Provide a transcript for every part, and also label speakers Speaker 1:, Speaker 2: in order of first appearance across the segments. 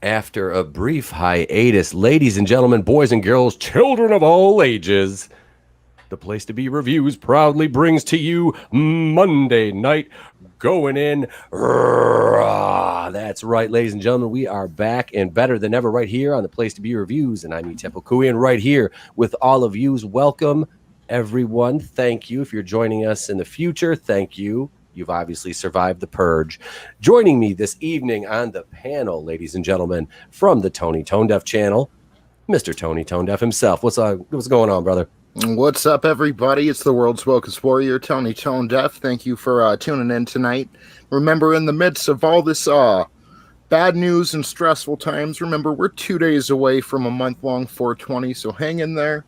Speaker 1: After a brief hiatus, ladies and gentlemen, boys and girls, children of all ages, the Place to Be Reviews proudly brings to you Monday Night Going In Raw. That's right, ladies and gentlemen, we are back and better than ever right here on the Place to Be Reviews, and I'm Tepo Kui, and right here with all of yous. Welcome, everyone. Thank you. If you're joining us in the future, thank you. You've obviously survived the purge. Joining me this evening on the panel, ladies and gentlemen, from the Tonedef channel, Mr. Tony Tonedef himself. What's going on, brother?
Speaker 2: What's up, everybody? It's the world's wokest warrior, Tony Tonedef. Thank you for tuning in tonight. Remember, in the midst of all this bad news and stressful times, remember, we're 2 days away from a month-long 420, so hang in there.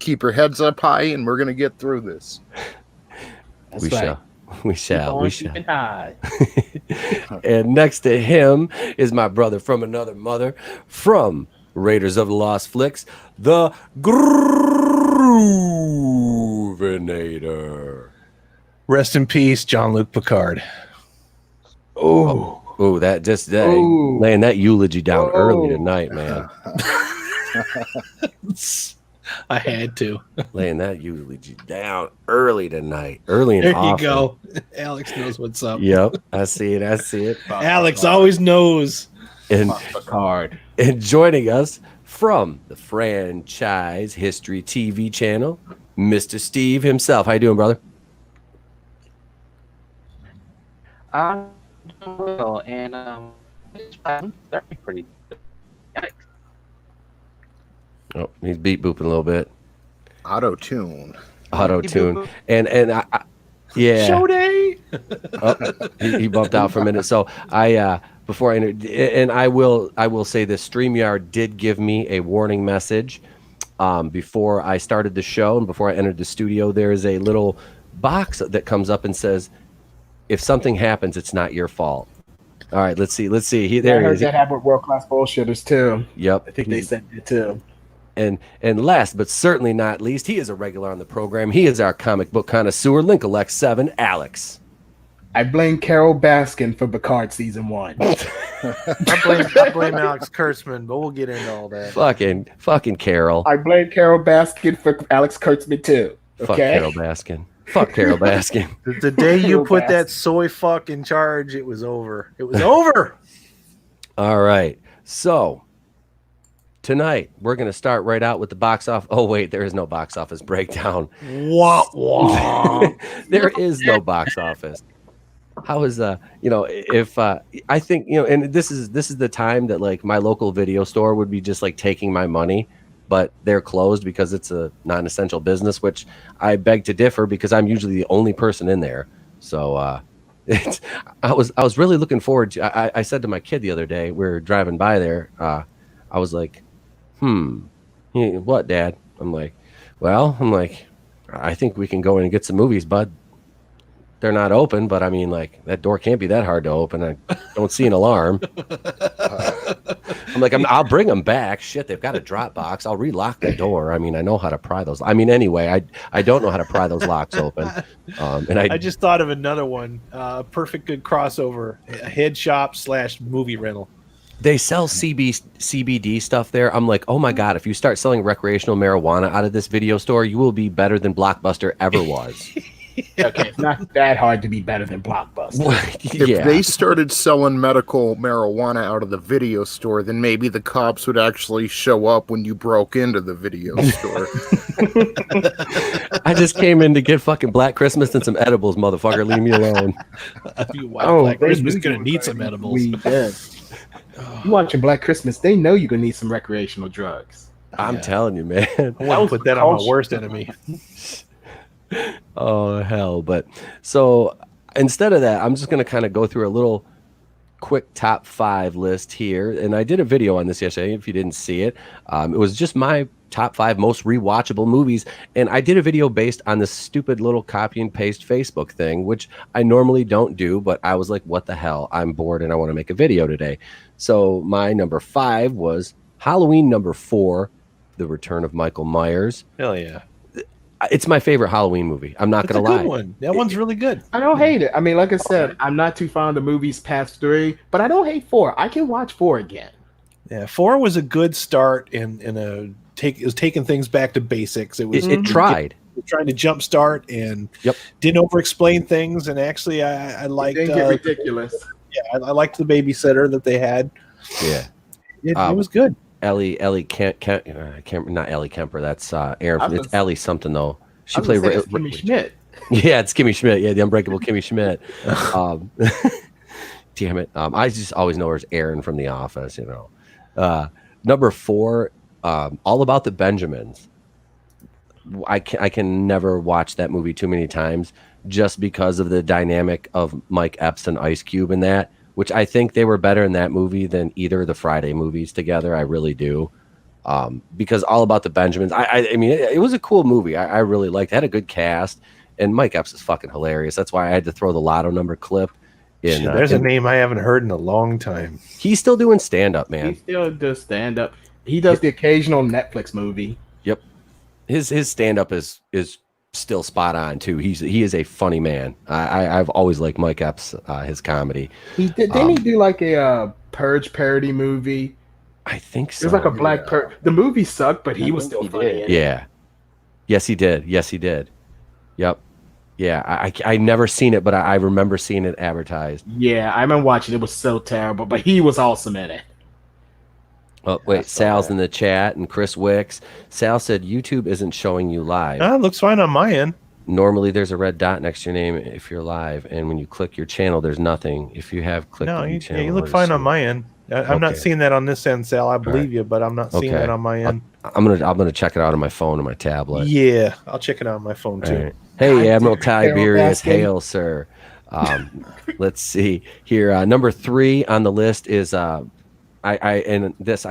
Speaker 2: Keep your heads up high, and we're going to get through this.
Speaker 1: We shall. We shall. And next to him is my brother from another mother, from Raiders of the Lost Flicks, the Groovinator.
Speaker 3: Rest in peace, Jean-Luc Picard.
Speaker 1: Oh, laying that eulogy down early tonight, man.
Speaker 3: I had to.
Speaker 1: Laying that eulogy down early tonight. Early and
Speaker 3: there
Speaker 1: often.
Speaker 3: You go. Alex knows what's up.
Speaker 1: Yep, I see it.
Speaker 3: Alex always knows.
Speaker 1: And joining us from the Franchise History TV channel, Mr. Steve himself. How you doing, brother?
Speaker 4: I'm doing well, and I'm pretty good.
Speaker 1: Oh, he's beat booping a little bit.
Speaker 2: Auto-tune.
Speaker 1: And I yeah.
Speaker 3: Show day.
Speaker 1: He bumped out for a minute. So before I entered, and I will say this: StreamYard did give me a warning message before I started the show and before I entered the studio. There is a little box that comes up and says, "If something happens, it's not your fault." All right, let's see. There he is.
Speaker 5: I heard that happen with world-class bullshitters too.
Speaker 1: Yep.
Speaker 5: I think they said it too.
Speaker 1: And last but certainly not least, he is a regular on the program. He is our comic book connoisseur, Linkalect7, Alex.
Speaker 5: I blame Carol Baskin for Picard season 1.
Speaker 3: I blame Alex Kurtzman, but we'll get into all that.
Speaker 1: Fucking Carol.
Speaker 5: I blame Carol Baskin for Alex Kurtzman too. Okay?
Speaker 1: Fuck Carol Baskin. Fuck Carol Baskin.
Speaker 3: The day you put that soy fuck in charge, it was over. It was over.
Speaker 1: All right. So tonight, we're going to start right out with the box office. Oh, wait, there is no box office breakdown.
Speaker 3: Wah.
Speaker 1: There is no box office. How is if I think, and this is the time that like my local video store would be just like taking my money, but they're closed because it's a non-essential business, which I beg to differ because I'm usually the only person in there. So I was really looking forward to, I said to my kid the other day, we were driving by there, I was like, what, Dad? I'm like, I think we can go in and get some movies, bud. They're not open, but I mean, like, that door can't be that hard to open. I don't see an alarm. I'm like, I'll bring them back. Shit, they've got a drop box. I'll relock the door. I mean, I know how to pry those. I mean, anyway, I don't know how to pry those locks open. And
Speaker 3: I just thought of another one. Perfect good crossover. A head shop / movie rental.
Speaker 1: They sell CBD stuff there. I'm like, oh my God, if you start selling recreational marijuana out of this video store, you will be better than Blockbuster ever was.
Speaker 5: Okay, it's not that hard to be better than Blockbuster.
Speaker 2: If they started selling medical marijuana out of the video store, then maybe the cops would actually show up when you broke into the video store.
Speaker 1: I just came in to get fucking Black Christmas and some edibles, motherfucker. Leave me alone.
Speaker 3: Black Christmas is going to need some edibles.
Speaker 5: You watching Black Christmas, they know you're going to need some recreational drugs.
Speaker 1: I'm telling you, man.
Speaker 3: I wouldn't put that on my worst enemy.
Speaker 1: Oh, hell. But so instead of that, I'm just going to kind of go through a little quick top 5 list here. And I did a video on this yesterday, if you didn't see it. It was just my top 5 most rewatchable movies. And I did a video based on this stupid little copy and paste Facebook thing, which I normally don't do. But I was like, what the hell? I'm bored and I want to make a video today. So my number 5 was Halloween number 4, The Return of Michael Myers.
Speaker 3: Hell yeah.
Speaker 1: It's my favorite Halloween movie. I'm not
Speaker 3: It's
Speaker 1: going
Speaker 3: a
Speaker 1: to lie.
Speaker 3: good one. That one's really good.
Speaker 5: I don't hate it. I mean, like I said, I'm not too fond of movies past 3, but I don't hate 4. I can watch 4 again.
Speaker 3: Yeah, 4 was a good start it was taking things back to basics. It was
Speaker 1: It tried.
Speaker 3: trying to jumpstart and didn't over explain things. And actually, I liked
Speaker 5: It didn't get ridiculous.
Speaker 3: Yeah, I liked the babysitter that they had.
Speaker 1: Yeah,
Speaker 3: it was good.
Speaker 1: Ellie not Ellie Kemper. That's Aaron. It's Ellie something though. She
Speaker 5: Play
Speaker 1: played
Speaker 5: Kimmy Schmidt.
Speaker 1: Yeah, it's Kimmy Schmidt. Yeah, the Unbreakable Kimmy Schmidt. Damn it. I just always know her as Aaron from The Office. Number 4, All About the Benjamins. I can never watch that movie too many times just because of the dynamic of Mike Epps and Ice Cube in that, which I think they were better in that movie than either of the Friday movies together. I really do. Because All About the Benjamins, I mean, it was a cool movie. I really liked it. It had a good cast, and Mike Epps is fucking hilarious. That's why I had to throw the lotto number clip in.
Speaker 3: There's a name I haven't heard in a long time.
Speaker 1: He's still doing stand-up, man.
Speaker 5: He still does stand-up. He does the occasional Netflix movie.
Speaker 1: Yep. His stand-up is still spot on too. He is a funny man. I've always liked Mike Epps, his comedy.
Speaker 5: Didn't he do like a Purge parody movie?
Speaker 1: I think so.
Speaker 5: It was like a black Purge. The movie sucked, but he was still funny.
Speaker 1: Yeah. Yes, he did. Yep. Yeah, I never seen it, but I remember seeing it advertised.
Speaker 5: Yeah, I remember watching it. It was so terrible, but he was awesome in it.
Speaker 1: Oh, wait, Sal's in the chat, and Chris Wicks. Sal said YouTube isn't showing you live.
Speaker 3: It looks fine on my end.
Speaker 1: Normally, there's a red dot next to your name if you're live, and when you click your channel, there's nothing. If you have clicked on your channel,
Speaker 3: you look fine on my end. I'm not seeing that on this end, Sal. I believe you, but I'm not seeing that on my end.
Speaker 1: I'm gonna check it out on my phone or my tablet.
Speaker 3: Yeah, I'll check it out on my phone too.
Speaker 1: Right. Hey, Admiral Tiberius, hail, sir. Let's see here. Number 3 on the list is I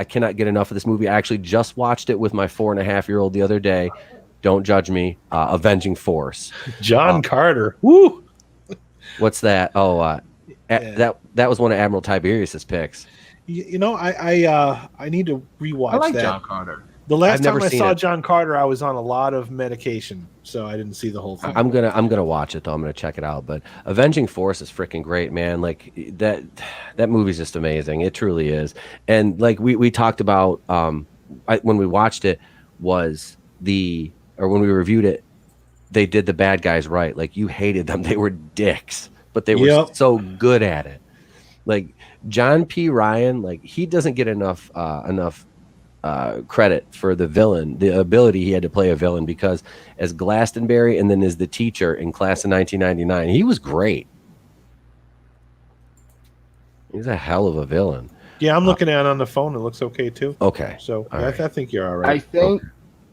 Speaker 1: cannot get enough of this movie. I actually just watched it with my 4.5-year-old the other day. Don't judge me. Avenging Force.
Speaker 3: John Carter. Woo!
Speaker 1: What's that? Oh, that was one of Admiral Tiberius's picks.
Speaker 3: I need to rewatch
Speaker 5: I like
Speaker 3: that.
Speaker 5: John Carter.
Speaker 3: The last time I saw
Speaker 1: it.
Speaker 3: John Carter, I was on a lot of medication, so I didn't see the whole thing.
Speaker 1: I'm gonna watch it though. I'm gonna check it out. But Avenging Force is freaking great, man. Like that movie's just amazing. It truly is. And like we talked about when we watched it when we reviewed it, they did the bad guys right. Like you hated them. They were dicks, but they were so good at it. Like John P. Ryan, like he doesn't get enough credit for the villain, the ability he had to play a villain, because as Glastonbury and then as the teacher in Class of 1999, he was great. He's a hell of a villain.
Speaker 3: Yeah, I'm looking at it on the phone. It looks okay too.
Speaker 1: Okay.
Speaker 3: So
Speaker 1: All right.
Speaker 3: I think you're all right.
Speaker 5: I think,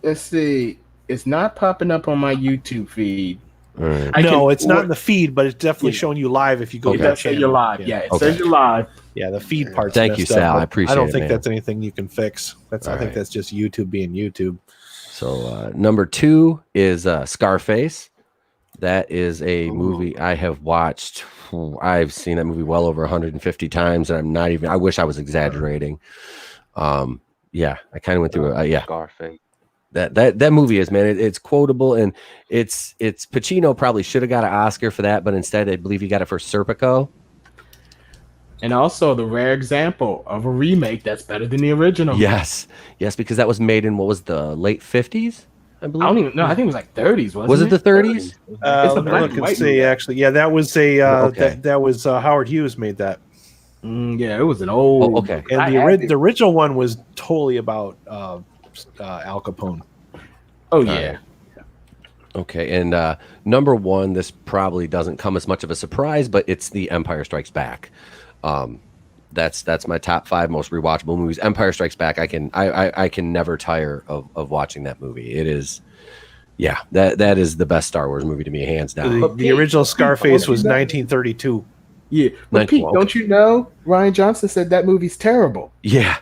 Speaker 5: let's see, it's not popping up on my YouTube feed.
Speaker 1: All right.
Speaker 3: It's not in the feed, but it's definitely showing you live if you go
Speaker 5: It
Speaker 3: to the
Speaker 5: does say
Speaker 3: channel.
Speaker 5: you're live. Yeah, it says you're live.
Speaker 3: Yeah, the feed part's
Speaker 1: Thank you,
Speaker 3: messed up,
Speaker 1: Sal. I
Speaker 3: but
Speaker 1: appreciate
Speaker 3: I don't
Speaker 1: it,
Speaker 3: think
Speaker 1: man.
Speaker 3: that's anything you can fix. I think
Speaker 1: right.
Speaker 3: that's just YouTube being YouTube.
Speaker 1: So number 2 is Scarface. That is a movie I have watched. I've seen that movie well over 150 times, and I'm not even. I wish I was exaggerating. Yeah, I kind of went through it. Yeah,
Speaker 4: Scarface.
Speaker 1: That movie is, man. It's quotable, and it's Pacino probably should have got an Oscar for that, but instead I believe he got it for Serpico.
Speaker 5: And also the rare example of a remake that's better than the original.
Speaker 1: Yes, because that was made in what was the late 50s, I believe.
Speaker 5: I don't even know. I think it was like 30s.
Speaker 1: Was it the 30s?
Speaker 5: It's a
Speaker 3: Let me
Speaker 5: black
Speaker 3: look
Speaker 5: and
Speaker 3: and
Speaker 5: white
Speaker 3: see.
Speaker 5: movie.
Speaker 3: Actually, yeah, that was a
Speaker 1: Okay.
Speaker 3: that was Howard Hughes made that.
Speaker 5: Yeah, it was an old.
Speaker 1: Oh, okay.
Speaker 3: And the original one was totally about Al Capone.
Speaker 5: Oh yeah.
Speaker 1: Okay, and number 1, this probably doesn't come as much of a surprise, but it's The Empire Strikes Back. That's my top 5 most rewatchable movies. Empire Strikes Back. I can never tire of watching that movie. It is, yeah, that is the best Star Wars movie to me, hands down.
Speaker 3: The original Scarface was 1932.
Speaker 5: Yeah, but Pete, don't you know Ryan Johnson said that movie's terrible?
Speaker 1: Yeah,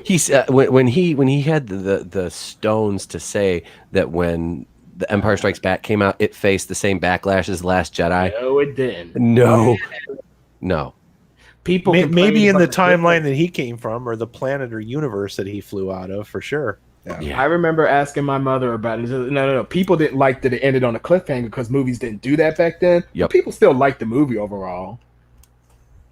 Speaker 1: he said when he had the stones to say that when The Empire Strikes Back came out, it faced the same backlash as Last Jedi.
Speaker 5: No, it didn't.
Speaker 1: No.
Speaker 5: People
Speaker 3: Maybe in the
Speaker 5: complained about
Speaker 3: timeline that he came from, or the planet or universe that he flew out of, for sure.
Speaker 1: Yeah.
Speaker 5: I remember asking my mother about it. No. People didn't like that it ended on a cliffhanger because movies didn't do that back then.
Speaker 1: Yep.
Speaker 5: But people still liked the movie overall.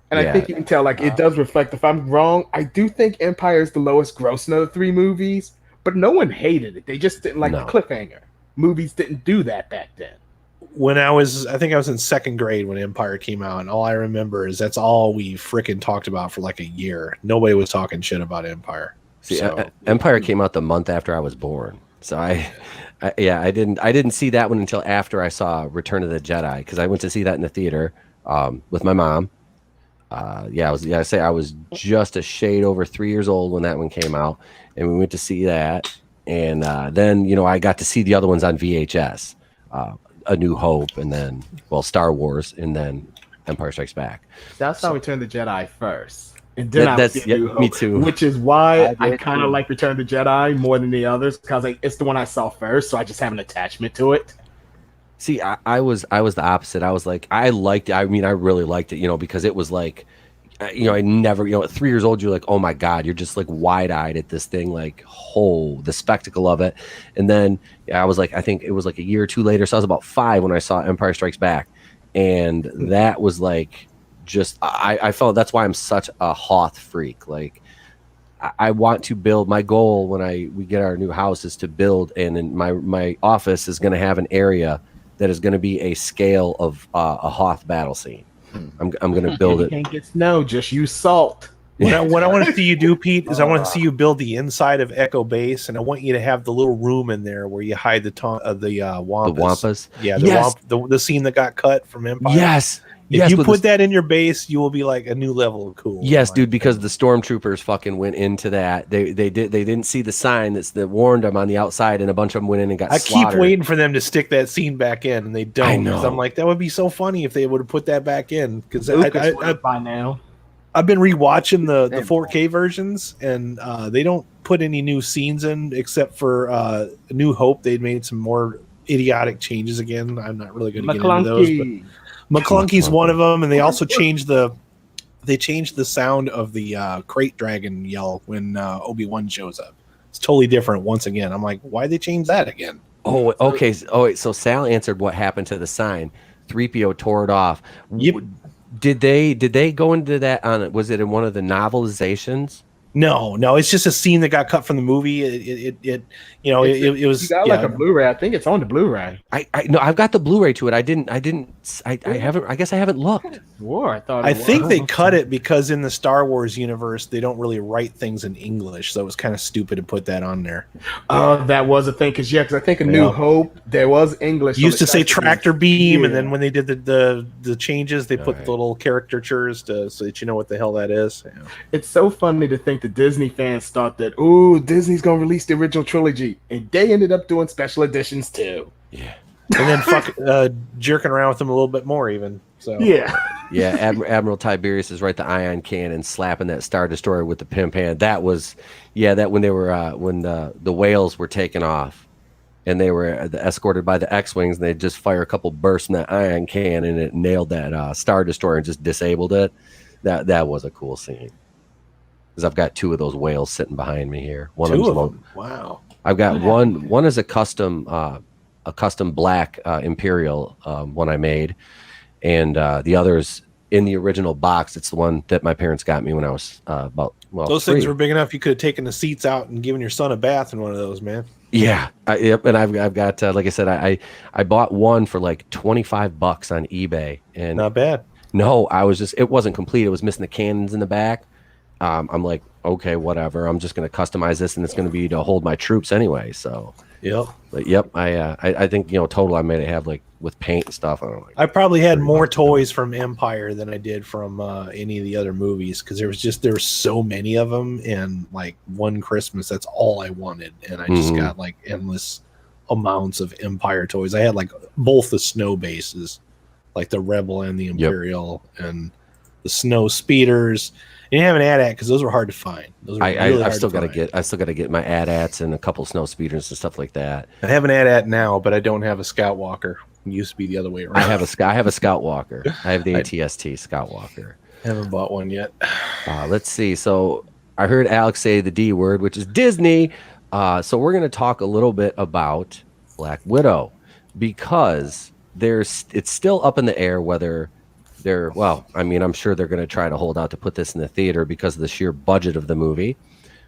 Speaker 5: And I think you can tell, like, it does reflect. If I'm wrong, I do think Empire is the lowest grossing of the three movies, but no one hated it. They just didn't like the cliffhanger. Movies didn't do that back then.
Speaker 3: When I think I was in second grade when Empire came out, and all I remember is that's all we frickin' talked about for like a year. Nobody was talking shit about Empire.
Speaker 1: See, Empire came out the month after I was born, so I didn't see that one until after I saw Return of the Jedi, because I went to see that in the theater with my mom. I was just a shade over 3 years old when that one came out, and we went to see that, and then I got to see the other ones on VHS, A New Hope, and then Star Wars, and then Empire Strikes Back.
Speaker 5: That's how Return of the Jedi first. And then
Speaker 1: me too.
Speaker 5: Which is why I kind of like Return of the Jedi more than the others, because it's the one I saw first, so I just have an attachment to it.
Speaker 1: See, I was the opposite. I was like, I liked it. I mean, I really liked it, because it was like, I never, at 3 years old, you're like, oh my God, you're just like wide-eyed at this thing, like, the spectacle of it. And then I was like, I think it was like a year or two later, so I was about 5 when I saw Empire Strikes Back. And that was like, just, I felt that's why I'm such a Hoth freak. Like, I want to build. My goal when we get our new house is to build, and in my office is going to have an area that is going to be a scale of a Hoth battle scene. I'm going to build it.
Speaker 5: Can't get snow, just use salt.
Speaker 3: What I want to see you do, Pete, is I want to see you build the inside of Echo Base, and I want you to have the little room in there where you hide the Wampus.
Speaker 1: The Wampus?
Speaker 3: Yeah,
Speaker 1: yes.
Speaker 3: The scene that got cut from Empire.
Speaker 1: Yes.
Speaker 3: If you put that in your base, you will be like a new level of cool.
Speaker 1: Yes, dude, because the stormtroopers fucking went into that. They didn't see the sign that warned them on the outside, and a bunch of them went in and got slaughtered.
Speaker 3: Keep waiting for them to stick that scene back in, and they don't.
Speaker 1: I know.
Speaker 3: I'm like, that would be so funny if they would have put that back in. Because
Speaker 5: by now,
Speaker 3: I've been rewatching the 4K versions, and they don't put any new scenes in except for A New Hope. They'd made some more idiotic changes again. I'm not really going to get into those, but McClunky's one of them, and they also changed the sound of the crate dragon yell when Obi-Wan shows up. It's totally different once again. I'm like, why'd they change that again?
Speaker 1: Oh, okay. Oh, wait. So Sal answered what happened to the sign. 3PO tore it off.
Speaker 3: Yep.
Speaker 1: Did they go into that was it in one of the novelizations?
Speaker 3: No, it's just a scene that got cut from the movie. It was.
Speaker 5: You got like a Blu-ray. I think it's on the Blu-ray.
Speaker 1: No, I've got the Blu-ray to it. I haven't. I guess I haven't looked.
Speaker 3: I think they cut it because in the Star Wars universe they don't really write things in English, so it was kind of stupid to put that on there.
Speaker 5: Oh, that was a thing because I think A New Hope there was English.
Speaker 3: Used to say tractor beam, and then when they did the changes, they put the little caricatures so that you know what the hell that is. Yeah.
Speaker 5: It's so funny to think the Disney fans thought that Disney's gonna release the original trilogy, and they ended up doing special editions too.
Speaker 1: Yeah.
Speaker 3: And then jerking around with them a little bit more, even. So
Speaker 5: yeah.
Speaker 1: Admiral Tiberius is right. The ion cannon slapping that Star Destroyer with the pimp hand. That was, that when they were when the whales were taken off, and they were escorted by the X-wings, and they just fire a couple bursts in that ion cannon, and it nailed that Star Destroyer and just disabled it. That was a cool scene. Because I've got 2 of those whales sitting behind me here. One of them.
Speaker 3: Wow.
Speaker 1: I've got one is a custom black Imperial one I made, and the other's in the original box. It's the one that my parents got me when I was
Speaker 3: those 3. Things were big enough you could have taken the seats out and given your son a bath in one of those, man.
Speaker 1: Yeah, yep. And I've got like I said, I bought one for like $25 on eBay, and
Speaker 3: not bad.
Speaker 1: No, it wasn't complete. It was missing the cannons in the back. I'm like, okay, whatever. I'm just going to customize this, and it's going to be to hold my troops anyway. So,
Speaker 3: yep.
Speaker 1: I think total I made it have like with paint and stuff.
Speaker 3: I probably had more toys from Empire than I did from any of the other movies because there were so many of them, and like one Christmas, that's all I wanted, and I just got like endless amounts of Empire toys. I had like both the snow bases, like the Rebel and the Imperial, and the snow speeders. You didn't have an AT-AT because those were hard to find. Those were
Speaker 1: I still got to get my AT-ATs and a couple snow speeders and stuff like that.
Speaker 3: I have an AT-AT now, but I don't have a Scout Walker. It used to be the other way around.
Speaker 1: I have a Scout Walker. I have the ATST Scout Walker.
Speaker 3: I haven't bought one yet.
Speaker 1: Let's see. So I heard Alex say the D word, which is Disney. So we're going to talk a little bit about Black Widow because it's still up in the air whether I'm sure they're going to try to hold out to put this in the theater because of the sheer budget of the movie,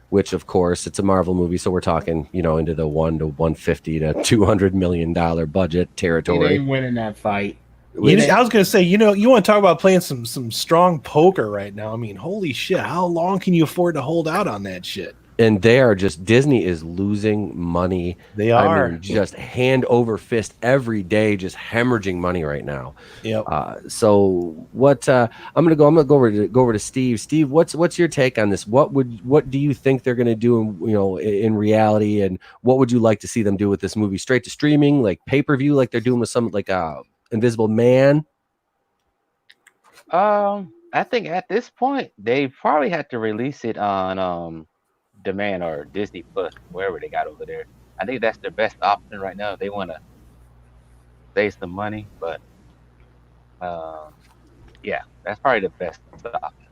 Speaker 1: which of course it's a Marvel movie. So we're talking, into the 1 to 150 to $200 million budget territory.
Speaker 5: It ain't winning that fight.
Speaker 3: I was going to say, you want to talk about playing some strong poker right now. I mean, holy shit. How long can you afford to hold out on that shit?
Speaker 1: And Disney is losing money.
Speaker 3: They are.
Speaker 1: I mean, just hand over fist every day, just hemorrhaging money right now.
Speaker 3: Yep.
Speaker 1: So what I'm gonna go over to Steve. Steve, what's your take on this? What do you think they're gonna do in reality, and what would you like to see them do with this movie? Straight to streaming, like pay-per-view, like they're doing with some Invisible Man?
Speaker 4: I think at this point they probably had to release it on Demand or Disney Plus, wherever they got over there. I think that's their best option right now. They want to save some money, but yeah, that's probably the best option.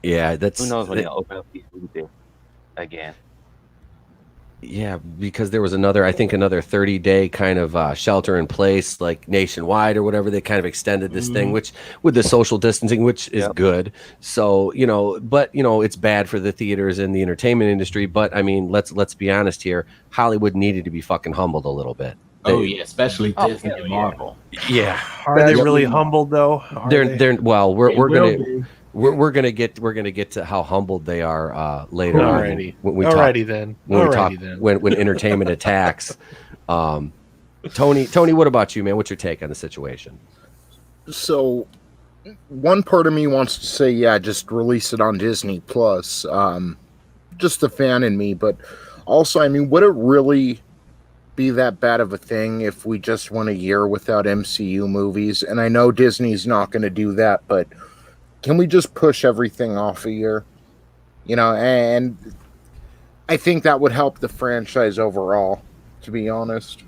Speaker 1: Yeah,
Speaker 4: who knows when they'll open up these movies again.
Speaker 1: Yeah, because there was another 30-day kind of shelter in place, like nationwide or whatever. They kind of extended this thing, which with the social distancing, which is good. So, but it's bad for the theaters and the entertainment industry. But I mean, let's be honest here. Hollywood needed to be fucking humbled a little bit.
Speaker 6: Especially Disney and Marvel.
Speaker 1: Yeah.
Speaker 3: Are they really humbled though?
Speaker 1: We're gonna get to how humbled they are later.
Speaker 3: Alrighty.
Speaker 1: When entertainment attacks. Tony, what about you, man? What's your take on the situation?
Speaker 2: So, one part of me wants to say, just release it on Disney Plus. Just the fan in me, but also, I mean, would it really be that bad of a thing if we just went a year without MCU movies? And I know Disney's not going to do that, but can we just push everything off a year? And I think that would help the franchise overall, to be honest.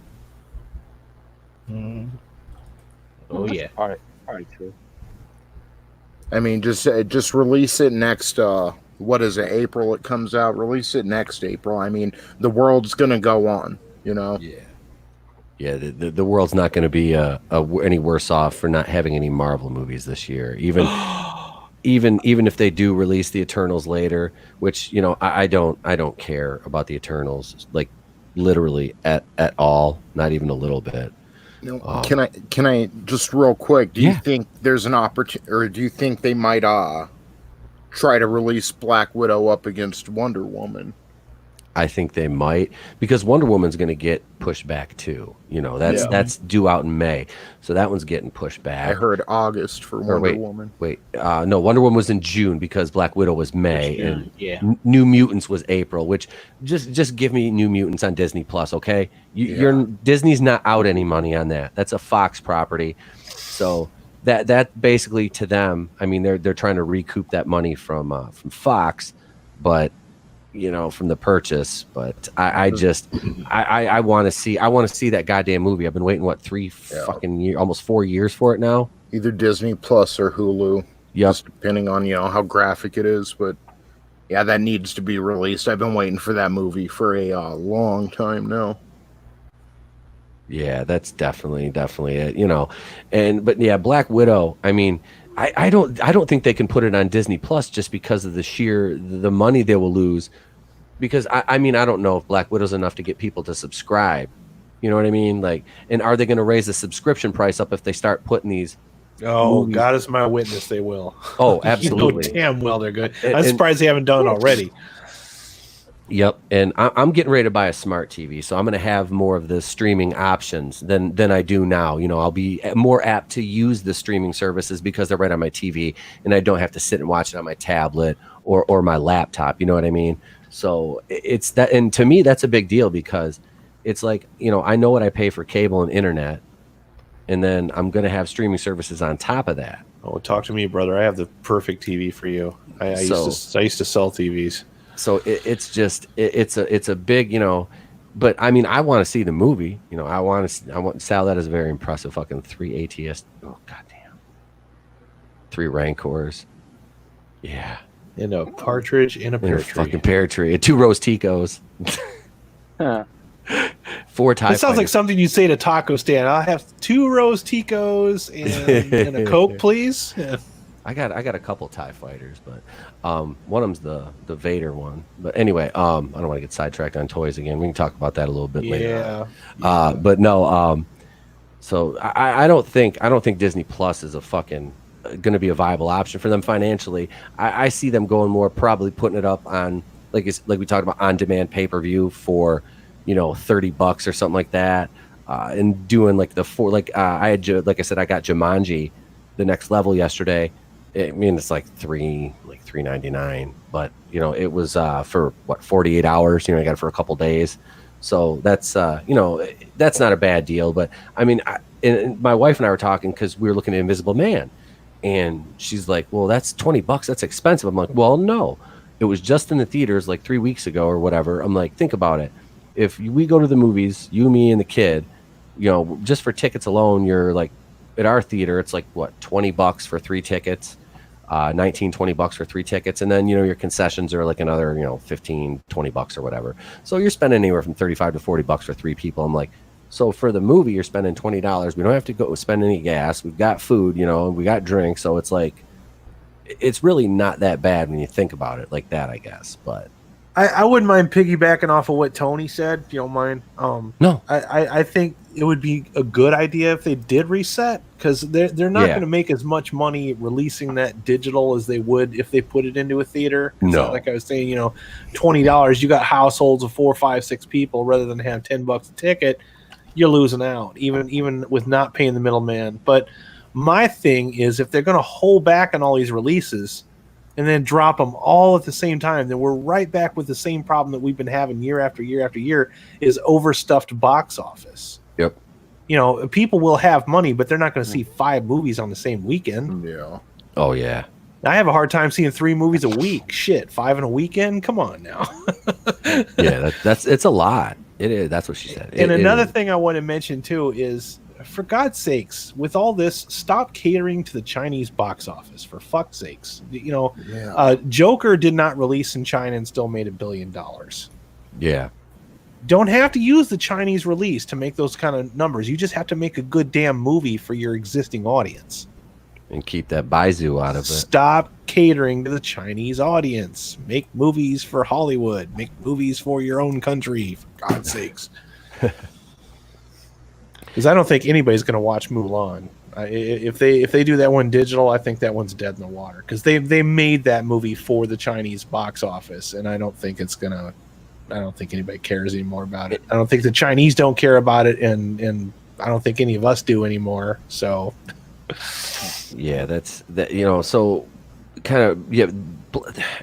Speaker 6: Oh, yeah.
Speaker 4: All right, true.
Speaker 2: I mean, just release it next, what is it, April it comes out? Release it next April. I mean, the world's going to go on,
Speaker 1: Yeah, the world's not going to be any worse off for not having any Marvel movies this year. Even if they do release the Eternals later, which I don't care about the Eternals, like literally at all, not even a little bit.
Speaker 2: Can I just real quick? Do you think there's an opportunity, or do you think they might try to release Black Widow up against Wonder Woman?
Speaker 1: I think they might, because Wonder Woman's going to get pushed back too. That's due out in May, so that one's getting pushed back.
Speaker 2: I heard August for Wonder Woman.
Speaker 1: No, Wonder Woman was in June because Black Widow was May, and New Mutants was April. Which just give me New Mutants on Disney Plus, okay? Disney's not out any money on that. That's a Fox property, so that basically to them, I mean, they're trying to recoup that money from Fox, but from the purchase. But I want to see that goddamn movie. I've been waiting three fucking years, almost 4 years for it now.
Speaker 2: Either Disney Plus or Hulu. Just depending on how graphic it is. But yeah, that needs to be released. I've been waiting for that movie for a long time now.
Speaker 1: Yeah, that's definitely it. But yeah, Black Widow, I mean, I don't think they can put it on Disney Plus just because of the money they will lose. Because I mean, I don't know if Black Widow's enough to get people to subscribe. You know what I mean? Like, and are they going to raise the subscription price up if they start putting these?
Speaker 3: Oh,
Speaker 1: movies?
Speaker 3: God is my witness, they will.
Speaker 1: Oh, absolutely.
Speaker 3: Damn well they're good. I'm surprised they haven't done it already.
Speaker 1: Yep, and I'm getting ready to buy a smart TV, so I'm going to have more of the streaming options than I do now. I'll be more apt to use the streaming services because they're right on my TV, and I don't have to sit and watch it on my tablet or my laptop. You know what I mean? So it's that, and to me, that's a big deal because it's like, I know what I pay for cable and internet, and then I'm going to have streaming services on top of that.
Speaker 3: Oh, talk to me, brother. I have the perfect TV for you. I used to sell TVs.
Speaker 1: So it's a big, but I mean, I want to see the movie, I want Sal, that is a very impressive fucking 3 ATS. Oh, goddamn. 3 Rancors. Yeah.
Speaker 3: And a partridge in a pear tree.
Speaker 1: Fucking pear tree. 2 roast ticos.
Speaker 4: Huh.
Speaker 1: 4 TIE
Speaker 3: It sounds like
Speaker 1: fighters.
Speaker 3: something you say to taco stand. I'll have 2 roast ticos and a Coke, please. Yeah.
Speaker 1: I got a couple TIE fighters, but one of them's the Vader one. But anyway, I don't want to get sidetracked on toys again. We can talk about that a little bit later. But no, so I don't think Disney Plus is a fucking going to be a viable option for them financially. I see them going more probably putting it up on like we talked about on demand pay-per-view for $30 or something like that, and doing like the 4 like I said I got Jumanji the next level yesterday. I mean, it's like $3.99, but it was for 48 hours. I got it for a couple days, so that's that's not a bad deal. But I mean, and my wife and I were talking because we were looking at Invisible Man, and she's like, "Well, that's $20. That's expensive." I'm like, "Well, no, it was just in the theaters like 3 weeks ago or whatever." I'm like, "Think about it. If we go to the movies, you, me, and the kid, just for tickets alone, you're like." At our theater, it's like what, $20 for 3 tickets, $19-20 for 3 tickets, and then your concessions are like another $15-20 or whatever. So you're spending anywhere from $35 to $40 for 3 people. I'm like, so for the movie, you're spending $20. We don't have to go spend any gas. We've got food, we got drinks. So it's like, it's really not that bad when you think about it like that, I guess. But
Speaker 3: I wouldn't mind piggybacking off of what Tony said, if you don't mind.
Speaker 1: No,
Speaker 3: I think it would be a good idea if they did reset, because they're not going to make as much money releasing that digital as they would if they put it into a theater.
Speaker 1: No,
Speaker 3: like I was saying, $20, you got households of 4, 5, 6 people, rather than have $10 a ticket, you're losing out, even with not paying the middleman. But my thing is, if they're going to hold back on all these releases and then drop them all at the same time, then we're right back with the same problem that we've been having year after year after year, is overstuffed box office.
Speaker 1: Yep.
Speaker 3: People will have money, but they're not going to see 5 movies on the same weekend.
Speaker 2: Yeah.
Speaker 1: Oh yeah.
Speaker 3: I have a hard time seeing 3 movies a week. Shit, 5 in a weekend? Come on now.
Speaker 1: Yeah, it's a lot. It is. That's what she said.
Speaker 3: And another thing I want to mention too is, for God's sakes, with all this, stop catering to the Chinese box office, for fuck's sakes. Joker did not release in China and still made $1 billion.
Speaker 1: Yeah.
Speaker 3: Don't have to use the Chinese release to make those kind of numbers. You just have to make a good damn movie for your existing audience.
Speaker 1: And keep that Baizu out of it.
Speaker 3: Stop catering to the Chinese audience. Make movies for Hollywood. Make movies for your own country, for God's sakes. Because I don't think anybody's going to watch Mulan. If they do that one digital, I think that one's dead in the water. Because they made that movie for the Chinese box office, and I don't think anybody cares anymore about it. I don't think the Chinese don't care about it, and I don't think any of us do anymore. So,
Speaker 1: yeah, that's that. So kind of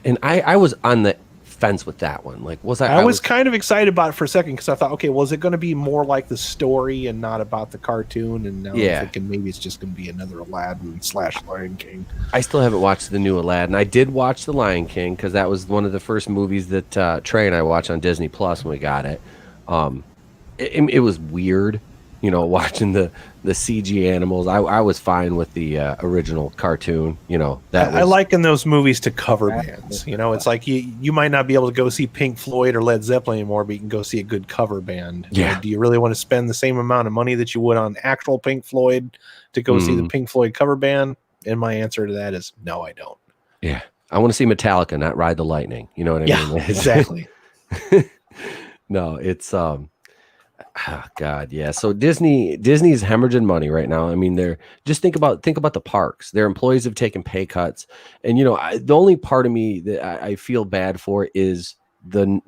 Speaker 1: and I was on the fence with that one. Like, I was
Speaker 3: kind of excited about it for a second, because I thought, okay, well, is it going to be more like the story and not about the cartoon? And now I'm thinking maybe it's just going to be another Aladdin / Lion King.
Speaker 1: I still haven't watched the new Aladdin. I did watch the Lion King because that was one of the first movies that Trey and I watched on Disney Plus when we got it. It was weird, watching the CG animals. I was fine with the original cartoon.
Speaker 3: I liken those movies to cover bands. It's like you might not be able to go see Pink Floyd or Led Zeppelin anymore, but you can go see a good cover band.
Speaker 1: Yeah.
Speaker 3: Do you really want to spend the same amount of money that you would on actual Pink Floyd to go see the Pink Floyd cover band? And my answer to that is no, I don't.
Speaker 1: Yeah. I want to see Metallica, not Ride the Lightning. You know what I mean?
Speaker 3: Exactly.
Speaker 1: No, it's oh God, yeah. So Disney's hemorrhaging money right now. I mean, they're just think about the parks. Their employees have taken pay cuts, and the only part of me that I feel bad for is the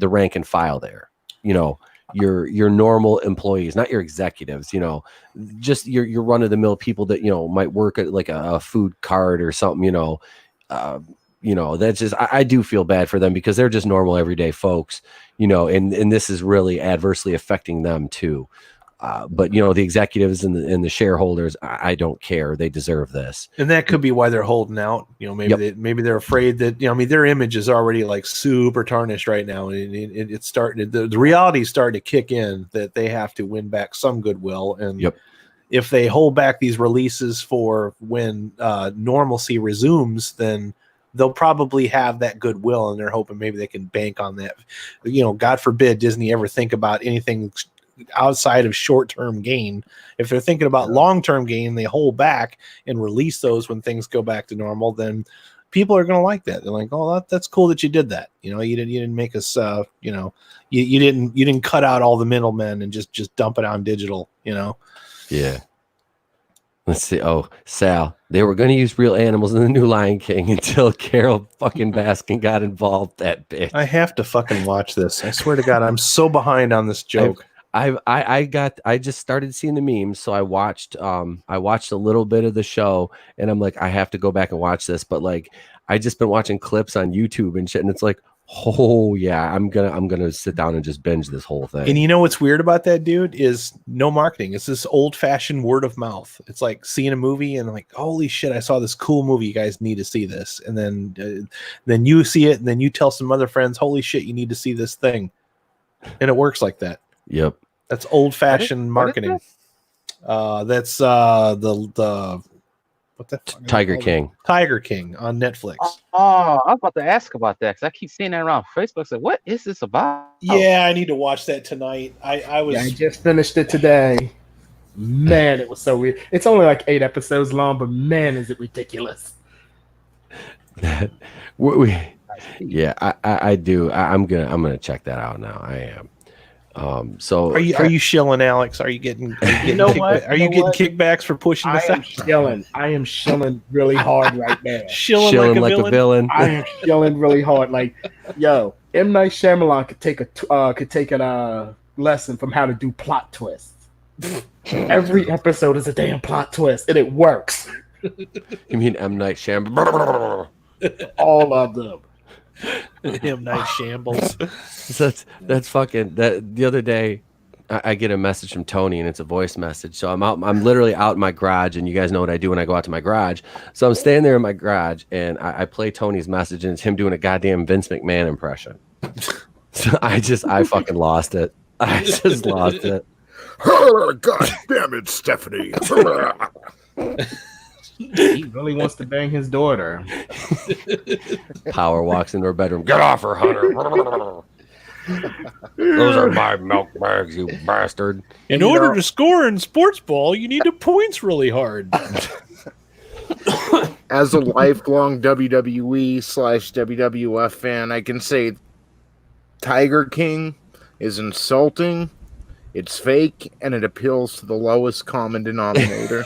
Speaker 1: rank and file there. Your normal employees, not your executives. Just your run of the mill people that might work at like a food cart or something. That's just I do feel bad for them because they're just normal everyday folks. And this is really adversely affecting them too. But the executives and the shareholders, I don't care. They deserve this.
Speaker 3: And that could be why they're holding out. Maybe they're afraid that their image is already like super tarnished right now, and it's starting. The reality is starting to kick in that they have to win back some goodwill. And if they hold back these releases for when normalcy resumes, then they'll probably have that goodwill, and they're hoping maybe they can bank on that. You know, God forbid Disney ever think about anything outside of short-term gain. If they're thinking about long-term gain, they hold back and release those when things go back to normal, then people are going to like that. They're like, oh, that's cool that you did that. You know, you didn't make us, you know, you didn't cut out all the middlemen and just dump it on digital, you know?
Speaker 1: Yeah. Let's see. Oh, Sal, they were going to use real animals in the new Lion King until Carol fucking Baskin got involved. That bitch.
Speaker 3: I have to fucking watch this. I swear to God, I'm so behind on this joke.
Speaker 1: I just started seeing the memes, so I watched a little bit of the show, and I'm like, I have to go back and watch this. But like, I just been watching clips on YouTube and shit, and it's like, oh yeah, I'm gonna sit down and just binge this whole thing.
Speaker 3: And you know what's weird about that, dude, is no marketing. It's this old-fashioned word of mouth. It's like seeing a movie and like, holy shit, I saw this cool movie. You guys need to see this. And then you see it, and then you tell some other friends, holy shit, you need to see this thing. And it works like that.
Speaker 1: Yep.
Speaker 3: That's old-fashioned marketing. That's the what the fuck
Speaker 1: Tiger King.
Speaker 3: Tiger King on Netflix.
Speaker 4: Oh, I was about to ask about that because I keep seeing that around Facebook. So, what is this about?
Speaker 3: Yeah, I need to watch that tonight. I
Speaker 5: just finished it today. Man, it was so weird. It's only like 8 episodes long, but man, is it ridiculous.
Speaker 1: Yeah, I do. I'm gonna check that out now. I am. So
Speaker 3: are you shilling, Alex? Are you getting kickbacks for pushing this out?
Speaker 5: I am shilling really hard right now.
Speaker 3: Shilling like a villain.
Speaker 5: I am shilling really hard. Like, yo, M. Night Shyamalan could take a lesson from how to do plot twists. Every episode is a damn plot twist, and it works.
Speaker 1: You mean M. Night Shyamalan?
Speaker 5: All of them.
Speaker 3: M. Night Shambles.
Speaker 1: That's fucking that. The other day, I get a message from Tony, and it's a voice message. So I'm literally out in my garage, and you guys know what I do when I go out to my garage. So I'm standing there in my garage, and I play Tony's message, and it's him doing a goddamn Vince McMahon impression. So I fucking lost it. I just lost it.
Speaker 2: God damn it, Stephanie.
Speaker 5: He really wants to bang his daughter.
Speaker 1: Power walks into her bedroom. Get off her, Hunter. Those are my milk bags, you bastard.
Speaker 3: In order to score in sports ball, you need to points really hard.
Speaker 2: As a lifelong WWE/WWF fan, I can say Tiger King is insulting, it's fake, and it appeals to the lowest common denominator.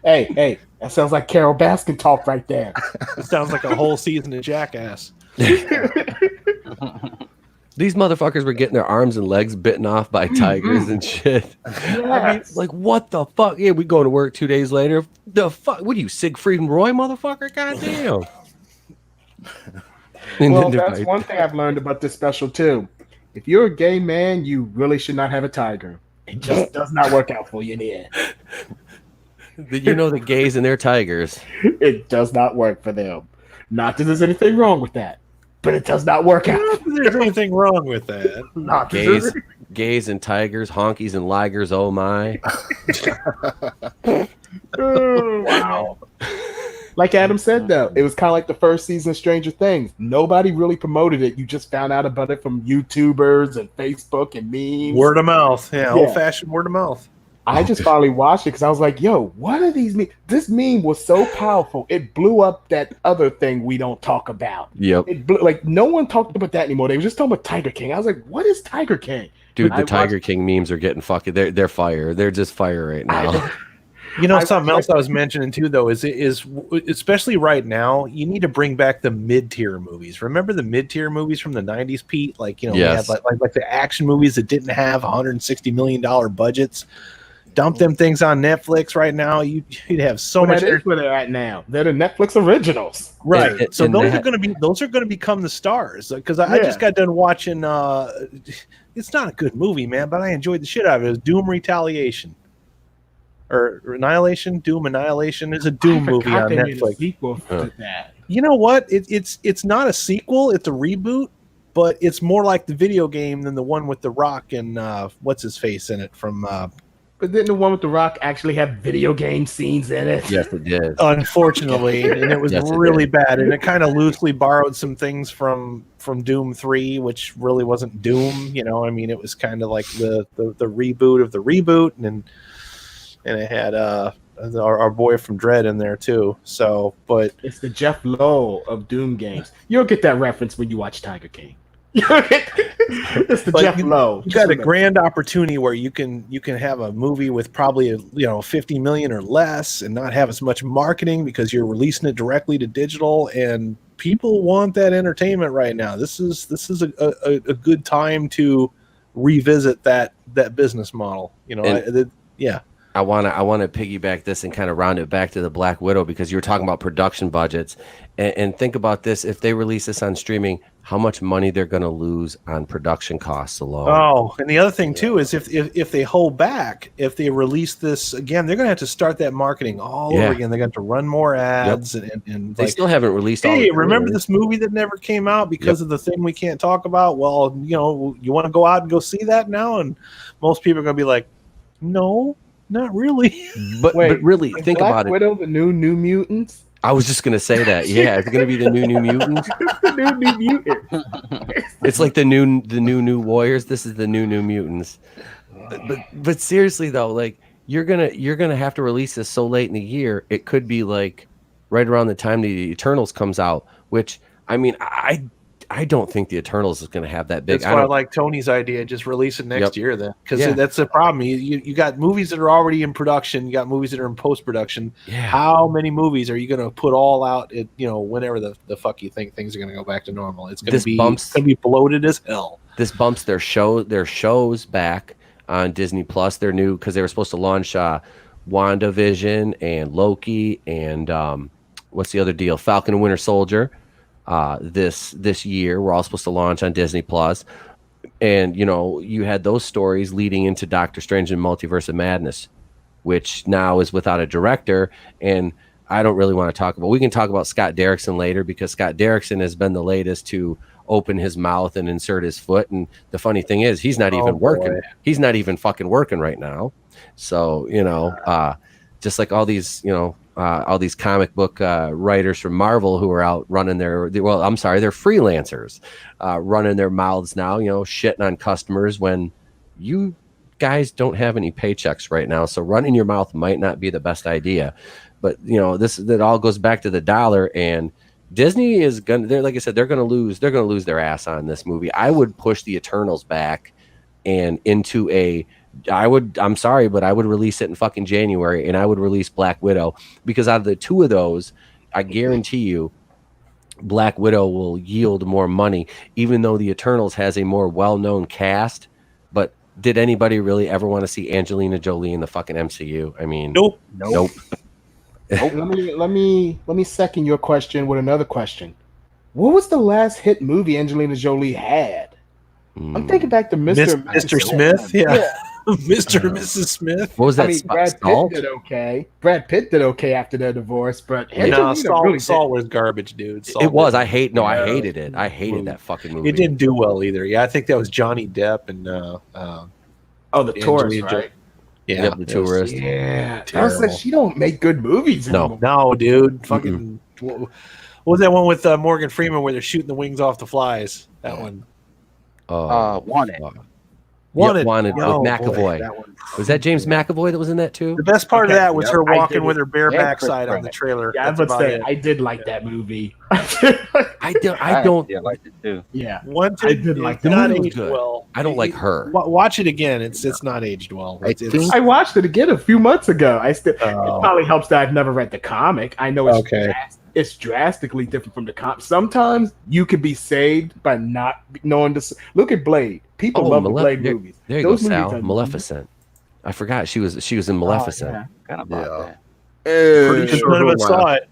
Speaker 5: Hey, that sounds like Carol Baskin talk right there.
Speaker 3: It sounds like a whole season of Jackass.
Speaker 1: These motherfuckers were getting their arms and legs bitten off by tigers and shit.
Speaker 5: Yes.
Speaker 1: I mean, like, what the fuck? Yeah, we go to work 2 days later. The fuck? What are you, Siegfried and Roy, motherfucker? Goddamn.
Speaker 5: Well, that's one thing I've learned about this special, too. If you're a gay man, you really should not have a tiger. It just does not work out for you in the end.
Speaker 1: You know the gays and their tigers.
Speaker 5: It does not work for them. Not that there's anything wrong with that, but it does not work out.
Speaker 3: Not that there's anything wrong with that.
Speaker 5: Not
Speaker 1: gays and tigers, honkies and ligers, oh my.
Speaker 5: Wow. Like Adam said, though, it was kind of like the first season of Stranger Things. Nobody really promoted it. You just found out about it from YouTubers and Facebook and memes.
Speaker 3: Word of mouth. Yeah. Old-fashioned word of mouth.
Speaker 5: I just finally watched it because I was like, yo, what are these memes? This meme was so powerful. It blew up that other thing we don't talk about.
Speaker 1: Yep.
Speaker 5: It blew, like, no one talked about that anymore. They were just talking about Tiger King. I was like, what is Tiger King?
Speaker 1: Dude, the Tiger King memes are getting fucking, they're fire. They're just fire right now.
Speaker 3: You know, something else I was mentioning too, though, is especially right now, you need to bring back the mid-tier movies. Remember the mid-tier movies from the 90s, Pete? Like, you know,
Speaker 1: yes.
Speaker 3: we had like the action movies that didn't have $160 million budgets. Dump them things on Netflix right now. You'd have so much.
Speaker 5: That's where they're at now. They're the Netflix originals,
Speaker 3: right? So those are going to become the stars. Because I just got done watching. It's not a good movie, man, but I enjoyed the shit out of it. It was Doom Retaliation. Or Annihilation, Doom Annihilation is a Doom movie on Netflix.
Speaker 5: Sequel to that.
Speaker 3: You know what? It's not a sequel; it's a reboot, but it's more like the video game than the one with The Rock and what's his face in it from.
Speaker 5: But didn't the one with The Rock actually have video game scenes in it?
Speaker 1: Yes, it did.
Speaker 3: Unfortunately, and it was
Speaker 1: Yes, it
Speaker 3: really bad. And it kind of loosely borrowed some things from Doom 3, which really wasn't Doom. You know, I mean, it was kind of like the reboot of the reboot, and it had our boy from Dread in there too. So, but
Speaker 5: it's the Jeff Lowe of Doom games. You'll get that reference when you watch Tiger King. It's the Jeff Lowe.
Speaker 3: You got a grand opportunity where you can have a movie with probably 50 million or less and not have as much marketing because you're releasing it directly to digital, and people want that entertainment right now. This is a good time to revisit that business model. Yeah.
Speaker 1: I want to piggyback this and kind of round it back to the Black Widow, because you were talking about production budgets, and think about this: if they release this on streaming, how much money they're going to lose on production costs alone.
Speaker 3: Oh, and the other thing too is if they hold back, if they release this again, they're going to have to start that marketing all over again. They're going to have to run more ads, and
Speaker 1: they still haven't released.
Speaker 3: Hey, remember this movie that never came out because of the thing we can't talk about? Well, you want to go out and go see that now, and most people are going to be like, no. Not really.
Speaker 1: But really, think
Speaker 5: Black
Speaker 1: about
Speaker 5: Widow, the new Mutants?
Speaker 1: I was just going to say that. Yeah, it's going to be the new Mutants.
Speaker 5: The new Mutants.
Speaker 1: It's like the new Warriors. This is the new Mutants. But seriously though, like you're gonna have to release this so late in the year. It could be like right around the time the Eternals comes out, which I mean I don't think the Eternals is going to have that big.
Speaker 3: That's why I like Tony's idea. Just release it next year then. Because that's the problem. You got movies that are already in production. You got movies that are in post-production.
Speaker 1: Yeah.
Speaker 3: How many movies are you going to put all out at, whenever the fuck you think things are going to go back to normal? It's going to be bloated as hell.
Speaker 1: This bumps their shows back on Disney Plus. They're new because they were supposed to launch WandaVision and Loki and what's the other deal? Falcon and Winter Soldier. This year we're all supposed to launch on Disney Plus, and you had those stories leading into Doctor Strange and Multiverse of Madness, which now is without a director. And I don't really want to talk about. We can talk about Scott Derrickson later, because Scott Derrickson has been the latest to open his mouth and insert his foot. And the funny thing is, he's not even working. He's not even fucking working right now. So just like all these comic book writers from Marvel who are out running they're freelancers, running their mouths now, shitting on customers when you guys don't have any paychecks right now. So running your mouth might not be the best idea. But that all goes back to the dollar, and Disney is gonna. Like I said, they're gonna lose their ass on this movie. I would push the Eternals back and into I'm sorry, but I would release it in fucking January, and I would release Black Widow, because out of the two of those, I guarantee you Black Widow will yield more money, even though the Eternals has a more well-known cast. But did anybody really ever want to see Angelina Jolie in the fucking MCU? I mean,
Speaker 3: nope.
Speaker 5: Let me second your question with another question. What was the last hit movie Angelina Jolie had? I'm thinking back to
Speaker 3: Mr. Smith. Yeah. Mr. and Mrs. Smith.
Speaker 1: What was that?
Speaker 5: Brad Pitt did okay. Brad Pitt did okay after their divorce, but
Speaker 3: Saul was garbage, dude.
Speaker 1: It was. I hated it. I hated that fucking movie.
Speaker 3: It didn't do well either. Yeah, I think that was Johnny Depp and
Speaker 5: the Tourist, right?
Speaker 3: Yeah,
Speaker 1: the Tourist.
Speaker 5: Yeah, I was like, she don't make good movies anymore.
Speaker 3: No, dude. Fucking. What was that one with Morgan Freeman where they're shooting the wings off the flies? That one.
Speaker 4: Wanted.
Speaker 1: Wanted with McAvoy. Was that James McAvoy that was in that too?
Speaker 3: The best part of that was her walking with her bare backside on the trailer.
Speaker 5: Yeah, I did like that movie.
Speaker 1: I don't.
Speaker 4: Yeah, I liked it too.
Speaker 5: Yeah,
Speaker 3: I did like that. Not aged
Speaker 1: good.
Speaker 3: Well.
Speaker 1: I don't like her.
Speaker 3: Watch it again. It's not aged well.
Speaker 5: I watched it again a few months ago. It probably helps that I've never read the comic. I know it's drastically different from the comic. Sometimes you can be saved by not knowing this. Look at Blade. People love the Blade movies.
Speaker 1: There you go, Sal. Maleficent. I forgot she was in Maleficent.
Speaker 4: Kind of that.
Speaker 3: Pretty sure none of us saw it.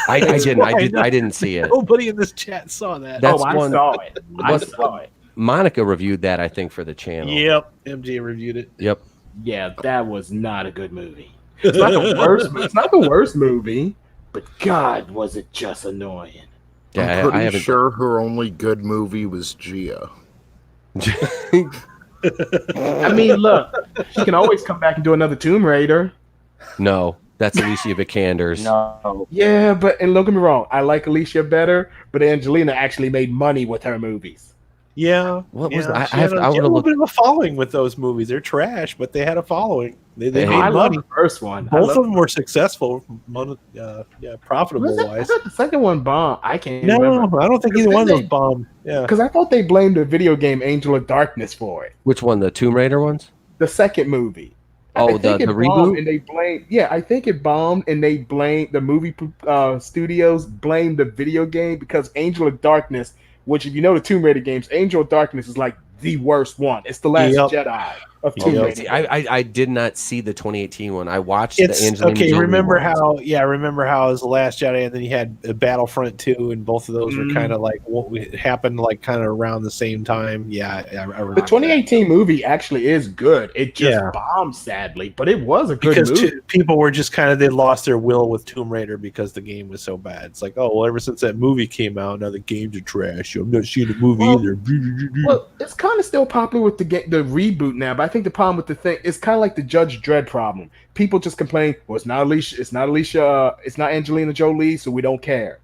Speaker 1: I didn't see it.
Speaker 3: Nobody in this chat saw that.
Speaker 5: I saw it.
Speaker 1: Monica reviewed that, I think, for the channel.
Speaker 3: Yep, MJ reviewed it.
Speaker 1: Yep.
Speaker 5: Yeah, that was not a good movie. It's not the worst. It's not the worst movie, but God, was it just annoying.
Speaker 2: Yeah, I'm pretty sure her only good movie was Gia.
Speaker 5: I mean, look, she can always come back and do another Tomb Raider.
Speaker 1: No, that's Alicia Vikanders.
Speaker 4: No.
Speaker 5: Yeah, and don't get me wrong, I like Alicia better, but Angelina actually made money with her movies.
Speaker 3: Yeah,
Speaker 1: What was
Speaker 3: yeah.
Speaker 1: I
Speaker 3: She had
Speaker 1: would
Speaker 3: a
Speaker 1: have
Speaker 3: little
Speaker 1: looked.
Speaker 3: bit of a following with those movies. They're trash, but they had a following. They
Speaker 1: Hey,
Speaker 3: made
Speaker 5: I love
Speaker 3: money.
Speaker 5: the first one.
Speaker 3: Both of them were successful, profitable
Speaker 5: I
Speaker 3: wise.
Speaker 5: thought the second one bombed. I can't
Speaker 3: No,
Speaker 5: remember.
Speaker 3: I don't think either one of those bombed. Yeah,
Speaker 5: Because I thought they blamed the video game Angel of Darkness for it.
Speaker 1: Which one? The Tomb Raider ones?
Speaker 5: The second movie.
Speaker 1: Oh,
Speaker 5: I think
Speaker 1: the
Speaker 5: it bombed
Speaker 1: reboot?
Speaker 5: and they blamed. Yeah, I think it bombed and they blamed the movie studios blamed the video game because Angel of Darkness, which if you know the Tomb Raider games, Angel of Darkness is like the worst one. It's the last Jedi of Tomb
Speaker 3: Yep.
Speaker 5: Raider.
Speaker 1: See, I did not see the 2018 one. I watched the Angelina
Speaker 3: okay.
Speaker 1: Jolie
Speaker 3: Remember
Speaker 1: ones.
Speaker 3: remember how it was the Last Jedi, and then you had Battlefront 2, and both of those were kind of like what happened, like kind of around the same time. Yeah, I remember.
Speaker 5: The 2018 movie actually is good. It just
Speaker 3: Yeah.
Speaker 5: bombed sadly, but it was a good
Speaker 3: Because
Speaker 5: movie.
Speaker 3: people were just kind of they lost their will with Tomb Raider because the game was so bad. It's like, oh well, ever since that movie came out, now the games are trash. I'm not seeing the movie either.
Speaker 5: Well, it's kind of still popular with the reboot now, but I think the problem with the thing it's kind of like the Judge Dredd problem. People just complain, well, it's not Angelina Jolie, so we don't care.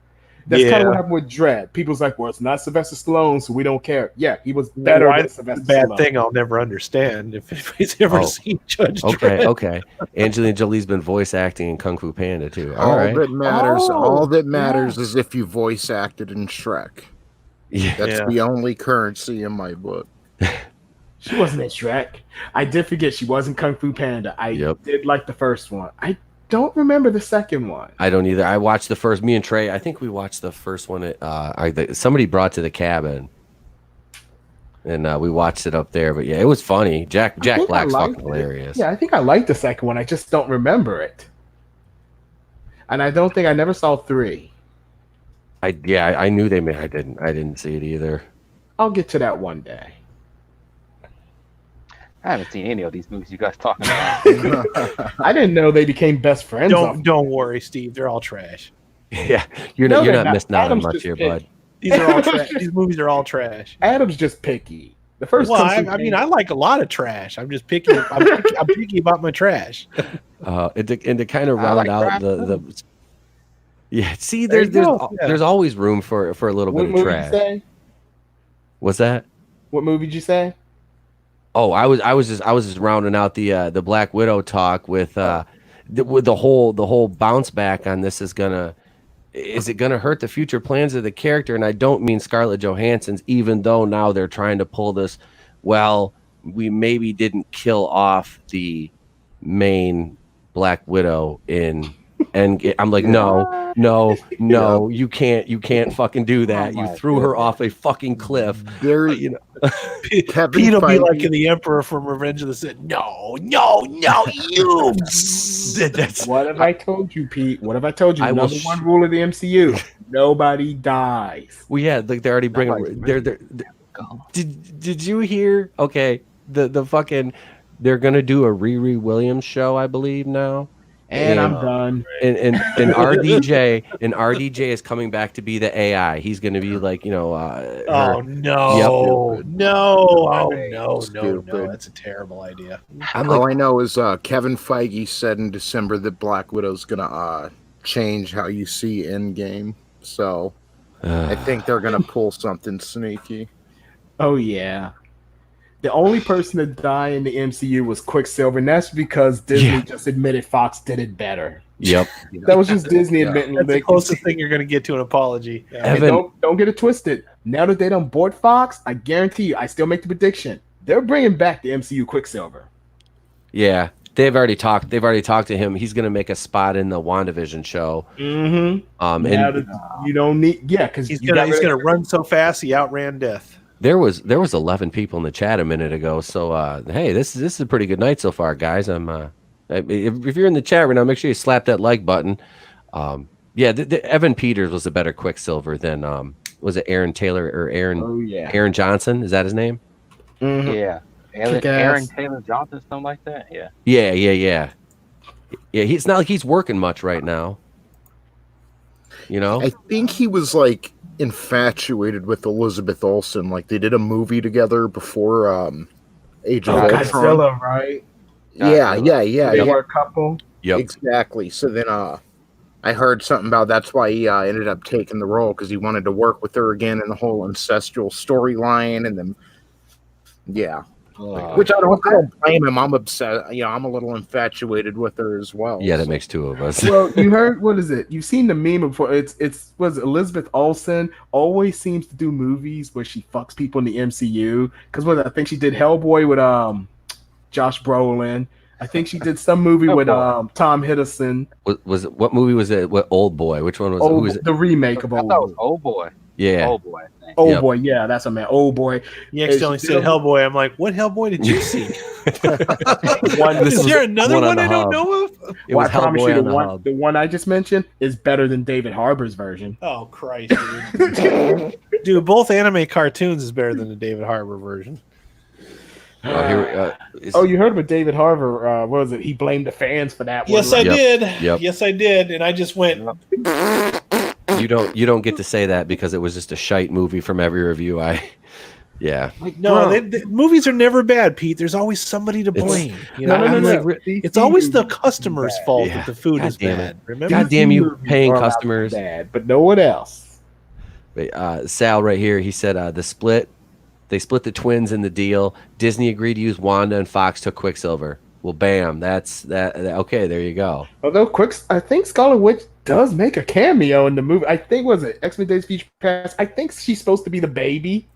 Speaker 5: That's kind of what happened with Dredd. People's like, well, it's not Sylvester Stallone, so we don't care. Yeah, he was better than Sylvester
Speaker 3: Bad
Speaker 5: Stallone.
Speaker 3: thing I'll never understand if anybody's ever seen Judge Dredd.
Speaker 1: Okay. Angelina Jolie's been voice acting in Kung Fu Panda too.
Speaker 2: All
Speaker 1: right.
Speaker 2: that matters.
Speaker 5: Oh,
Speaker 2: all that matters is if you voice acted in Shrek.
Speaker 1: Yeah.
Speaker 2: That's the only currency in my book.
Speaker 5: She wasn't in Shrek. I did forget she wasn't Kung Fu Panda. I did like the first one. I don't remember the second one.
Speaker 1: I don't either. I watched the first. Me and Trey. I think we watched the first one. Somebody brought to the cabin, and we watched it up there. But yeah, it was funny. Jack Black's fucking hilarious.
Speaker 5: Yeah, I think I liked the second one. I just don't remember it. And I don't think I never saw 3.
Speaker 1: I knew they made. I didn't see it either.
Speaker 5: I'll get to that one day.
Speaker 4: I haven't seen any of these movies you guys talking about.
Speaker 5: I didn't know they became best friends.
Speaker 3: Don't worry, Steve. They're all trash.
Speaker 1: Yeah, you're not missing out on much here, bud.
Speaker 3: These are all trash. These movies are all trash.
Speaker 5: Adam's just picky. The first.
Speaker 3: Well, I mean, I like a lot of trash. I'm just picky. I'm picky about my trash.
Speaker 1: And to kind of round out the. Yeah, see, there's always room for a little bit of trash.
Speaker 5: Say?
Speaker 1: What's that?
Speaker 5: What movie did you say?
Speaker 1: Oh, I was just rounding out the Black Widow talk with the whole bounce back on this is it gonna hurt the future plans of the character? And I don't mean Scarlett Johansson's, even though now they're trying to pull this. Well, we maybe didn't kill off the main Black Widow and I'm like, no, you can't fucking do that. You threw her off a fucking cliff.
Speaker 3: Pete will be like the Emperor from Revenge of the Sith. No, you.
Speaker 5: What have I told you, Pete? What have I told you? Number one rule of the MCU: nobody dies.
Speaker 1: Well, yeah, like they're already bringing. Did you hear? Okay, the fucking they're gonna do a Riri Williams show, I believe now.
Speaker 5: And I'm done.
Speaker 1: And RDJ is coming back to be the AI. He's going to be like, no.
Speaker 3: No, that's a terrible idea.
Speaker 2: All I know is Kevin Feige said in December that Black Widow's gonna change how you see Endgame. So I think they're gonna pull something sneaky.
Speaker 5: Oh yeah. The only person to die in the MCU was Quicksilver, and that's because Disney just admitted Fox did it better.
Speaker 1: Yep.
Speaker 5: That was just Disney admitting.
Speaker 3: That's the closest thing you're going to get to an apology.
Speaker 5: Evan, don't get it twisted. Now that they done bought Fox, I guarantee you, I still make the prediction. They're bringing back the MCU Quicksilver.
Speaker 1: Yeah. They've already talked to him. He's going to make a spot in the WandaVision show.
Speaker 5: Mm-hmm. You don't need, because
Speaker 3: he's going to run so fast he outran death.
Speaker 1: There was 11 people in the chat a minute ago. So hey, this is a pretty good night so far, guys. If you're in the chat right now, make sure you slap that like button. Evan Peters was a better Quicksilver than was it Aaron Taylor or Aaron?
Speaker 5: Oh yeah,
Speaker 1: Aaron Johnson, is that his name?
Speaker 5: Mm-hmm.
Speaker 4: Yeah, Aaron Taylor Johnson, something like that. Yeah.
Speaker 1: Yeah. It's not like he's working much right now. You know,
Speaker 2: I think he was like infatuated with Elizabeth Olsen. Like they did a movie together before Age of
Speaker 5: Oh,
Speaker 2: Ultron.
Speaker 5: Godzilla, right?
Speaker 2: Yeah.
Speaker 5: They were a couple.
Speaker 1: Yep.
Speaker 2: Exactly. So then I heard something about that's why he ended up taking the role, because he wanted to work with her again in the whole ancestral storyline, and then which I don't blame him. I'm obsessed. I'm a little infatuated with her as well.
Speaker 1: Yeah, that makes two of us.
Speaker 5: Well, you heard, what is it? You've seen the meme before. It's was it Elizabeth Olsen always seems to do movies where she fucks people in the MCU. Because I think she did Hellboy with Josh Brolin. I think she did some movie with Tom Hiddleston.
Speaker 1: Was it, what movie was it? What Old Boy? Which one was it? Who was it?
Speaker 5: The remake of
Speaker 4: I
Speaker 5: Old
Speaker 4: thought it
Speaker 5: Boy.
Speaker 4: was Old Boy.
Speaker 1: Yeah.
Speaker 4: Old Boy. I think.
Speaker 5: Old Boy, yeah, that's a man. Old Boy.
Speaker 3: You accidentally said Hellboy. I'm like, what Hellboy did you see?
Speaker 1: This
Speaker 3: Is
Speaker 1: was
Speaker 3: there another
Speaker 1: one on
Speaker 3: one
Speaker 1: the
Speaker 3: I don't
Speaker 1: hub.
Speaker 3: know of?
Speaker 1: It was
Speaker 5: I promise
Speaker 1: Hellboy
Speaker 5: you,
Speaker 1: on the hub.
Speaker 5: the one I just mentioned is better than David Harbour's version.
Speaker 3: Oh Christ, dude! Dude, both anime cartoons is better than the David Harbour version.
Speaker 5: You heard about David Harbour? What was it? He blamed the fans for that.
Speaker 3: Yes,
Speaker 5: one,
Speaker 3: I
Speaker 5: right?
Speaker 3: did.
Speaker 1: Yep.
Speaker 3: Yes, I did, and I just went.
Speaker 1: You don't get to say that because it was just a shite movie from every review.
Speaker 3: No, the movies are never bad, Pete. There's always somebody to blame.
Speaker 5: No.
Speaker 3: It's always the customer's fault
Speaker 1: Yeah.
Speaker 3: that the food
Speaker 1: God
Speaker 3: is
Speaker 1: damn
Speaker 3: bad.
Speaker 1: it.
Speaker 3: Remember?
Speaker 1: God damn you,
Speaker 5: Movies
Speaker 1: paying
Speaker 5: are allowed to be
Speaker 1: customers.
Speaker 5: bad, but no one else.
Speaker 1: Sal right here. He said they split the twins in the deal. Disney agreed to use Wanda, and Fox took Quicksilver. Well, bam. That's that. Okay, there you go.
Speaker 5: Although I think Scarlet Witch does make a cameo in the movie. I think was it X-Men Days of Future Past. I think she's supposed to be the baby.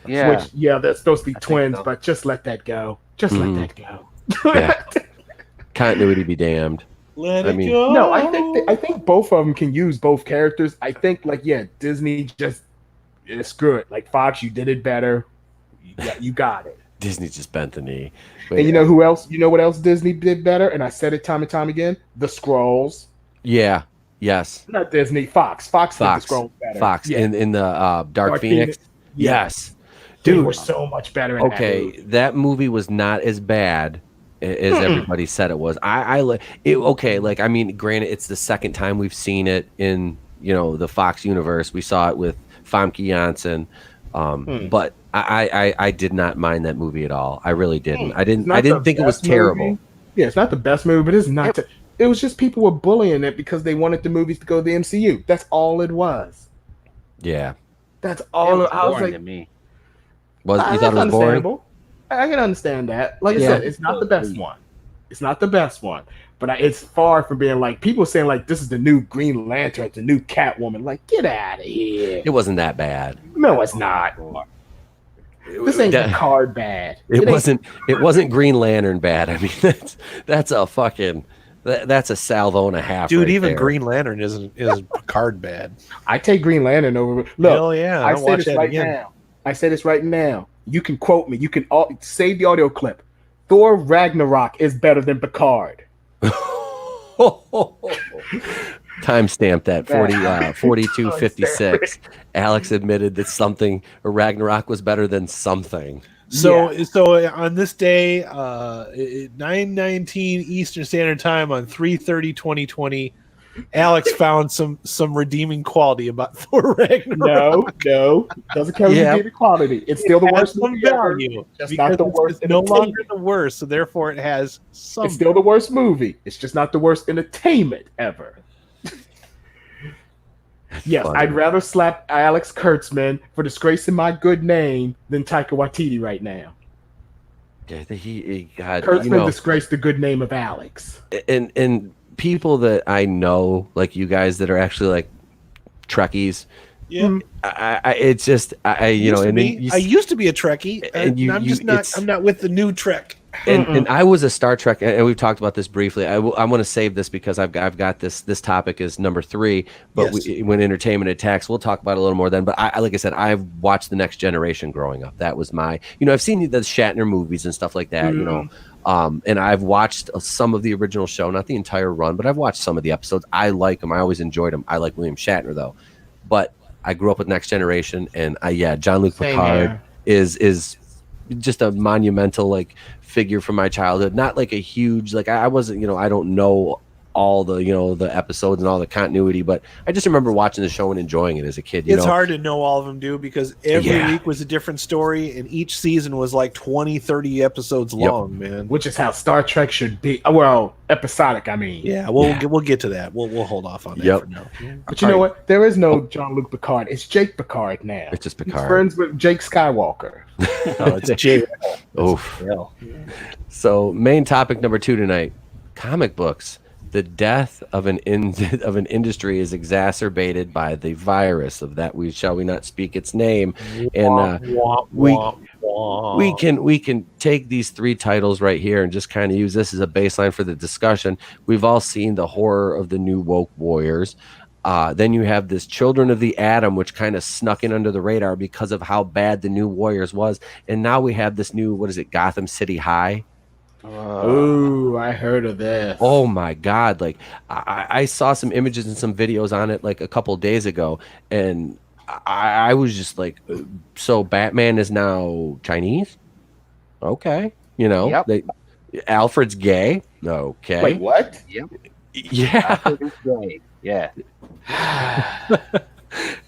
Speaker 4: Yeah.
Speaker 5: Which, they're supposed to be
Speaker 4: I think
Speaker 5: twins,
Speaker 4: so.
Speaker 5: but just let that go. Just let that go.
Speaker 1: Yeah. Continuity be damned.
Speaker 3: Let
Speaker 1: I
Speaker 3: it
Speaker 1: mean-
Speaker 3: go.
Speaker 5: No, I think both of them can use both characters. I think Disney just screw it. Like Fox, you did it better. You got it.
Speaker 1: Disney just bent the knee.
Speaker 5: And you know who else? You know what else Disney did better? And I said it time and time again. The Skrulls.
Speaker 1: Yeah. Yes.
Speaker 5: Not Disney. Fox. Fox did the Skrulls better.
Speaker 1: Fox
Speaker 5: Yeah.
Speaker 1: in the Dark Phoenix.
Speaker 5: Yeah.
Speaker 1: Yes.
Speaker 5: They
Speaker 1: Dude.
Speaker 5: were so much better. In
Speaker 1: That movie was not as bad as everybody said it was. Granted, it's the second time we've seen it in the Fox universe. We saw it with Famke Janssen, but I did not mind that movie at all. I really didn't. I didn't think it was terrible.
Speaker 5: Movie. Yeah, it's not the best movie, but it's not. It was just people were bullying it because they wanted the movies to go to the MCU. That's all it was.
Speaker 1: Yeah.
Speaker 5: That's
Speaker 4: It
Speaker 5: all.
Speaker 4: was
Speaker 5: I was
Speaker 4: boring
Speaker 5: like,
Speaker 4: to me.
Speaker 1: You thought it
Speaker 5: that's
Speaker 1: was boring?
Speaker 5: understandable. I can understand that. Like I
Speaker 1: Yeah.
Speaker 5: said, it's not the best one. It's not the best one, but it's far from being like people saying like this is the new Green Lantern, it's the new Catwoman. Like, get out of here.
Speaker 1: It wasn't that bad.
Speaker 5: No, it's not. This ain't the card bad.
Speaker 1: It wasn't Green Lantern bad. I mean, that's a fucking that's a salvo and a half.
Speaker 3: Dude,
Speaker 1: right
Speaker 3: even
Speaker 1: there.
Speaker 3: Green Lantern isn't Picard bad.
Speaker 5: I take Green Lantern over. Look,
Speaker 3: Hell yeah,
Speaker 5: I
Speaker 3: I'll
Speaker 5: say
Speaker 3: watch
Speaker 5: this
Speaker 3: that
Speaker 5: right
Speaker 3: again.
Speaker 5: now. I say this right now. You can quote me. You can save the audio clip. Thor Ragnarok is better than Picard.
Speaker 1: Timestamp that 42:56. Alex admitted that Ragnarok was better than something.
Speaker 3: So on this day, 9:19 Eastern Standard Time on 3/30/2020, Alex found some redeeming quality about Thor Ragnarok.
Speaker 5: No, doesn't count as the quality. It's still the
Speaker 3: It has
Speaker 5: worst
Speaker 3: some
Speaker 5: movie ever.
Speaker 3: value.
Speaker 5: Just
Speaker 3: because
Speaker 5: not the worst.
Speaker 3: It's no
Speaker 5: entertainment.
Speaker 3: longer the worst, so therefore it has some.
Speaker 5: It's still the worst movie. It's just not the worst entertainment ever. Yes,
Speaker 1: funny.
Speaker 5: I'd rather slap Alex Kurtzman for disgracing my good name than Taika Waititi right now.
Speaker 1: Yeah, God,
Speaker 5: Kurtzman disgraced the good name of Alex.
Speaker 1: and people that I know, like you guys that are actually like Trekkies.
Speaker 3: Yeah,
Speaker 1: I it's just I used
Speaker 3: to be a Trekkie,
Speaker 1: and
Speaker 3: I'm just not. I'm not with the new Trek.
Speaker 1: and I was a Star Trek, and we've talked about this briefly. I want to save this because I've got this topic is number 3. But
Speaker 3: Yes.
Speaker 1: when entertainment attacks, we'll talk about it a little more then. But I like I said, I've watched The Next Generation growing up. That was my I've seen the Shatner movies and stuff like that. And I've watched some of the original show, not the entire run, but I've watched some of the episodes. I like them. I always enjoyed them. I like William Shatner though, but I grew up with Next Generation, and Jean-Luc Picard is just a monumental figure from my childhood. Not like a huge I wasn't I don't know all the the episodes and all the continuity, but I just remember watching the show and enjoying it as a kid.
Speaker 3: It's hard to know all of them, dude, because every
Speaker 1: Yeah.
Speaker 3: week was a different story, and each season was like 20, 30 episodes long, man.
Speaker 5: Which is how Star Trek should be. Well, episodic, I mean.
Speaker 3: Yeah, we'll get to that. We'll hold off on that
Speaker 1: Yep.
Speaker 3: for now.
Speaker 5: But you know what? There is no Jean-Luc Picard. It's Jake Picard now.
Speaker 1: It's just
Speaker 5: He's
Speaker 1: Picard.
Speaker 5: friends with Jake Skywalker.
Speaker 3: Oh, it's Jay.
Speaker 1: Oof.
Speaker 3: Yeah.
Speaker 1: So main topic number 2 tonight: comic books. The death of an industry is exacerbated by the virus of that we shall we not speak its name, and we can take these 3 titles right here and just kind of use this as a baseline for the discussion. We've all seen the horror of the new woke warriors. Then you have this Children of the Atom, which kind of snuck in under the radar because of how bad the new Warriors was, and now we have this new Gotham City High.
Speaker 5: Ooh, I heard of this.
Speaker 1: Oh my God. Like I saw some images and some videos on it like a couple days ago, and I was just like, so Batman is now Chinese? Okay.
Speaker 4: Yep.
Speaker 1: Alfred's gay? Okay.
Speaker 5: Wait, what?
Speaker 4: Yep.
Speaker 1: Yeah.
Speaker 4: Yeah.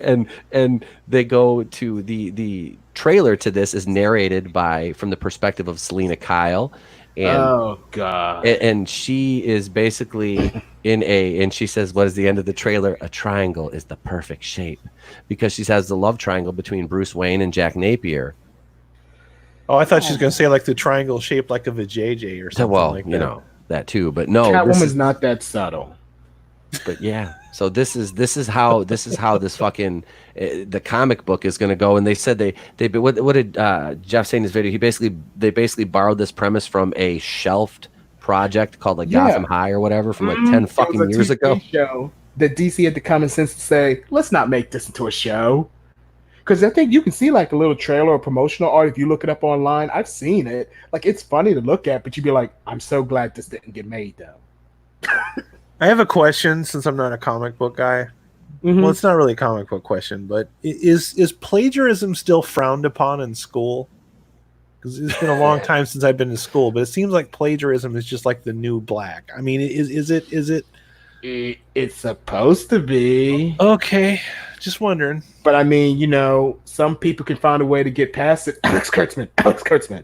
Speaker 1: and they go to the trailer to this is narrated from the perspective of Selena Kyle. And,
Speaker 5: oh God!
Speaker 1: And she is basically and she says, "What is the end of the trailer? A triangle is the perfect shape," because she has the love triangle between Bruce Wayne and Jack Napier.
Speaker 3: Oh, I thought she was going to say like the triangle shaped like a vajayjay or something
Speaker 1: Well,
Speaker 3: like that.
Speaker 1: that too, but no,
Speaker 5: Catwoman's not that subtle.
Speaker 1: But yeah, so this is how this fucking the comic book is going to go. And they said what did Jeff say in his video? They basically borrowed this premise from a shelved project called like Gotham High or whatever from like 10 fucking years ago.
Speaker 5: Show that DC had the common sense to say, let's not make this into a show. Because I think you can see like a little trailer or promotional art if you look it up online. I've seen it. Like it's funny to look at, but you'd be like, I'm so glad this didn't get made though.
Speaker 3: I have a question since I'm not a comic book guy.
Speaker 5: Mm-hmm.
Speaker 3: Well, it's not really a comic book question, but is plagiarism still frowned upon in school? Because it's been a long time since I've been in school, but it seems like plagiarism is just like the new black. I mean, is it?
Speaker 5: It's supposed to be.
Speaker 3: Okay, just wondering.
Speaker 5: But I mean, some people can find a way to get past it. Alex Kurtzman.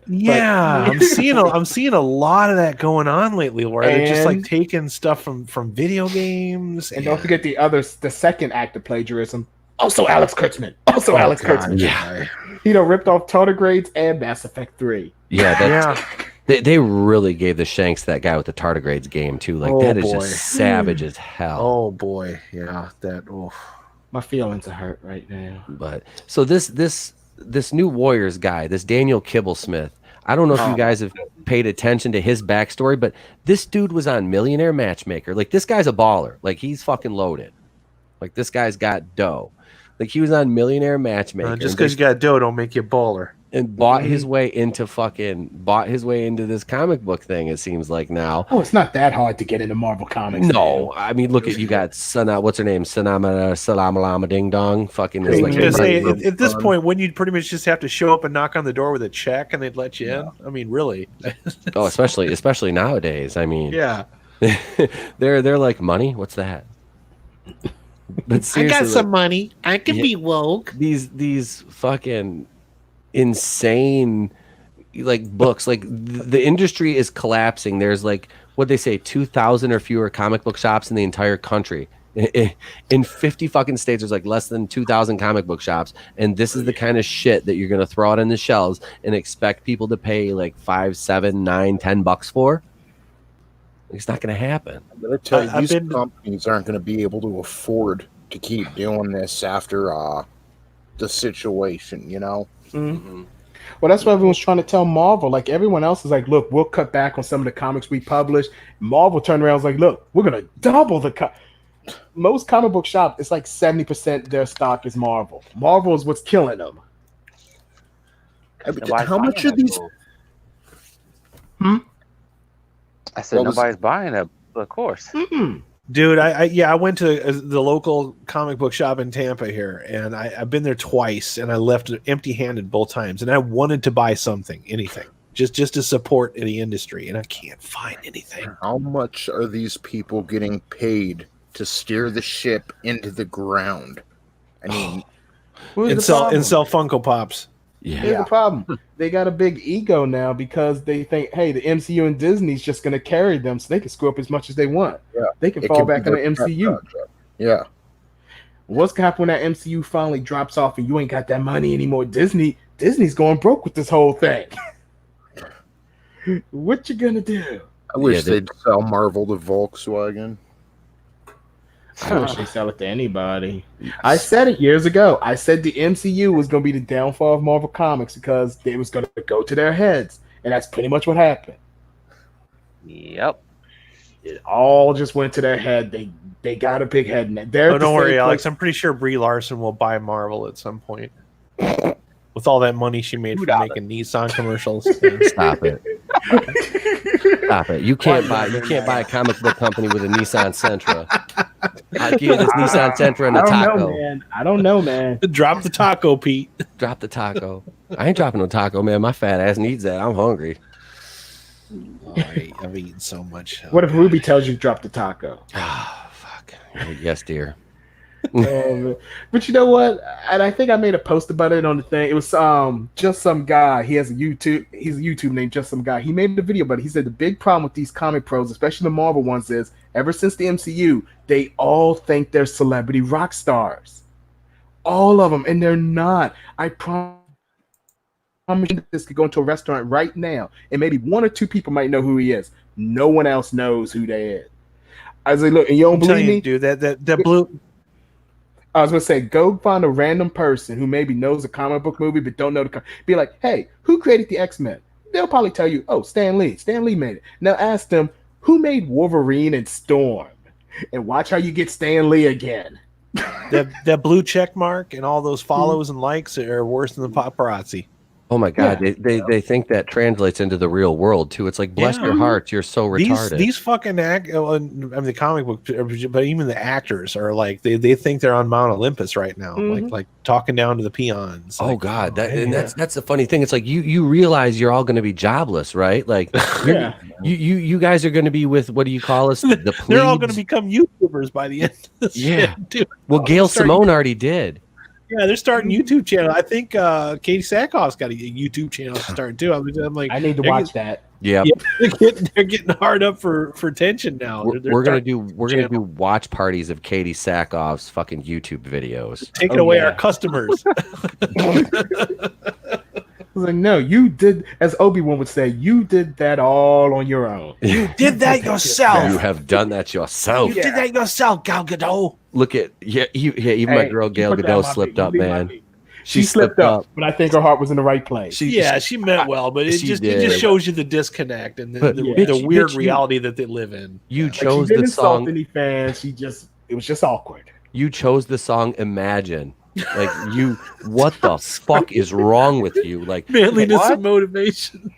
Speaker 3: Yeah, I'm seeing a lot of that going on lately, where they're just like taking stuff from video games.
Speaker 5: And don't forget the second act of plagiarism. Also Alex Kurtzman. Kurtzman.
Speaker 1: Yeah.
Speaker 5: Ripped off Tardigrades and Mass Effect 3.
Speaker 1: Yeah. They really gave the shanks to that guy with the Tardigrades game too. Like that is just savage as hell.
Speaker 3: Oh boy, yeah, that. Oh.
Speaker 5: My feelings are hurt right now.
Speaker 1: But so this new Warriors guy, this Daniel Kibblesmith, I don't know if you guys have paid attention to his backstory, but this dude was on Millionaire Matchmaker. Like this guy's a baller. Like he's fucking loaded. Like this guy's got dough. Like he was on Millionaire Matchmaker.
Speaker 3: Just because you got dough don't make you a baller.
Speaker 1: And bought his way into this comic book thing, it seems like now.
Speaker 5: Oh, it's not that hard to get into Marvel Comics.
Speaker 1: No, I mean, look at you got what's her name? Salama Ding Dong. Fucking is like
Speaker 3: at this point, wouldn't you pretty much just have to show up and knock on the door with a check and they'd let you in? I mean, really?
Speaker 1: Oh, especially nowadays. I mean,
Speaker 3: yeah.
Speaker 1: they're like, money? What's that? But seriously,
Speaker 3: I got some money. I can be woke.
Speaker 1: These fucking insane like books, like the industry is collapsing. There's like what they say 2,000 or fewer comic book shops in the entire country. In 50 fucking states there's like less than 2,000 comic book shops, and this is the kind of shit that you're gonna throw out on the shelves and expect people to pay like $5, $7, $9, $10 for. It's not gonna happen.
Speaker 2: I'm gonna tell you, these companies aren't gonna be able to afford to keep doing this after the situation,
Speaker 5: Mm-hmm. Well, that's what everyone's trying to tell Marvel. Like everyone else is like, look, we'll cut back on some of the comics we publish. Marvel turned around and was like, look, we're gonna double the most comic book shop. It's like 70% of their stock is Marvel. Marvel is what's killing them.
Speaker 2: How much are these?
Speaker 4: I said nobody's buying it, of course.
Speaker 5: Mm-mm.
Speaker 3: Dude, I went to the local comic book shop in Tampa here, and I've been there twice, and I left empty-handed both times, and I wanted to buy something, anything. just to support the industry, and I can't find anything.
Speaker 2: How much are these people getting paid to steer the ship into the ground? I mean,
Speaker 3: And sell Funko Pops.
Speaker 5: Here's the problem. They got a big ego now because they think, hey, the MCU and Disney's just going to carry them so they can screw up as much as they want.
Speaker 2: Yeah.
Speaker 5: They can fall back on the MCU.
Speaker 2: Yeah.
Speaker 5: What's going to happen when that MCU finally drops off and you ain't got that money anymore? Disney's going broke with this whole thing. What you going to do?
Speaker 2: I wish they'd sell Marvel to Volkswagen.
Speaker 5: I wish they sell it to anybody. I said it years ago. I said the MCU was going to be the downfall of Marvel Comics because they was going to go to their heads, and that's pretty much what happened.
Speaker 4: Yep.
Speaker 5: It all just went to their head. They got a big head.
Speaker 3: Don't worry, Alex. I'm pretty sure Brie Larson will buy Marvel at some point. With all that money she made from making Nissan commercials.
Speaker 1: Stop it. Stop it. You can't buy a comic book company with a Nissan Sentra. I'll give you this Nissan Sentra and a taco.
Speaker 5: I don't know, man.
Speaker 3: Drop the taco, Pete.
Speaker 1: Drop the taco. I ain't dropping no taco, man. My fat ass needs that. I'm hungry.
Speaker 3: I've eaten so much.
Speaker 5: What if Ruby tells you to drop the taco?
Speaker 1: Oh, fuck. Yes, dear.
Speaker 5: But you know what? And I think I made a post about it on the thing. It was just some guy. He's a YouTube name, just some guy. He made a video, but he said the big problem with these comic pros, especially the Marvel ones, is ever since the MCU, they all think they're celebrity rock stars. All of them, and they're not. I promise this could go into a restaurant right now, and maybe one or two people might know who he is. No one else knows who they is. I was like, look, and you don't believe me?
Speaker 3: Dude, that blue.
Speaker 5: I was gonna say, go find a random person who maybe knows a comic book movie but don't know be like, hey, who created the X-Men? They'll probably tell you, oh, Stan Lee. Stan Lee made it. Now ask them, who made Wolverine and Storm? And watch how you get Stan Lee again.
Speaker 3: That blue check mark and all those follows and likes are worse than the paparazzi.
Speaker 1: Oh my God, they think that translates into the real world too. It's like, bless your hearts, you're so retarded.
Speaker 5: These fucking the comic book, but even the actors are like they think they're on Mount Olympus right now, like talking down to the peons.
Speaker 1: Oh God, that's the funny thing. It's like you realize you're all going to be jobless, right? Like you guys are going to be with, what do you call us? The plebes?
Speaker 5: They're all going to become YouTubers by the end of this shit, dude.
Speaker 1: Well, Gail Simone already did.
Speaker 5: Yeah, they're starting YouTube channel. I think Katie Sackhoff's got a YouTube channel starting too. I'm like, I need to watch that.
Speaker 1: Yeah,
Speaker 5: they're getting hard up for attention now.
Speaker 1: We're gonna do watch parties of Katie Sackhoff's fucking YouTube videos.
Speaker 5: Taking away our customers. I was like, no, you did, as Obi-Wan would say, you did that all on your own.
Speaker 3: You did that yourself.
Speaker 1: You have done that yourself.
Speaker 3: You did that yourself, Gal Gadot.
Speaker 1: Look at even my girl Gal Gadot slipped up, man.
Speaker 5: She slipped up, but I think her heart was in the right place.
Speaker 3: She meant well, but it just shows you the disconnect and the weird reality that they live in.
Speaker 1: You chose the song.
Speaker 5: Any fans? It was just awkward.
Speaker 1: You chose the song Imagine. Like, what the fuck is wrong with you? Like,
Speaker 3: manliness and motivation.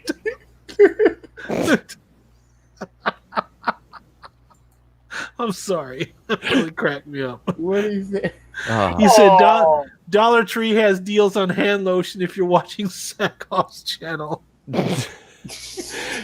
Speaker 3: I'm sorry. That really cracked me up.
Speaker 5: What is it?
Speaker 3: You said Dollar Tree has deals on hand lotion if you're watching Sackhoff's channel.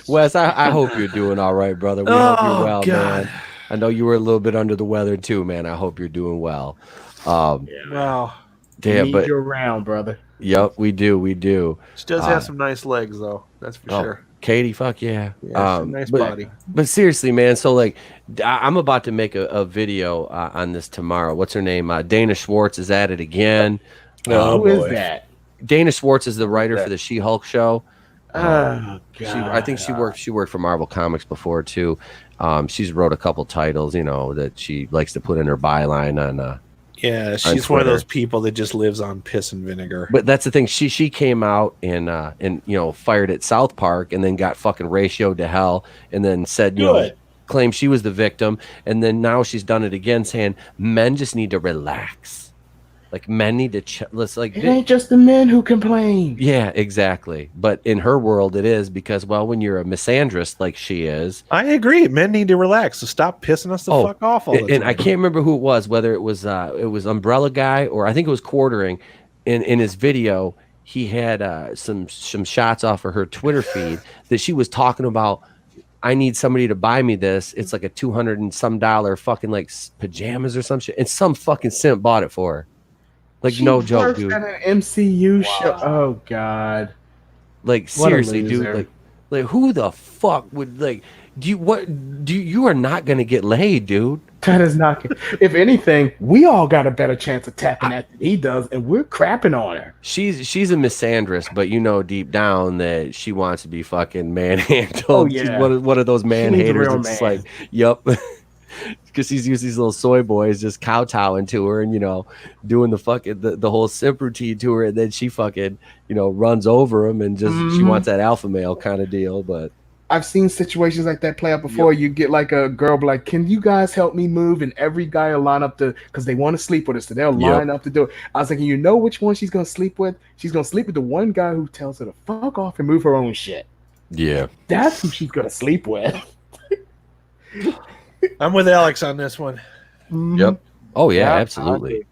Speaker 1: Wes, I hope you're doing all right, brother. We hope you're well, man. I know you were a little bit under the weather too, man. I hope you're doing well.
Speaker 3: Wow.
Speaker 5: Damn, but you're around, brother.
Speaker 1: Yep, we do.
Speaker 3: She does have some nice legs, though. That's for sure.
Speaker 1: Katie, fuck yeah.
Speaker 3: Nice body.
Speaker 1: But seriously, man, so like, I'm about to make a video on this tomorrow. What's her name? Dana Schwartz is at it again.
Speaker 5: Who is that?
Speaker 1: Dana Schwartz is the writer for the She-Hulk show.
Speaker 5: Oh God!
Speaker 1: I think she worked for Marvel Comics before too. She's wrote a couple titles, that she likes to put in her byline on.
Speaker 3: Yeah, she's one of those people that just lives on piss and vinegar.
Speaker 1: But that's the thing. She came out and fired at South Park and then got fucking ratioed to hell and then said, claimed she was the victim. And then now she's done it again, saying men just need to relax. Like, men need to
Speaker 5: it ain't just the men who complain.
Speaker 1: Yeah, exactly. But in her world, it is because, well, when you're a misandrist like she is,
Speaker 3: I agree. Men need to relax. So stop pissing us the fuck off all the time.
Speaker 1: And I can't remember who it was. Whether it was Umbrella Guy or I think it was Quartering. In his video, he had some shots off of her Twitter feed that she was talking about. I need somebody to buy me this. It's like a $200 and some fucking like pajamas or some shit. And some fucking simp bought it for her. Like,
Speaker 5: She
Speaker 1: no joke,
Speaker 5: works
Speaker 1: dude.
Speaker 5: at an MCU show. Oh God.
Speaker 1: Like,
Speaker 5: What a
Speaker 1: seriously, dude.
Speaker 5: loser.
Speaker 1: Like who the fuck would like? You are not gonna get laid, dude.
Speaker 5: That is not. If anything, we all got a better chance of tapping that than he does, and we're crapping on her.
Speaker 1: She's a misandrist, but you know deep down that she wants to be fucking manhandled.
Speaker 5: Oh,
Speaker 1: She's
Speaker 5: yeah.
Speaker 1: one of those man
Speaker 5: needs a
Speaker 1: haters.
Speaker 5: real
Speaker 1: It's
Speaker 5: man.
Speaker 1: like, yup. Because she's used these little soy boys just kowtowing to her and, you know, doing the fucking the whole simp routine to her, and then she fucking, you know, runs over him and just she wants that alpha male kind of deal. But
Speaker 5: I've seen situations like that play out before. You get like a girl be like, "Can you guys help me move?" And every guy will line up because they want to sleep with her, so they'll line up to do it. I was thinking, you know which one she's gonna sleep with? She's gonna sleep with the one guy who tells her to fuck off and move her own shit.
Speaker 1: yeah,
Speaker 5: That's who she's gonna sleep with.
Speaker 3: I'm with Alex on this one.
Speaker 1: yep. Oh yeah,
Speaker 4: Yeah,
Speaker 1: absolutely.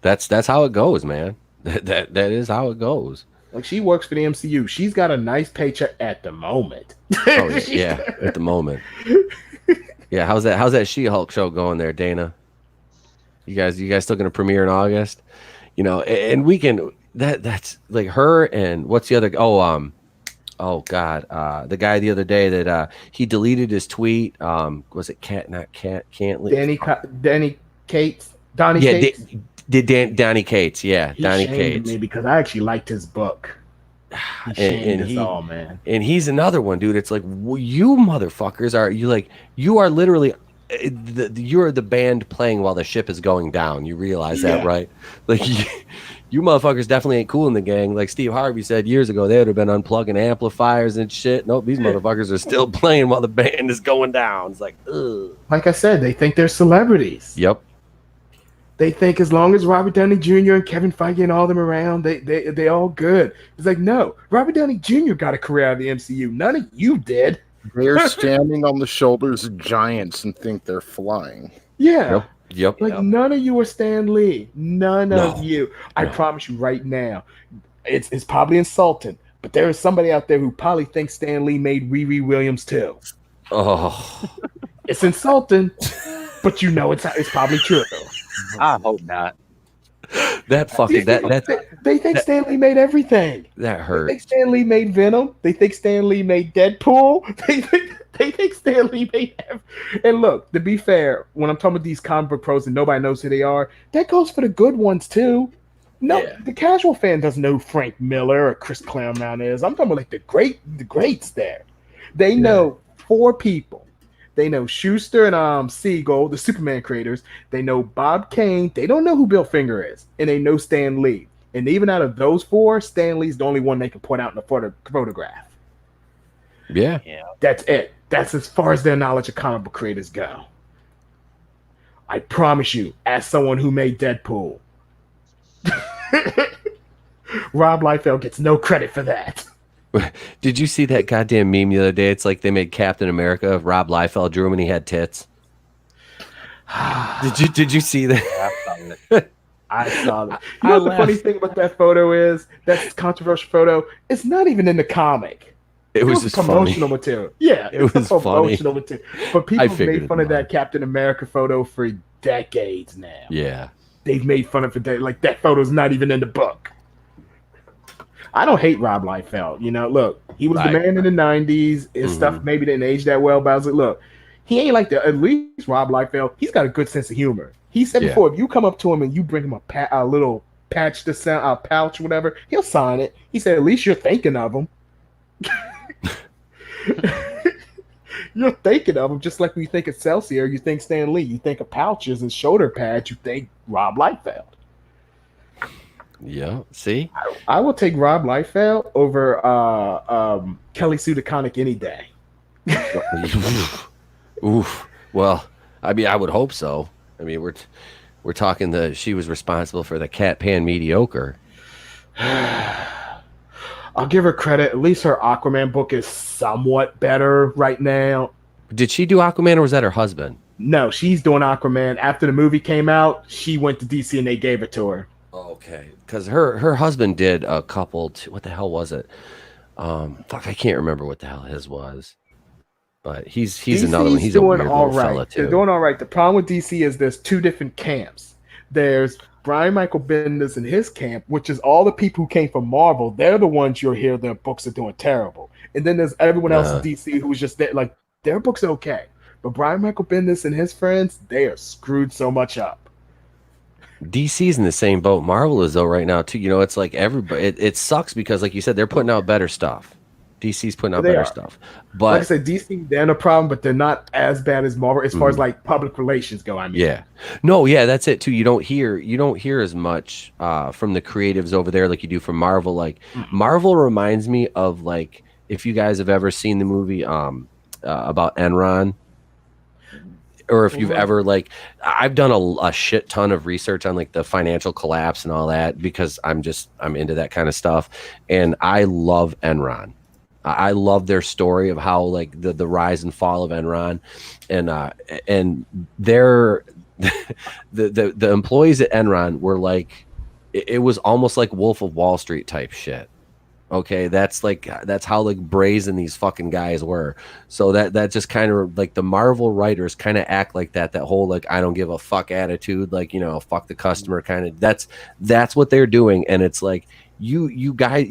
Speaker 1: That's how it goes, man. That is how it goes.
Speaker 5: Like, she works for the MCU. She's got a nice paycheck at the moment.
Speaker 1: Oh yeah, at the moment. Yeah, how's that She-Hulk show going there, Dana? You guys still gonna premiere in August? You know, and we can that's like her and what's the other oh god, the guy the other day that he deleted his tweet. Was it Donnie Cates?
Speaker 5: Donnie Cates?
Speaker 1: Donnie Cates, yeah,
Speaker 5: He
Speaker 1: Donnie
Speaker 5: shamed
Speaker 1: Cates.
Speaker 5: me because I actually liked his book. He shamed us all, man.
Speaker 1: And he's another one, dude. It's like, you motherfuckers you are literally you're the band playing while the ship is going down. You realize that, right? Like, you motherfuckers definitely ain't cool in the gang. Like Steve Harvey said years ago, they would have been unplugging amplifiers and shit. Nope, these motherfuckers are still playing while the band is going down. It's like, ugh.
Speaker 5: Like I said, they think they're celebrities.
Speaker 1: Yep.
Speaker 5: They think as long as Robert Downey Jr. and Kevin Feige and all them around, they all good. It's like, no, Robert Downey Jr. got a career out of the MCU. None of you did.
Speaker 2: They're standing on the shoulders of giants and think they're flying.
Speaker 5: Yeah.
Speaker 1: Yep.
Speaker 5: Like, none of you are Stan Lee. None of you. I promise you right now, it's probably insulting, but there is somebody out there who probably thinks Stan Lee made Riri Williams too.
Speaker 1: Oh.
Speaker 5: It's insulting, but you know it's probably true.
Speaker 4: I hope not.
Speaker 1: That fucking
Speaker 5: they think Stan Lee made everything.
Speaker 1: that
Speaker 5: They
Speaker 1: hurt.
Speaker 5: think Stan Lee made Venom. They think Stan Lee made Deadpool. They think Stan Lee made And look, to be fair, when I'm talking about these comic book pros and nobody knows who they are, that goes for the good ones too. No, the casual fan doesn't know who Frank Miller or Chris Claremont is. I'm talking about like the greats there. They know 4 people. They know Schuster and Siegel, the Superman creators. They know Bob Kane. They don't know who Bill Finger is. And they know Stan Lee. And even out of those 4, Stan Lee's the only one they can point out in the photograph.
Speaker 1: Yeah.
Speaker 5: That's it. That's as far as their knowledge of comic book creators go. I promise you, as someone who made Deadpool, Rob Liefeld gets no credit for that.
Speaker 1: Did you see that goddamn meme the other day? It's like they made Captain America. Rob Liefeld drew him and he had tits. Did you see that?
Speaker 5: I saw that. You know what the funny thing about that photo is? That controversial photo. It's not even in the comic.
Speaker 1: It was just
Speaker 5: promotional
Speaker 1: funny.
Speaker 5: material. Yeah,
Speaker 1: It was
Speaker 5: promotional material. But people
Speaker 1: figured
Speaker 5: made fun
Speaker 1: it
Speaker 5: of that Captain America photo for decades now.
Speaker 1: Yeah.
Speaker 5: They've made fun of it. Like, that photo's not even in the book. I don't hate Rob Liefeld. You know, look, he was the man in the 90s. His stuff maybe didn't age that well, but I was like, look, he ain't like at least Rob Liefeld, he's got a good sense of humor. He said before, if you come up to him and you bring him a little patch to sound, a pouch, whatever, he'll sign it. He said, at least you're thinking of him. You're thinking of him just like when you think Excelsior, you think Stan Lee, you think of pouches and shoulder pads, you think Rob Liefeld.
Speaker 1: Yeah. See?
Speaker 5: I will take Rob Liefeld over Kelly Sue DeConnick any day.
Speaker 1: Oof. Well, I mean, I would hope so. I mean, we're talking she was responsible for the Cat Pan Mediocre.
Speaker 5: I'll give her credit. At least her Aquaman book is somewhat better right now.
Speaker 1: Did she do Aquaman or was that her husband?
Speaker 5: No, she's doing Aquaman. After the movie came out, she went to DC and they gave it to her.
Speaker 1: Okay, because her husband did a couple. What the hell was it? Fuck, I can't remember what the hell his was. But he's another one.
Speaker 5: DC's
Speaker 1: He's a
Speaker 5: doing
Speaker 1: weird
Speaker 5: all
Speaker 1: little fella
Speaker 5: right.
Speaker 1: too.
Speaker 5: They're doing all right. The problem with DC is there's two different camps. There's Brian Michael Bendis and his camp, which is all the people who came from Marvel. They're the ones you'll hear their books are doing terrible. And then there's everyone else in DC who's just there, like their books are okay. But Brian Michael Bendis and his friends, they are screwed so much up.
Speaker 1: DC's in the same boat Marvel is though right now too. You know, it's like everybody. It sucks because, like you said, they're putting out better stuff. DC's putting out better stuff. But
Speaker 5: like I said, DC, they're in a problem, but they're not as bad as Marvel as far as like public relations go. I mean,
Speaker 1: yeah, no, yeah, that's it too. You don't hear as much from the creatives over there like you do from Marvel. Like Marvel reminds me of, like, if you guys have ever seen the movie about Enron, or if you've ever, like, I've done a shit ton of research on like the financial collapse and all that because I'm into that kind of stuff, and I love Enron. I love their story of how, like, the rise and fall of Enron, and their the employees at Enron were like, it was almost like Wolf of Wall Street type shit. Okay, that's how like brazen these fucking guys were. So that just kind of like the Marvel writers kind of act like that whole like I don't give a fuck attitude, like, you know, fuck the customer kind of. That's what they're doing, and it's like you guys,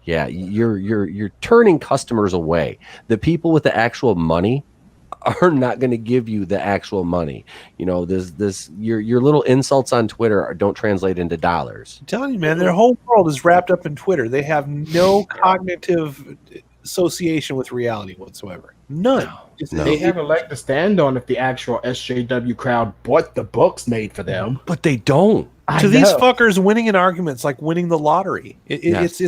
Speaker 1: yeah, you're turning customers away. The people with the actual money are not going to give you the actual money. You know, your little insults on Twitter don't translate into dollars.
Speaker 3: I'm telling you, man, their whole world is wrapped up in Twitter. They have no cognitive association with reality whatsoever. None.
Speaker 1: No.
Speaker 5: They have a leg to stand on if the actual SJW crowd bought the books made for them.
Speaker 1: But they don't.
Speaker 3: To these fuckers, winning in arguments like winning the lottery. It's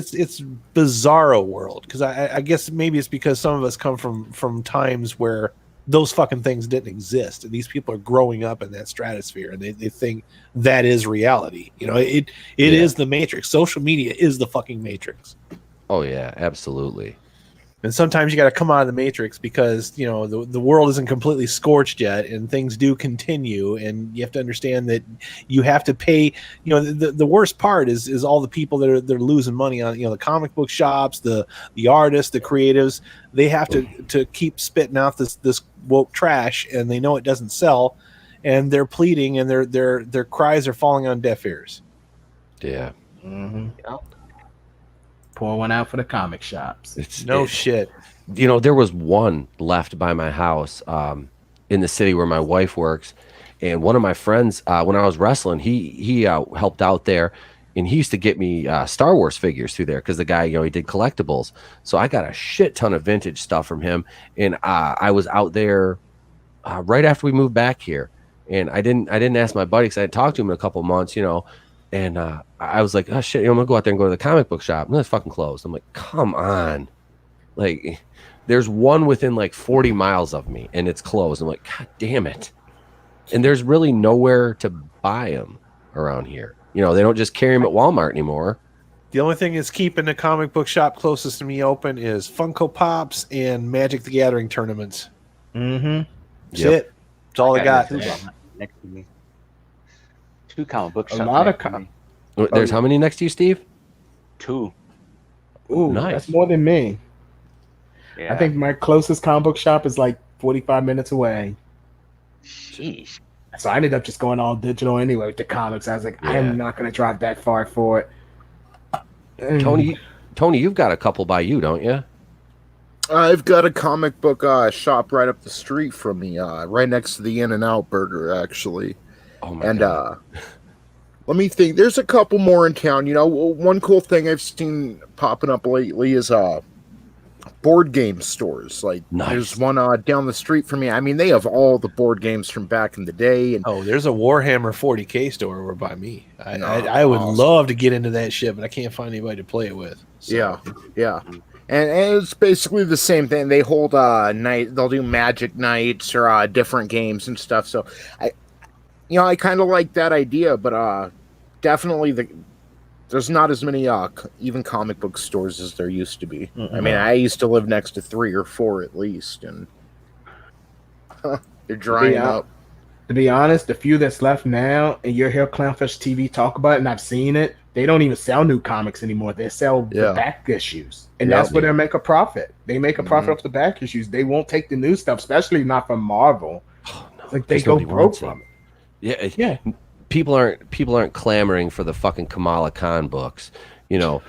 Speaker 3: bizarro world. Because I guess maybe it's because some of us come from times where those fucking things didn't exist, and these people are growing up in that stratosphere, and they think that is reality. You know, it is the Matrix. Social media is the fucking Matrix.
Speaker 1: Oh yeah, absolutely.
Speaker 3: And sometimes you got to come out of the Matrix because, you know, the world isn't completely scorched yet, and things do continue, and you have to understand that you have to pay. You know, the worst part is all the people that are losing money on, you know, the comic book shops, the artists, the creatives. They have to keep spitting out this woke trash, and they know it doesn't sell, and they're pleading, and their cries are falling on deaf ears.
Speaker 1: Yeah.
Speaker 6: Mm-hmm. Yep. Pour one out for the comic shops.
Speaker 3: Shit.
Speaker 1: You know, there was one left by my house in the city where my wife works, and one of my friends, when I was wrestling, he helped out there, and he used to get me Star Wars figures through there because the guy, you know, he did collectibles. So I got a shit ton of vintage stuff from him, and I was out there right after we moved back here, and I didn't ask my buddy because I hadn't talked to him in a couple months, you know. And I was like, oh shit, I'm gonna go out there and go to the comic book shop. And it's fucking closed. I'm like, come on. Like, there's one within like 40 miles of me and it's closed. I'm like, God damn it. And there's really nowhere to buy them around here. You know, they don't just carry them at Walmart anymore.
Speaker 3: The only thing that's keeping the comic book shop closest to me open is Funko Pops and Magic the Gathering tournaments.
Speaker 5: Mm-hmm.
Speaker 3: That's it. That's all I got.
Speaker 4: Next to me. 2 comic book shops.
Speaker 5: A lot of
Speaker 1: There's how many next to you, Steve?
Speaker 4: 2.
Speaker 5: Ooh,
Speaker 1: nice.
Speaker 5: That's more than me.
Speaker 4: Yeah.
Speaker 5: I think my closest comic book shop is like 45 minutes away.
Speaker 4: Sheesh.
Speaker 5: So I ended up just going all digital anyway with the comics. I was like, I am not going to drive that far for it.
Speaker 1: Tony, you've got a couple by you, don't you?
Speaker 2: I've got a comic book shop right up the street from me, right next to the In-N-Out Burger, actually.
Speaker 1: Oh my God.
Speaker 2: Let me think. There's a couple more in town. You know, one cool thing I've seen popping up lately is board game stores. Like, There's one down the street from me. I mean, they have all the board games from back in the day. And
Speaker 3: there's a Warhammer 40K store over by me. I would love to get into that shit, but I can't find anybody to play it with. So.
Speaker 2: Yeah. And it's basically the same thing. They hold they'll do Magic nights or different games and stuff. So I kind of like that idea, but definitely there's not as many even comic book stores as there used to be. Mm-hmm. I mean, I used to live next to 3 or 4 at least, and they're drying up.
Speaker 5: To be honest, the few that's left now, and you hear Clownfish TV talk about it, and I've seen it, they don't even sell new comics anymore. They sell the back issues. And that's where they make a profit. They make a profit off the back issues. They won't take the new stuff, especially not from Marvel.
Speaker 1: Oh, no,
Speaker 5: like they go broke from
Speaker 1: it. Yeah. People aren't clamoring for the fucking Kamala Khan books. You know,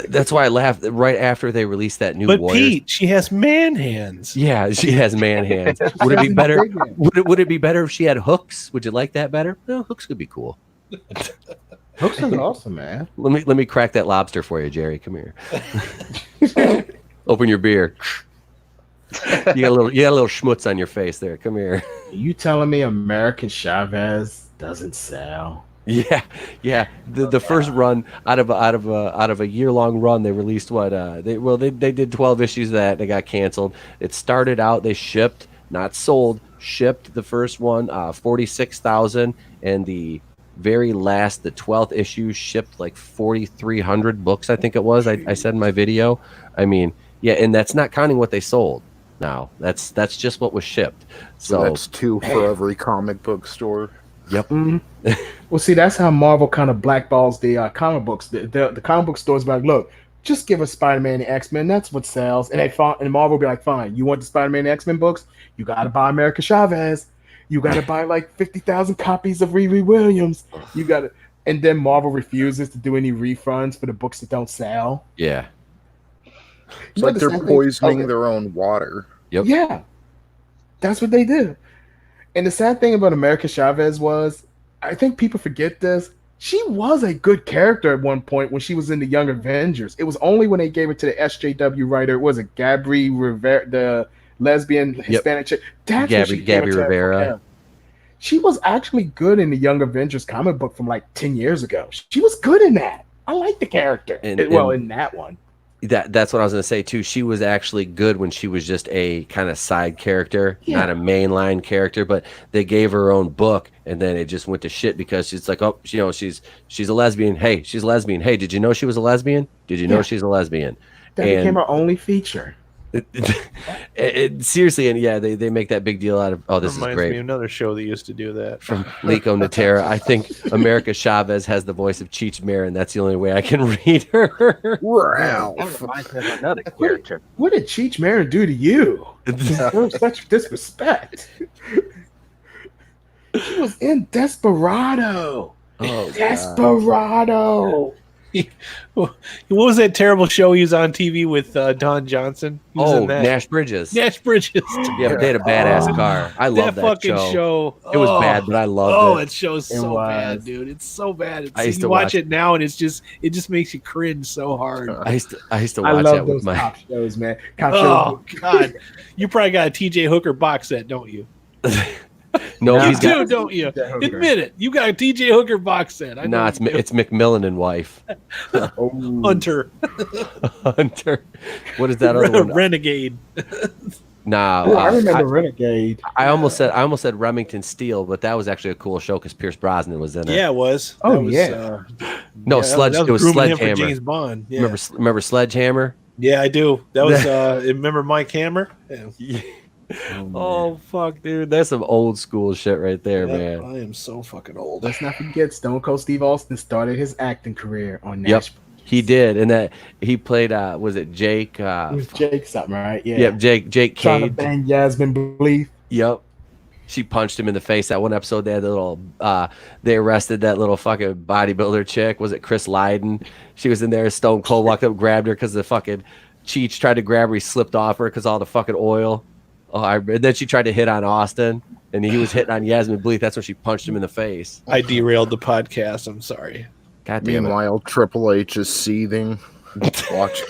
Speaker 1: that's why I laughed right after they released that new.
Speaker 3: But
Speaker 1: Warriors.
Speaker 3: Pete, she has man hands.
Speaker 1: Yeah, she has man hands. Would it be better? Would it be better if she had hooks? Would you like that better? No, hooks could be cool.
Speaker 5: Hooks is awesome, man.
Speaker 1: Let me crack that lobster for you, Jerry. Come here. Open your beer. You got a little schmutz on your face there. Come here.
Speaker 6: You telling me American Chavez doesn't sell?
Speaker 1: Yeah. The first run out of a year-long run, they released what they did 12 issues of that. They got canceled. It started out, they shipped, not sold, shipped the first one 46,000, and the very last, the 12th issue, shipped like 4,300 books, I think it was. I said in my video. I mean, yeah, and that's not counting what they sold. Now that's just what was shipped.
Speaker 2: So that's 2 for every comic book store.
Speaker 1: Yep.
Speaker 5: Mm-hmm. Well, see, that's how Marvel kind of blackballs the comic books. The comic book stores be like, look, just give us Spider-Man and X-Men. That's what sells. And Marvel will be like, fine, you want the Spider-Man and X-Men books? You got to buy America Chavez. You got to buy like 50,000 copies of Riri Williams. You got to, and then Marvel refuses to do any refunds for the books that don't sell.
Speaker 1: Yeah.
Speaker 2: It's like they're poisoning their own water.
Speaker 1: Yep.
Speaker 5: Yeah. That's what they do. And the sad thing about America Chavez was, I think people forget this, she was a good character at one point when she was in the Young Avengers. It was only when they gave it to the SJW writer, was it Gabby Rivera, the lesbian Hispanic chick? That's
Speaker 1: Gabby Rivera.
Speaker 5: She was actually good in the Young Avengers comic book from like 10 years ago. She was good in that. I like the character. In that one.
Speaker 1: That's what I was going to say too. She was actually good when she was just a kind of side character, not a mainline character. But they gave her own book, and then it just went to shit because she's like, oh, you know, she's a lesbian. Hey, she's a lesbian. Hey, did you know she was a lesbian? Did you know she's a lesbian?
Speaker 5: That became her only feature.
Speaker 1: Seriously, and they make that big deal out of. Oh, this
Speaker 3: reminds
Speaker 1: is great.
Speaker 3: Me of another show that used to do that.
Speaker 1: From Lico Natera. I think America Chavez has the voice of Cheech Marin. That's the only way I can read her.
Speaker 2: Wow.
Speaker 4: That reminds me of another character.
Speaker 5: What did Cheech Marin do to you? Such disrespect. She was in Desperado.
Speaker 1: Oh,
Speaker 5: Desperado.
Speaker 3: What was that terrible show he was on TV with Don Johnson? He was in that.
Speaker 1: Nash Bridges.
Speaker 3: Nash Bridges.
Speaker 1: Yeah, but they had a badass car. I love that
Speaker 3: fucking
Speaker 1: show. It was bad, but I loved it.
Speaker 3: That show's so bad, dude. It's so bad.
Speaker 1: I used to
Speaker 3: watch it now, and it just makes you cringe so hard.
Speaker 1: I used to watch that with my
Speaker 5: cop shows, man.
Speaker 3: God, you probably got a TJ Hooker box set, don't you?
Speaker 1: No,
Speaker 3: you do, don't you? Admit it. You got a TJ Hooker box set.
Speaker 1: It's Macmillan and wife.
Speaker 3: Hunter.
Speaker 1: Hunter. What is that other one?
Speaker 3: Renegade.
Speaker 1: Nah,
Speaker 5: I remember Renegade.
Speaker 1: I almost said Remington Steele, but that was actually a cool show because Pierce Brosnan was in it.
Speaker 3: Yeah, it was.
Speaker 1: No, Sledge. It was Sledgehammer.
Speaker 3: For James Bond. Yeah.
Speaker 1: Remember Sledgehammer?
Speaker 3: Yeah, I do. That was. Remember Mike Hammer?
Speaker 1: Yeah. Oh fuck, dude, that's some old school shit right there, man.
Speaker 3: I am so fucking old.
Speaker 5: Let's not forget, Stone Cold Steve Austin started his acting career on Nashville.
Speaker 1: He did, and that he played. Was it Jake?
Speaker 5: It was Jake something, right? Yeah.
Speaker 1: Yep, Jake Cade.
Speaker 5: Trying to bang Yasmin Bleeth.
Speaker 1: Yep. She punched him in the face. That one episode, they had the little. They arrested that little fucking bodybuilder chick. Was it Chris Lydon? She was in there. Stone Cold walked up, grabbed her because the fucking Cheech tried to grab her. He slipped off her because all the fucking oil. And then she tried to hit on Austin, and he was hitting on Yasmin Bleeth. That's when she punched him in the face.
Speaker 3: I derailed the podcast. I'm sorry.
Speaker 1: God damn it.
Speaker 2: Meanwhile, Triple H is seething. Watch.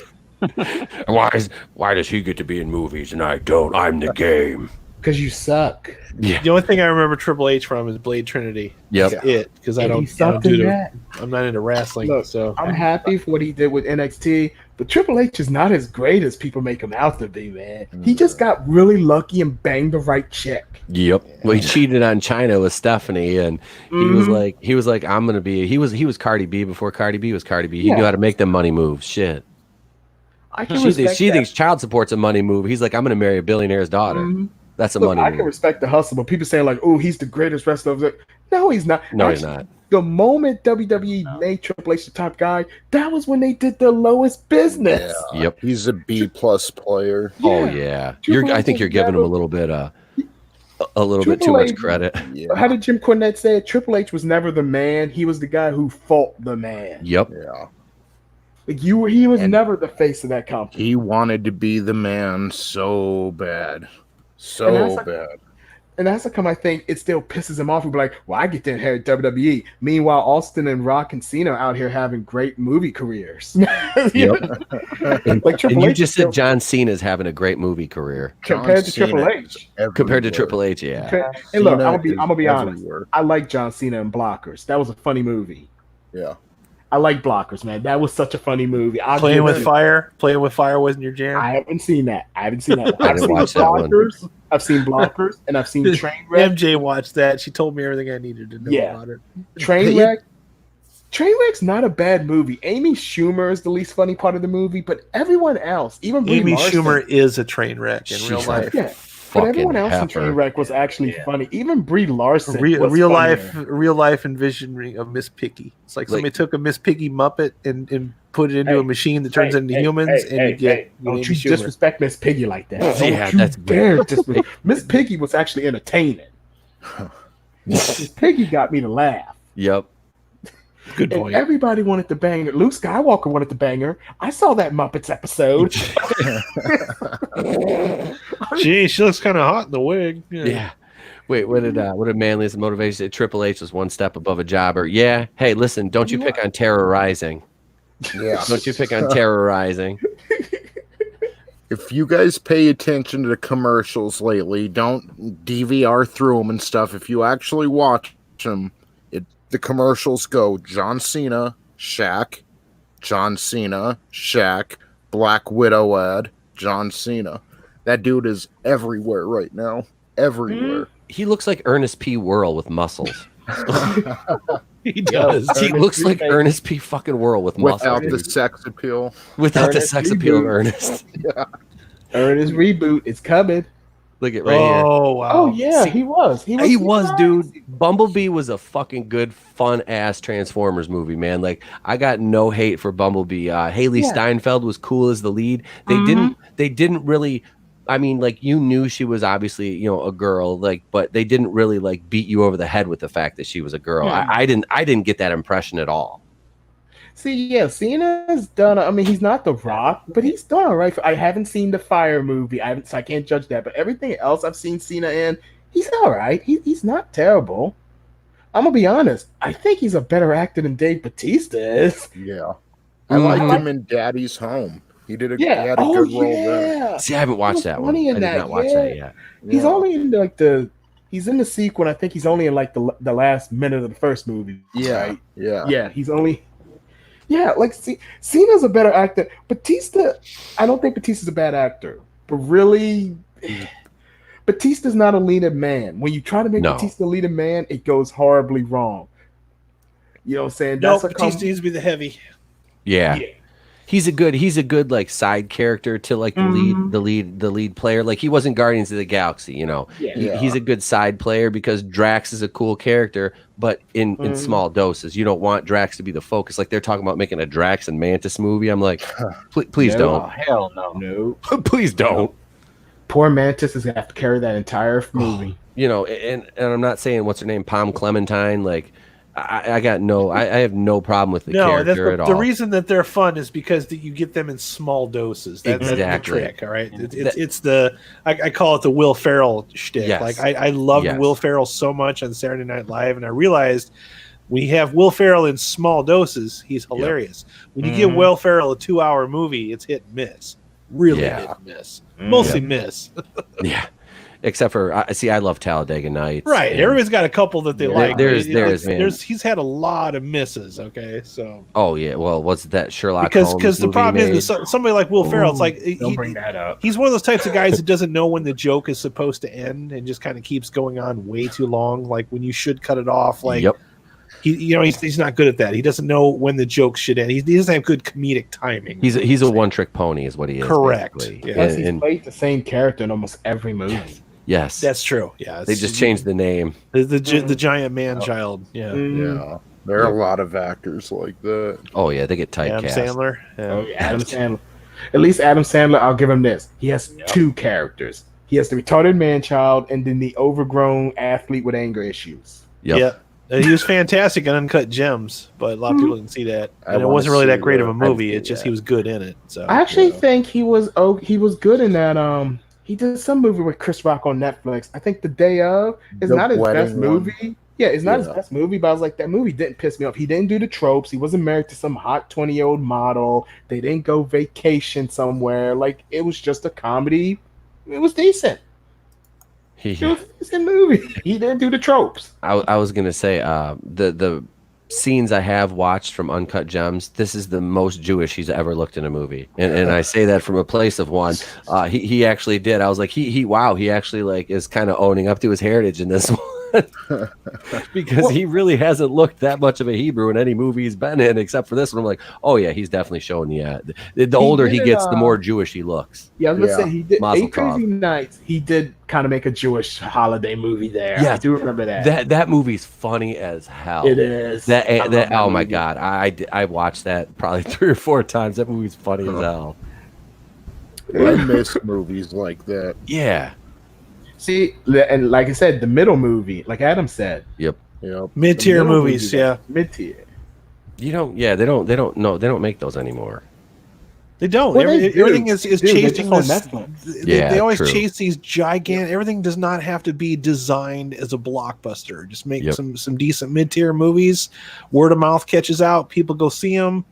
Speaker 1: Why does he get to be in movies and I don't? I'm the game.
Speaker 5: Because you suck.
Speaker 1: Yeah.
Speaker 3: The only thing I remember Triple H from is Blade Trinity.
Speaker 1: Yep.
Speaker 3: That's it. Because I'm not into wrestling.
Speaker 5: Look,
Speaker 3: so
Speaker 5: I'm happy for what he did with NXT, but Triple H is not as great as people make him out to be, man. He just got really lucky and banged the right chick.
Speaker 1: Yep. Well, he cheated on China with Stephanie, and he was like, I'm gonna be. He was Cardi B before Cardi B was Cardi B. He knew how to make them money moves. Shit.
Speaker 5: She
Speaker 1: thinks child support's a money move. He's like, I'm gonna marry a billionaire's daughter. That's a
Speaker 5: Look,
Speaker 1: money
Speaker 5: I
Speaker 1: move.
Speaker 5: can respect the hustle, but people saying like, "Oh, he's the greatest wrestler." Of the... No, he's not.
Speaker 1: No, he's
Speaker 5: Actually,
Speaker 1: not.
Speaker 5: the moment WWE made Triple H the top guy, that was when they did the lowest business.
Speaker 2: Yeah.
Speaker 1: Yep.
Speaker 2: He's a B+ player.
Speaker 1: Oh yeah. I think you're giving him a little bit bit too much credit.
Speaker 2: Yeah.
Speaker 5: How did Jim Cornette say it? Triple H was never the man. He was the guy who fought the man.
Speaker 1: Yep.
Speaker 2: Yeah.
Speaker 5: Like he was never the face of that company.
Speaker 2: He wanted to be the man so bad. So bad.
Speaker 5: And that's how come I think it still pisses him off. He'll be like, well, I get to inherit WWE. Meanwhile, Austin and Rock and Cena out here having great movie careers.
Speaker 1: Yep.
Speaker 5: Like Triple
Speaker 1: And you
Speaker 5: H
Speaker 1: just
Speaker 5: still,
Speaker 1: said John Cena's having a great movie career.
Speaker 5: compared to Triple H.
Speaker 1: Compared to Triple H, yeah.
Speaker 5: And look,
Speaker 2: Cena
Speaker 5: I'm gonna be honest.
Speaker 2: everywhere.
Speaker 5: I like John Cena and Blockers. That was a funny movie.
Speaker 2: Yeah.
Speaker 5: I like Blockers, man. That was such a funny movie.
Speaker 3: Playing with Fire wasn't your jam.
Speaker 5: I haven't seen that. I've seen
Speaker 1: watch that one.
Speaker 5: Blockers. I've seen Blockers, and I've seen Trainwreck.
Speaker 3: MJ watched that. She told me everything I needed to know about it.
Speaker 5: Trainwreck. Trainwreck's not a bad movie. Amy Schumer is the least funny part of the movie, but everyone else, even Brie
Speaker 3: Amy
Speaker 5: Larson,
Speaker 3: Schumer is a train wreck in real life.
Speaker 5: Yeah, but everyone else in Trainwreck was actually funny. Even Brie Larson,
Speaker 3: real life envisioning of Miss Piggy. It's like somebody took a Miss Piggy Muppet and put it into a machine that turns into humans, and you get.
Speaker 5: Don't you disrespect Miss Piggy like that?
Speaker 1: Yeah,
Speaker 5: that's dare disrespect. Miss Piggy was actually entertaining. Miss Piggy got me to laugh.
Speaker 1: Yep.
Speaker 3: Good
Speaker 5: And
Speaker 3: point.
Speaker 5: everybody wanted to bang her. Luke Skywalker wanted to bang her. I saw that Muppets episode.
Speaker 3: Gee, she looks kind of hot in the wig.
Speaker 1: Yeah. Wait, what did Manly's motivation say? Triple H was one step above a jobber. Yeah. Hey, listen, don't you pick on terrorizing.
Speaker 2: Yeah.
Speaker 1: Don't you pick on terrorizing.
Speaker 2: If you guys pay attention to the commercials lately, don't DVR through them and stuff. If you actually watch them, the commercials go John Cena, Shaq, John Cena, Shaq, Black Widow ad, John Cena. That dude is everywhere right now. Everywhere.
Speaker 1: He looks like Ernest P. Worrell with muscles.
Speaker 3: He does.
Speaker 1: He looks like Ernest P. fucking Worrell with muscles.
Speaker 2: Without the sex appeal.
Speaker 1: Without the sex appeal of Ernest.
Speaker 2: Yeah.
Speaker 5: Ernest reboot is coming.
Speaker 1: Look at right here.
Speaker 3: Oh wow.
Speaker 5: Oh yeah, he was.
Speaker 1: He was, dude. Bumblebee was a fucking good, fun ass Transformers movie, man. Like, I got no hate for Bumblebee. Haley Steinfeld was cool as the lead. They didn't really. I mean, like, you knew she was obviously, a girl, like, but they didn't really like beat you over the head with the fact that she was a girl.
Speaker 5: Yeah.
Speaker 1: I didn't get that impression at all.
Speaker 5: See, yeah, Cena's done. I mean, he's not The Rock, but he's done all right. I haven't seen the Fire movie. So I can't judge that. But everything else I've seen Cena in, he's all right. He's not terrible. I'm gonna be honest. I think he's a better actor than Dave Bautista is.
Speaker 2: Yeah. I liked him in Daddy's Home. He had a good role there.
Speaker 1: See, I haven't watched that one. I did not watch that yet.
Speaker 5: He's only in he's in the sequel. I think he's only in like the last minute of the first movie.
Speaker 2: Yeah.
Speaker 5: Right?
Speaker 2: Yeah.
Speaker 5: He's only. Yeah, like Cena's a better actor. Batista, I don't think Batista's a bad actor, but really, Batista's not a leading man. When you try to make Batista a leading man, it goes horribly wrong. You know what I'm saying?
Speaker 3: No, Batista needs to be the heavy.
Speaker 1: Yeah. He's a good like side character to like the lead player. Like, he wasn't Guardians of the Galaxy, He's a good side player because Drax is a cool character, but in small doses. You don't want Drax to be the focus. Like, they're talking about making a Drax and Mantis movie. I'm like, please don't.
Speaker 4: Oh, hell no.
Speaker 1: Please don't.
Speaker 5: Poor Mantis is gonna have to carry that entire movie.
Speaker 1: And I'm not saying what's her name, Palm Clementine, like. I have no problem with the character at all.
Speaker 3: The reason that they're fun is because you get them in small doses. That's the trick, all right? I call it the Will Ferrell shtick.
Speaker 1: Yes.
Speaker 3: Like, I loved Will Ferrell so much on Saturday Night Live, and I realized when you have Will Ferrell in small doses, he's hilarious. When you give Will Ferrell a 2-hour movie, it's hit and miss. Really hit and miss. Mostly miss.
Speaker 1: Yeah. Except for, I love Talladega Nights.
Speaker 3: Right. Everybody's got a couple that they like.
Speaker 1: Man.
Speaker 3: He's had a lot of misses, okay? So.
Speaker 1: Oh, yeah. Well, what's that Sherlock Holmes
Speaker 3: because the problem is that somebody like Will Ferrell, it's like...
Speaker 5: Don't bring that up.
Speaker 3: He's one of those types of guys that doesn't know when the joke is supposed to end and just kind of keeps going on way too long, like when you should cut it off. Like, he's not good at that. He doesn't know when the joke should end. He doesn't have good comedic timing.
Speaker 1: He's a one-trick pony is what he is.
Speaker 3: Correct.
Speaker 1: Basically.
Speaker 3: Yeah.
Speaker 5: He's played the same character in almost every movie.
Speaker 1: Yes,
Speaker 3: That's true. Yeah,
Speaker 1: they just changed the name.
Speaker 3: The giant man child. Yeah.
Speaker 2: Yeah, there are a lot of actors like that.
Speaker 1: Oh yeah, they get
Speaker 3: Adam
Speaker 1: typecast.
Speaker 3: Sandler. Yeah.
Speaker 5: Oh, yeah, Adam Sandler. At least Adam Sandler, I'll give him this. He has two characters. He has the retarded man child and then the overgrown athlete with anger issues.
Speaker 1: Yep.
Speaker 3: Yeah. He was fantastic in Uncut Gems, but a lot of people didn't see that. And it
Speaker 2: wanna
Speaker 3: wasn't really
Speaker 2: see
Speaker 3: that great of a
Speaker 2: that.
Speaker 3: movie.
Speaker 2: I
Speaker 3: It's just
Speaker 2: see
Speaker 3: he was good in it. So
Speaker 5: I actually think he was good in that. He did some movie with Chris Rock on Netflix. I think The Day Of is
Speaker 2: The
Speaker 5: not his
Speaker 2: wedding
Speaker 5: best
Speaker 2: one.
Speaker 5: movie. Yeah, it's not his
Speaker 2: Yeah.
Speaker 5: best movie, but I was like, that movie didn't piss me off. He didn't do the tropes. He wasn't married to some hot 20-year-old model. They didn't go vacation somewhere. Like, it was just a comedy. It was decent. It was a decent movie. He didn't do the tropes.
Speaker 1: I was gonna say the scenes I have watched from Uncut Gems, this is the most Jewish he's ever looked in a movie, and I say that from a place of one. He actually did. I was like, he actually like is kind of owning up to his heritage in this one. Because he really hasn't looked that much of a Hebrew in any movie he's been in, except for this one. I'm like, oh yeah, he's definitely showing the older he gets, the more Jewish he looks.
Speaker 5: Yeah, I was gonna say he did
Speaker 1: Mazel
Speaker 5: 8 Crazy Nights. He did kind of make a Jewish holiday movie there.
Speaker 1: Yeah,
Speaker 5: I do remember that.
Speaker 1: That movie's funny as hell.
Speaker 5: It is.
Speaker 1: That
Speaker 5: I love that
Speaker 1: oh my
Speaker 5: movie.
Speaker 1: god, I watched that probably 3 or 4 times. That movie's funny as hell.
Speaker 2: I miss movies like that.
Speaker 1: Yeah.
Speaker 5: See, and like I said, the middle movie, like Adam said,
Speaker 1: Yep.
Speaker 2: Yep.
Speaker 3: mid-tier
Speaker 5: the middle
Speaker 3: movies.
Speaker 5: movie,
Speaker 3: Yeah.
Speaker 5: mid-tier.
Speaker 1: You don't. Yeah, they don't make those anymore.
Speaker 3: They don't.
Speaker 5: Well, they do.
Speaker 3: Everything is
Speaker 5: They're
Speaker 3: chasing
Speaker 5: just on
Speaker 3: this.
Speaker 5: Netflix.
Speaker 3: They always
Speaker 1: true.
Speaker 3: chase these gigantic. Everything does not have to be designed as a blockbuster. Just make
Speaker 1: Yep.
Speaker 3: some decent mid-tier movies. Word of mouth catches out. People go see them.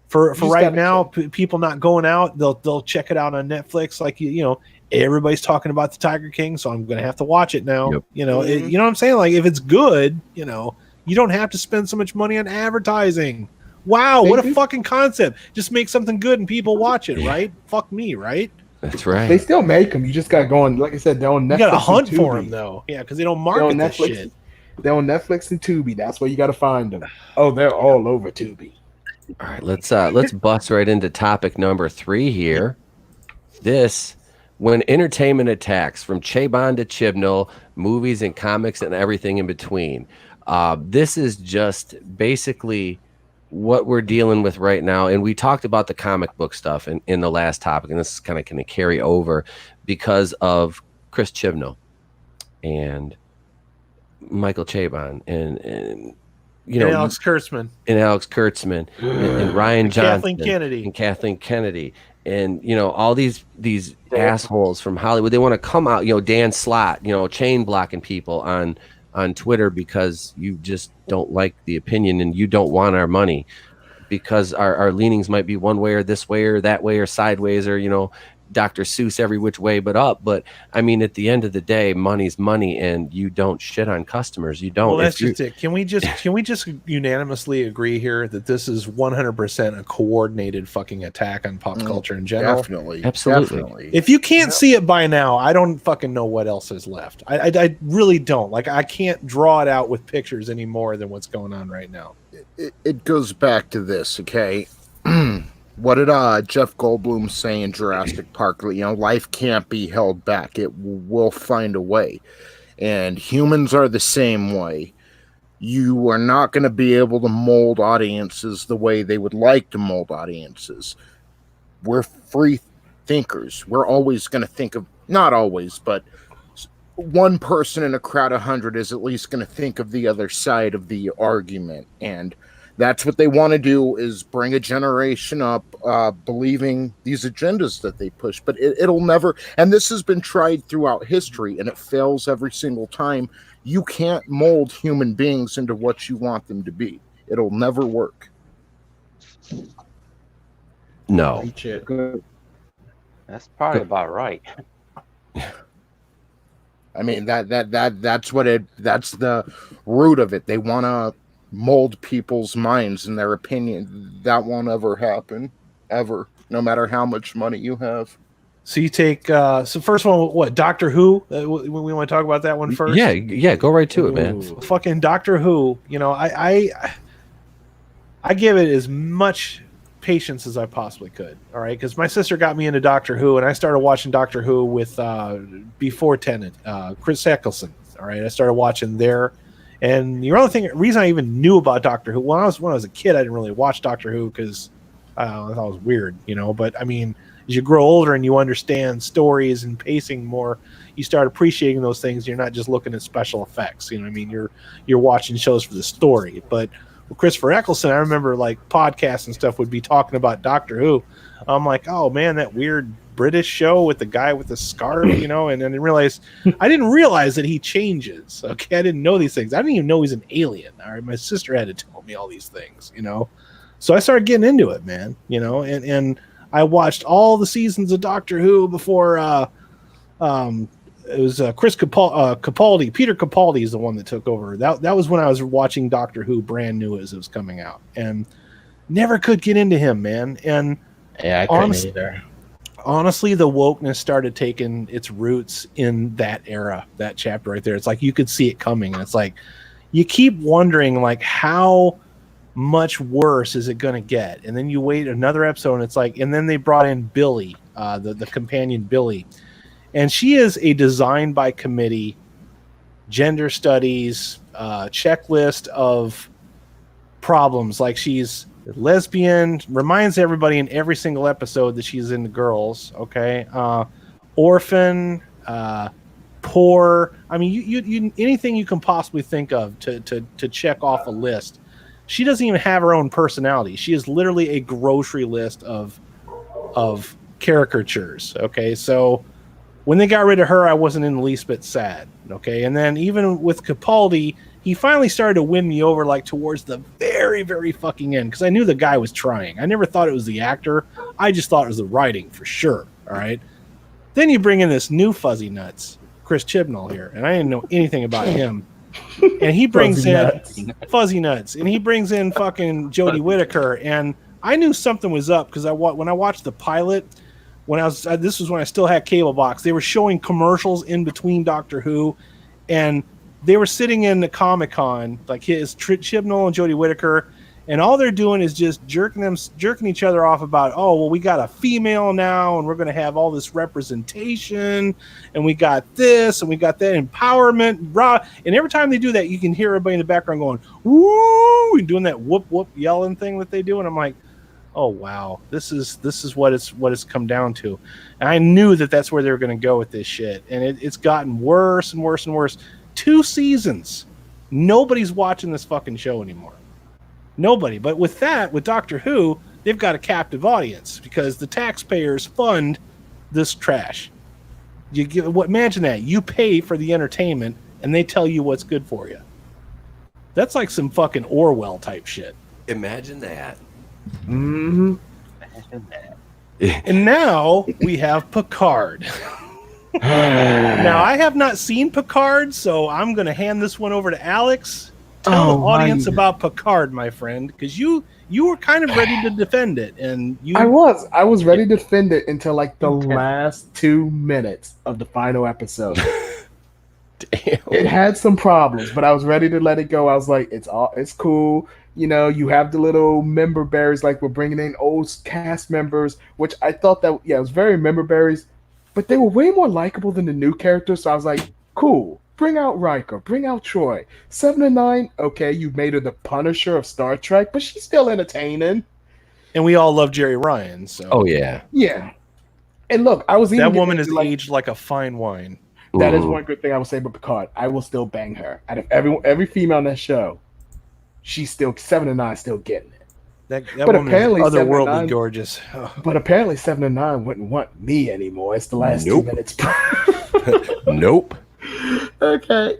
Speaker 3: For
Speaker 5: just
Speaker 3: right
Speaker 5: gotta
Speaker 3: now, people not going out. They'll check it out on Netflix. Like you know, everybody's talking about the Tiger King, so I'm gonna have to watch it now.
Speaker 1: Yep.
Speaker 3: You know, you know what I'm saying? Like if it's good, you know, you don't have to spend so much money on advertising. Wow, what a fucking concept! Just make something good and people watch it, right? Fuck me, right?
Speaker 1: That's right.
Speaker 5: They still make them. You just got to go on. Like I said, they're on Netflix.
Speaker 3: You gotta hunt
Speaker 5: and
Speaker 3: for
Speaker 5: Tubi.
Speaker 3: them though, yeah, because they don't
Speaker 5: They're on
Speaker 3: market this
Speaker 5: Netflix.
Speaker 3: shit.
Speaker 5: They're on Netflix and Tubi. That's where you got to find them. Oh, they're all over Tubi.
Speaker 1: All right, let's bust right into topic number 3 here. This, when entertainment attacks from Chabon to Chibnall, movies and comics and everything in between. This is just basically what we're dealing with right now. And we talked about the comic book stuff in the last topic, and this is kind of going to carry over because of Chris Chibnall and Michael Chabon and you know,
Speaker 3: And Alex Kurtzman.
Speaker 1: and Ryan Johnson
Speaker 3: Kathleen Kennedy.
Speaker 1: and you know, all these assholes from Hollywood. They want to come out, you know, Dan Slott, you know, chain blocking people on Twitter because you just don't like the opinion and you don't want our money because our leanings might be one way or this way or that way or sideways or, you know, Dr. Seuss every which way but up. But I mean, at the end of the day, money's money, and you don't shit on customers. You don't.
Speaker 3: Well, that's just it. Can we just unanimously agree here that this is 100% a coordinated fucking attack on pop culture in general?
Speaker 2: Definitely.
Speaker 1: Absolutely.
Speaker 2: Definitely.
Speaker 3: If you can't see it by now, I don't fucking know what else is left. I really don't. Like, I can't draw it out with pictures any more than what's going on right now.
Speaker 2: It goes back to this, okay? What did Jeff Goldblum say in Jurassic Park? You know, life can't be held back. It will find a way. And humans are the same way. You are not going to be able to mold audiences the way they would like to mold audiences. We're free thinkers. We're always going to think of, not always, but one person in a crowd of 100 is at least going to think of the other side of the argument. And that's what they want to do, is bring a generation up believing these agendas that they push. But it'll never, and this has been tried throughout history, and it fails every single time. You can't mold human beings into what you want them to be. It'll never work.
Speaker 1: No.
Speaker 4: That's probably about right.
Speaker 2: I mean, that's what that's the root of it. They want to mold people's minds and their opinion. That won't ever happen, ever, no matter how much money you have.
Speaker 3: So you take so first one, what, Doctor Who? We want to talk about that one first.
Speaker 1: Yeah, go right to it, man.
Speaker 3: Ooh. Fucking Doctor Who. You know, I give it as much patience as I possibly could. All right, because my sister got me into Doctor Who, and I started watching Doctor Who with before Tennant, Chris Eccleston. All right, I started watching there, and the only reason I even knew about Doctor Who when I was a kid, I didn't really watch Doctor Who because I thought it was weird, But I mean, as you grow older and you understand stories and pacing more, you start appreciating those things. You're not just looking at special effects. I mean, you're watching shows for the story, but. Christopher Eccleston, I remember like podcasts and stuff would be talking about Doctor Who. I'm like, oh man, that weird British show with the guy with the scarf, and then I didn't realize that he changes. Okay, I didn't know these things. I didn't even know he's an alien. All right, my sister had to tell me all these things, So I started getting into it, man. And I watched all the seasons of Doctor Who before. It was Chris Capaldi. Peter Capaldi is the one that took over. That was when I was watching Doctor Who brand new as it was coming out, and never could get into him, man. And
Speaker 6: yeah, I couldn't either.
Speaker 3: Honestly, the wokeness started taking its roots in that era, that chapter right there. It's like you could see it coming, and it's like you keep wondering, like, how much worse is it going to get? And then you wait another episode, and it's like, and then they brought in Billy, the companion Billy. And she is a design by committee, gender studies, checklist of problems. Like she's lesbian, reminds everybody in every single episode that she's into girls. Okay, orphan, poor. I mean, you anything you can possibly think of to check off a list. She doesn't even have her own personality. She is literally a grocery list of caricatures. Okay, so. When they got rid of her, I wasn't in the least bit sad. Okay, and then even with Capaldi, he finally started to win me over, like towards the very, very fucking end, because I knew the guy was trying. I never thought it was the actor. I just thought it was the writing for sure. All right. Then you bring in this new fuzzy nuts, Chris Chibnall here, and I didn't know anything about him. And he brings fuzzy nuts, and he brings in fucking Jodie Whittaker, and I knew something was up because when I watched the pilot. This was when I still had cable box. They were showing commercials in between Doctor Who, and they were sitting in the Comic Con, like Chibnall and Jodie Whittaker, and all they're doing is just jerking each other off about, oh, well, we got a female now, and we're going to have all this representation, and we got this, and we got that empowerment, rah. And every time they do that, you can hear everybody in the background going, woo, and doing that whoop whoop yelling thing that they do, and I'm like, oh wow, this is what it's come down to. And I knew that that's where they were going to go with this shit, and it's gotten worse and worse and worse. 2 seasons, nobody's watching this fucking show anymore. Nobody. But with Doctor Who, they've got a captive audience because the taxpayers fund this trash. Imagine that you pay for the entertainment, and they tell you what's good for you. That's like some fucking Orwell type shit.
Speaker 1: Imagine that.
Speaker 3: Mm-hmm. And now we have Picard. Now I have not seen Picard, so I'm going to hand this one over to Alex. Tell the audience about Picard, my friend, because you were kind of ready to defend it, and
Speaker 5: I was ready to defend it until like the last 2 minutes of the final episode. Damn. It had some problems, but I was ready to let it go. I was like, it's cool. You have the little member berries, like we're bringing in old cast members, which I thought that, it was very member berries, but they were way more likable than the new characters. So I was like, cool, bring out Riker, bring out Troy. 7 and 9, okay, you made her the Punisher of Star Trek, but she's still entertaining.
Speaker 3: And we all love Jerry Ryan. So.
Speaker 1: Oh, yeah.
Speaker 5: Yeah. And look, I was even
Speaker 3: that woman is aged like a fine wine.
Speaker 5: That is one good thing I will say about Picard. I will still bang her. Out of every female on that show, she's still 7 and 9, still getting it.
Speaker 3: That but woman apparently is otherworldly gorgeous.
Speaker 5: But apparently 7 and 9 wouldn't want me anymore. It's the last 2 minutes.
Speaker 1: Nope.
Speaker 5: Okay.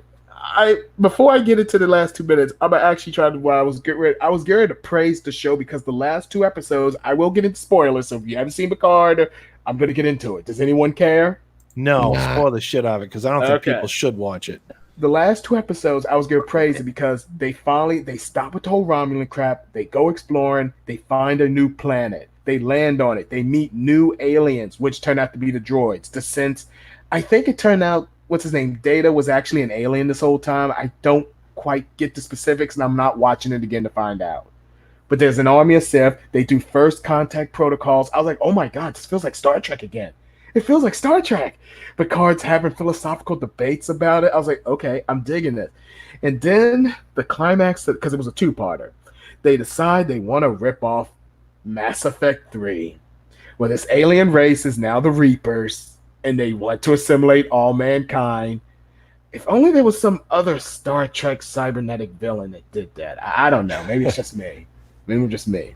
Speaker 5: Before I get into the last 2 minutes, I'm gonna actually try to. I was getting ready to praise the show because the last 2 episodes, I will get into spoilers. So if you haven't seen Picard, I'm gonna get into it. Does anyone care?
Speaker 3: No, spoil the shit out of it because I don't think people should watch it.
Speaker 5: The last 2 episodes, I was going to praise it because they stop with the whole Romulan crap. They go exploring. They find a new planet. They land on it. They meet new aliens, which turn out to be the droids. The sense, I think it turned out, what's his name? Data was actually an alien this whole time. I don't quite get the specifics, and I'm not watching it again to find out. but there's an army of Sith. They do first contact protocols. I was like, oh my god, this feels like Star Trek again. It feels like Star Trek. Picard's having philosophical debates about it. I was like, okay, I'm digging it. And then the climax, because it was a two-parter, they decide they want to rip off Mass Effect 3, where this alien race is now the Reapers, and they want to assimilate all mankind. If only there was some other Star Trek cybernetic villain that did that. I don't know. Maybe it's just me. Maybe it's just me.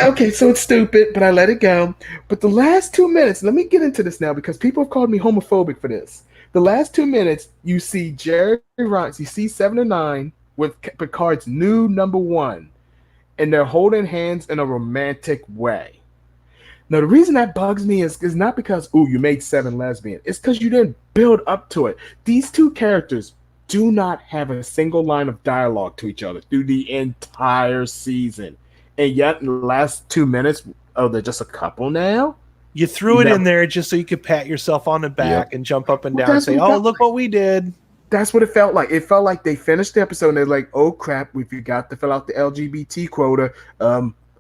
Speaker 5: Okay, so it's stupid, but I let it go. But the last 2 minutes, let me get into this now because people have called me homophobic for this. The last 2 minutes, you see Jerry Ryan, you see 7 or 9 with Picard's new number 1, and they're holding hands in a romantic way. Now, the reason that bugs me is not because, ooh, you made 7 lesbian. It's because you didn't build up to it. These two characters do not have a single line of dialogue to each other through the entire season. And yet, in the last 2 minutes, oh, they're just a couple now?
Speaker 3: You threw it in there just so you could pat yourself on the back and jump up and down and say, oh, look what we did.
Speaker 5: That's what it felt like. It felt like they finished the episode and they're like, oh, crap, we forgot to fill out the LGBT quota.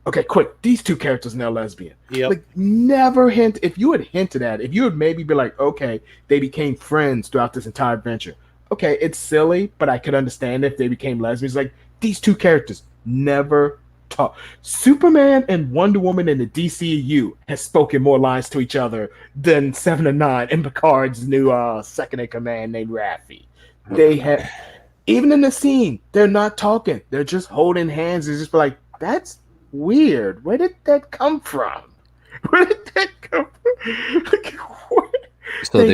Speaker 5: Okay, quick, these two characters are now lesbian.
Speaker 3: Yep.
Speaker 5: Like, never hint. If you had hinted at it, if you had maybe been like, okay, they became friends throughout this entire adventure. Okay, it's silly, but I could understand if they became lesbians. Like, these two characters never talk. Superman and Wonder Woman in the DCEU has spoken more lines to each other than 7 and 9 and Picard's new second in command named Raffi. They have, even in the scene, they're not talking. They're just holding hands. It's just like, that's weird. Where did that come from? Where did that come from?
Speaker 1: So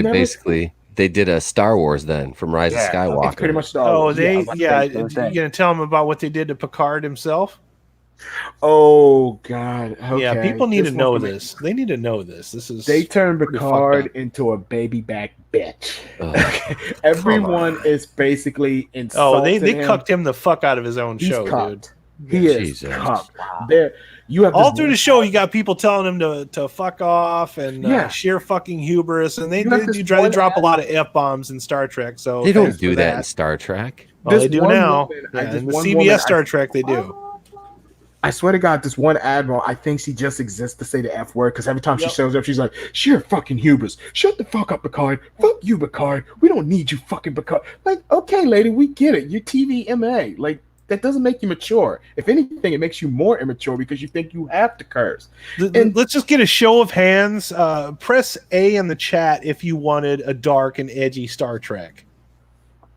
Speaker 1: they did a Star Wars then from Rise of Skywalker.
Speaker 5: It's pretty much Star Wars.
Speaker 3: You gonna tell them about what they did to Picard himself?
Speaker 5: Oh God! Okay.
Speaker 3: Yeah, people need to know this. They need to know this.
Speaker 5: They turned Picard into a baby back bitch. Everyone is basically insulted.
Speaker 3: They cucked him the fuck out of his own show,
Speaker 5: cucked.
Speaker 3: dude.
Speaker 5: He is cucked. There, you have
Speaker 3: all through the show. You got people telling him to fuck off and sheer fucking hubris, and they drop a lot of f-bombs in Star Trek. So
Speaker 1: they don't do that in Star Trek.
Speaker 3: Well, they do now. In the CBS Star Trek, they do.
Speaker 5: I swear to God, this one admiral, I think she just exists to say the F word because every time she shows up, she's like, sheer fucking hubris. Shut the fuck up, Picard. Fuck you, Picard. We don't need you, fucking Picard. Like, okay, lady, we get it. You're TVMA. Like, that doesn't make you mature. If anything, it makes you more immature because you think you have to curse.
Speaker 3: And let's just get a show of hands. Press A in the chat if you wanted a dark and edgy Star Trek.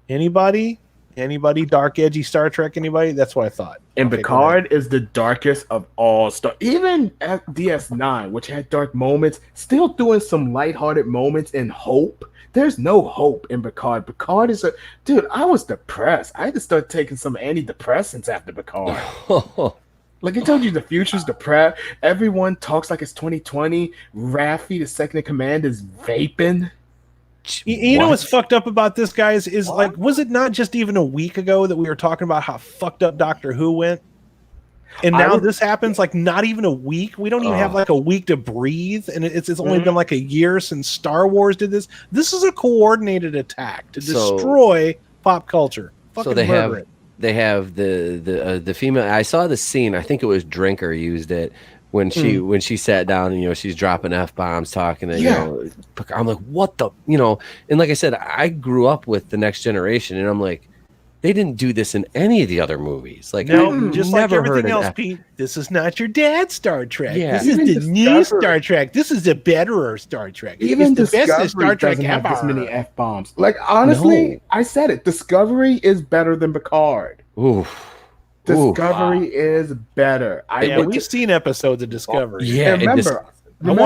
Speaker 3: Anybody? Anybody dark, edgy Star Trek? Anybody? That's what I thought.
Speaker 5: And Picard is the darkest of all Star. Even at DS9, which had dark moments, still doing some lighthearted moments and hope. There's no hope in Picard. Picard is dude. I was depressed. I had to start taking some antidepressants after Picard. Like I told you, the future's depressed. Everyone talks like it's 2020. Raffi, the second in command, is vaping.
Speaker 3: You know what's fucked up about this, guys, is like, was it not just even a week ago that we were talking about how fucked up Doctor Who went? And now this happens like not even a week. We don't even have like a week to breathe. And it's only been like a year since Star Wars did this. This is a coordinated attack to destroy pop culture. Fucking
Speaker 1: they have the female. I saw the scene. I think it was Drinker used it. When she sat down and she's dropping F-bombs talking and I'm like, what the and like I said, I grew up with the Next Generation and I'm like, they didn't do this in any of the other movies. Like
Speaker 3: no, just like everything else, Pete. This is not your dad's Star Trek. Yeah. This is the new Star Trek. This is the betterer Star Trek.
Speaker 5: Even
Speaker 3: it's the best
Speaker 5: Star Trek doesn't have this many F-bombs. Like honestly, I said it. Discovery is better than Picard.
Speaker 1: Oof.
Speaker 5: Discovery is better.
Speaker 3: We've seen episodes of Discovery.
Speaker 1: Yeah,
Speaker 5: remember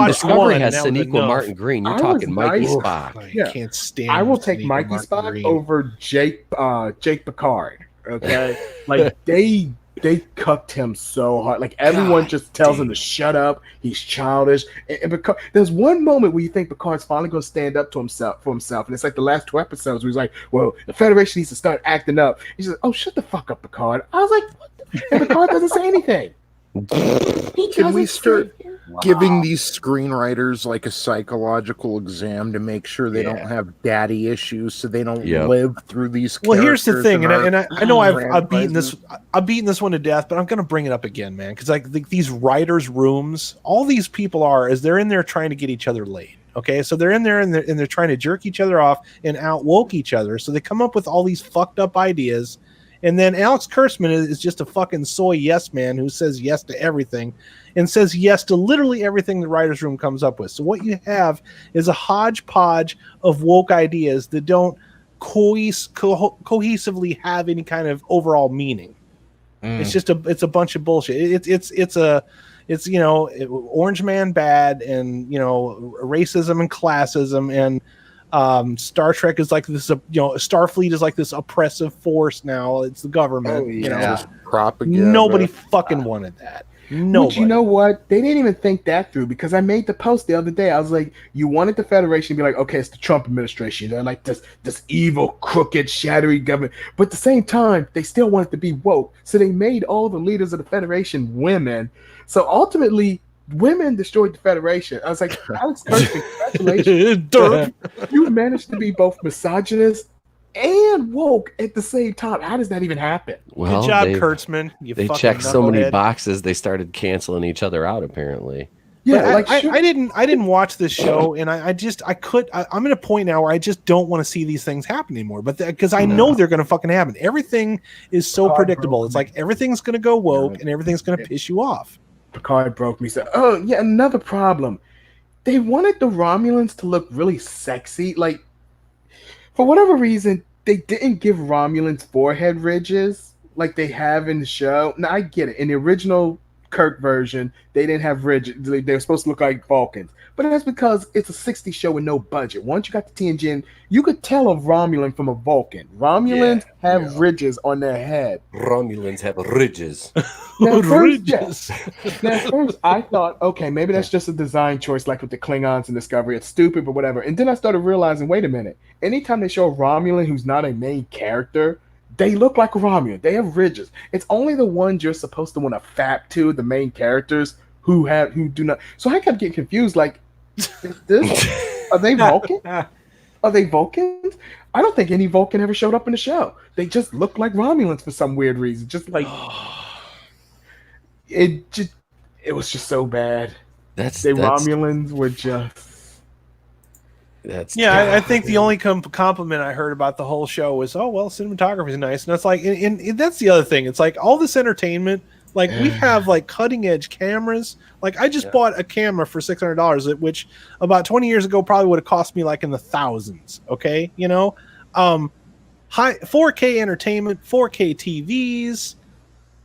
Speaker 1: Discovery has Sonequa Martin Green. You're talking Mikey Spock.
Speaker 3: I can't stand.
Speaker 5: I will take Mikey Spock over Jake Picard. Okay, like they cucked him so hard. Like everyone just tells him to shut up. He's childish. And Picard, there's one moment where you think Picard's finally going to stand up to himself, and it's like the last 2 episodes where he's like, "Well, the Federation needs to start acting up." He says, "Oh, shut the fuck up, Picard." I was like, "What?" And Picard doesn't say anything.
Speaker 2: giving these screenwriters like a psychological exam to make sure they don't have daddy issues, so they don't live through these.
Speaker 3: Well, here's the thing, and I know I've beaten this one to death, but I'm going to bring it up again, man, because like these writers' rooms, all these people is they're in there trying to get each other laid. Okay, so they're in there and they're trying to jerk each other off and out-woke each other. So they come up with all these fucked up ideas. And then Alex Kurtzman is just a fucking soy yes man who says yes to everything and says yes to literally everything the writer's room comes up with. So what you have is a hodgepodge of woke ideas that don't cohesively have any kind of overall meaning. It's just it's a bunch of bullshit. It's Orange Man bad, and racism and classism, and Star Trek is like this. Starfleet is like this oppressive force now. It's the government.
Speaker 2: Propaganda.
Speaker 3: Nobody fucking wanted that. Nobody.
Speaker 5: But you know what? They didn't even think that through, because I made the post the other day. I was like, you wanted the Federation to be like, okay, it's the Trump administration. They're like this evil, crooked, shadowy government. But at the same time, they still wanted to be woke. So they made all the leaders of the Federation women. So ultimately, women destroyed the Federation. I was like, Alex Kurtzman, congratulations. You managed to be both misogynist and woke at the same time. How does that even happen?
Speaker 1: Well,
Speaker 3: good job, Kurtzman.
Speaker 1: They checked so many boxes, they started canceling each other out, apparently.
Speaker 3: Yeah, I didn't watch this show, and I'm at a point now where I just don't want to see these things happen anymore. But because I know they're going to fucking happen. Everything is so predictable. It's like everything's going to go woke, and everything's going to piss you off.
Speaker 5: Picard broke me. So, another problem. They wanted the Romulans to look really sexy. Like, for whatever reason, they didn't give Romulans forehead ridges like they have in the show. Now, I get it. In the original Kirk version, they didn't have ridges. They were supposed to look like Vulcans. But that's because it's a 60s show with no budget. Once you got the TNG in, you could tell a Romulan from a Vulcan. Romulans have ridges on their head.
Speaker 1: Romulans have ridges.
Speaker 5: Now, first, I thought, okay, maybe that's just a design choice like with the Klingons in Discovery. It's stupid, but whatever. And then I started realizing, wait a minute. Anytime they show a Romulan who's not a main character, they look like a Romulan. They have ridges. It's only the ones you're supposed to want to fap to, the main characters, who do not. So I kept getting confused. Like, are they Vulcan? Are they Vulcans? I don't think any Vulcan ever showed up in the show. They just look like Romulans for some weird reason. Just like it was just so bad. Romulans were just.
Speaker 3: I think the only compliment I heard about the whole show was, oh well, cinematography is nice, and it's like, and that's the other thing. It's like all this entertainment. Like we have like cutting edge cameras. Like I just bought a camera for $600, which about 20 years ago probably would have cost me like in the thousands. Okay, high 4K entertainment, 4K TVs.